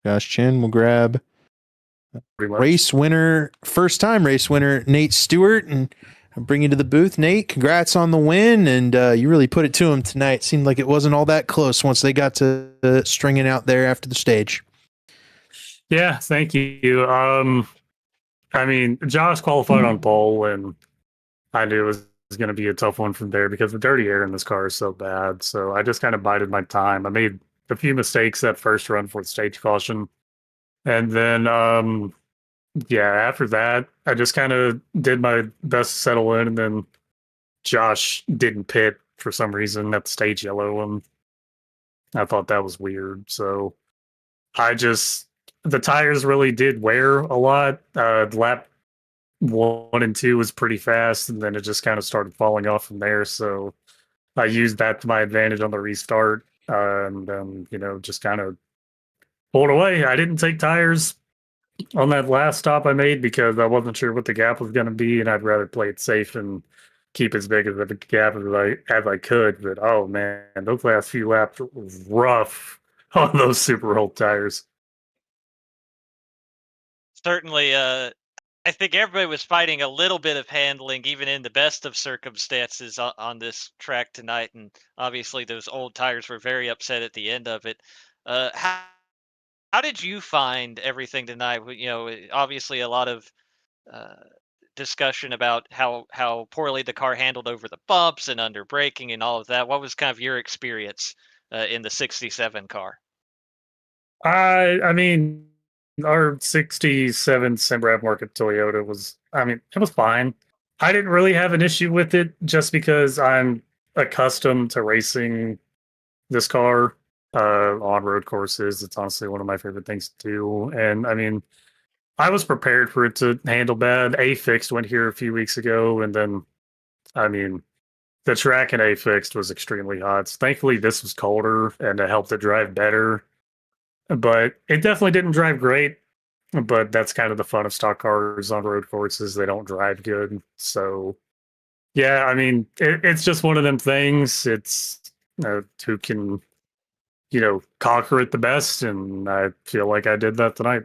Josh Chin will grab pretty much. Race winner, first time race winner, Nate Stewart, and I'll bring you to the booth. Nate, congrats on the win, and you really put it to him tonight. Seemed like it wasn't all that close once they got to stringing out there after the stage. Yeah, thank you. I mean, Josh qualified on pole, and I knew it was going to be a tough one from there because the dirty air in this car is so bad. So I just kind of bided my time. I made a few mistakes that first run for the stage caution. And then, yeah, after that, I just kind of did my best to settle in. And then Josh didn't pit for some reason at the stage yellow. And I thought that was weird. So the tires really did wear a lot. Lap 1 and 2 was pretty fast, and then it just kind of started falling off from there. So I used that to my advantage on the restart, and then just kind of pulled away. I didn't take tires on that last stop I made because I wasn't sure what the gap was going to be, and I'd rather play it safe and keep as big of a gap as I could. But oh man, those last few laps were rough on those super old tires. Certainly, I think everybody was fighting a little bit of handling, even in the best of circumstances on this track tonight. And obviously, those old tires were very upset at the end of it. How did you find everything tonight? Obviously, a lot of discussion about how poorly the car handled over the bumps and under braking and all of that. What was kind of your experience in the 67 car? I mean, our 67 Simrad Market Toyota it was fine. I didn't really have an issue with it just because I'm accustomed to racing this car on road courses. It's honestly one of my favorite things to do. And I mean, I was prepared for it to handle bad. A-Fixed went here a few weeks ago, and then, I mean, the track in A-Fixed was extremely hot. So thankfully, this was colder, and it helped it drive better. But it definitely didn't drive great. But that's kind of the fun of stock cars on road courses. They don't drive good. So, yeah, I mean, it's just one of them things. It's who can, conquer it the best. And I feel like I did that tonight.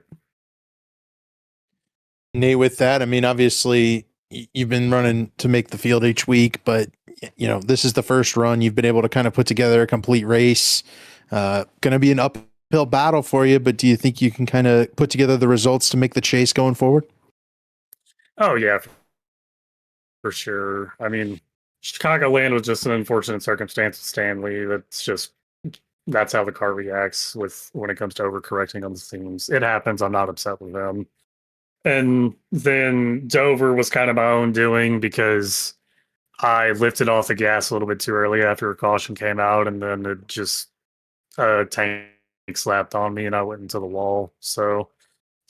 Nate, with that, I mean, obviously, you've been running to make the field each week, but, this is the first run. You've been able to kind of put together a complete race. Going to be an uphill battle for you, but do you think you can kind of put together the results to make the chase going forward? Oh, yeah, for sure. I mean, Chicagoland was just an unfortunate circumstance with Stanley. That's how the car reacts when it comes to overcorrecting on the seams. It happens. I'm not upset with them. And then Dover was kind of my own doing because I lifted off the gas a little bit too early after a caution came out, and then it just tank slapped on me and I went into the wall. So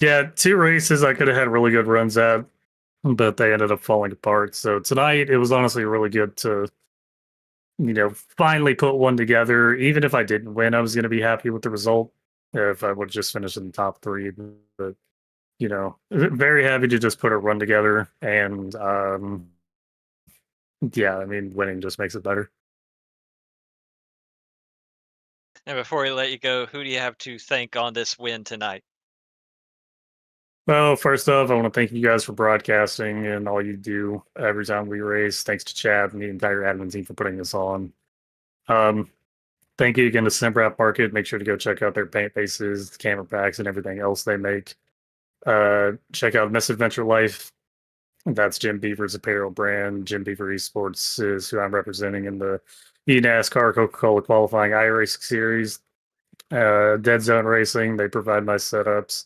yeah, 2 races I could have had really good runs at, but they ended up falling apart. So tonight it was honestly really good to finally put one together. Even if I didn't win, I was going to be happy with the result if I would have just finished in the top 3. But very happy to just put a run together. And yeah, I mean, winning just makes it better. And before we let you go, who do you have to thank on this win tonight? Well, first off, I want to thank you guys for broadcasting and all you do every time we race. Thanks to Chad and the entire admin team for putting this on. Thank you again to Simrad Market. Make sure to go check out their paint bases, camera packs, and everything else they make. Check out Misadventure Life. That's Jim Beaver's apparel brand. Jim Beaver Esports is who I'm representing in the eNASCAR Coca-Cola qualifying iRacing series. Dead Zone Racing, they provide my setups.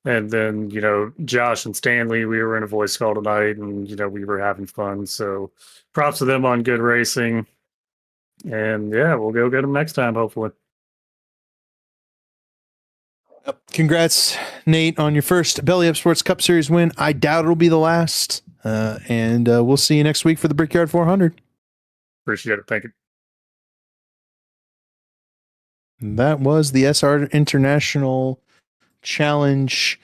And then, Josh and Stanley, we were in a voice call tonight, and, we were having fun. So props to them on good racing. And yeah, we'll go get them next time, hopefully. Congrats, Nate, on your first Belly Up Sports Cup Series win. I doubt it'll be the last. And we'll see you next week for the Brickyard 400. Appreciate it. Thank you. That was the SR International Challenge.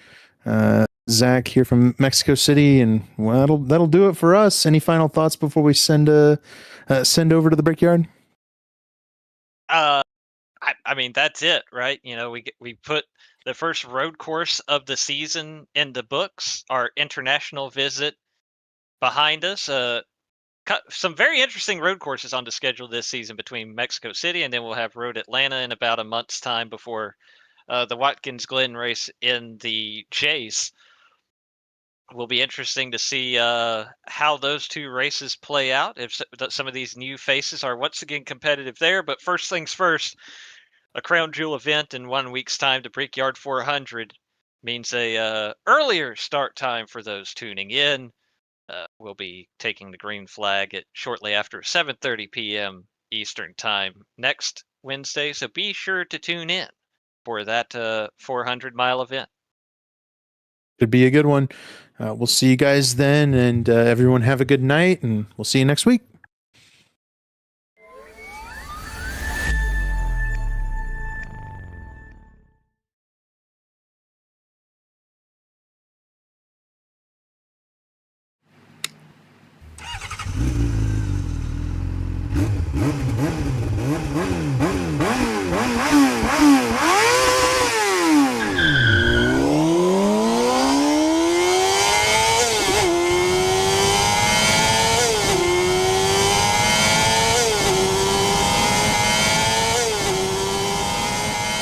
Zach here from Mexico City, and well, that'll do it for us. Any final thoughts before we send over to the Brickyard? I mean, that's it, right? We put the first road course of the season in the books. Our international visit behind us. Some very interesting road courses on the schedule this season between Mexico City, and then we'll have Road Atlanta in about a month's time before the Watkins Glen race in the Chase. Will be interesting to see how those two races play out. If some of these new faces are once again competitive there. But first things first, a crown jewel event in 1 week's time, the Brickyard 400, means a earlier start time for those tuning in. We'll be taking the green flag at shortly after 7:30 p.m. Eastern time next Wednesday. So be sure to tune in for that 400-mile event. Could be a good one. We'll see you guys then, and everyone have a good night, and we'll see you next week.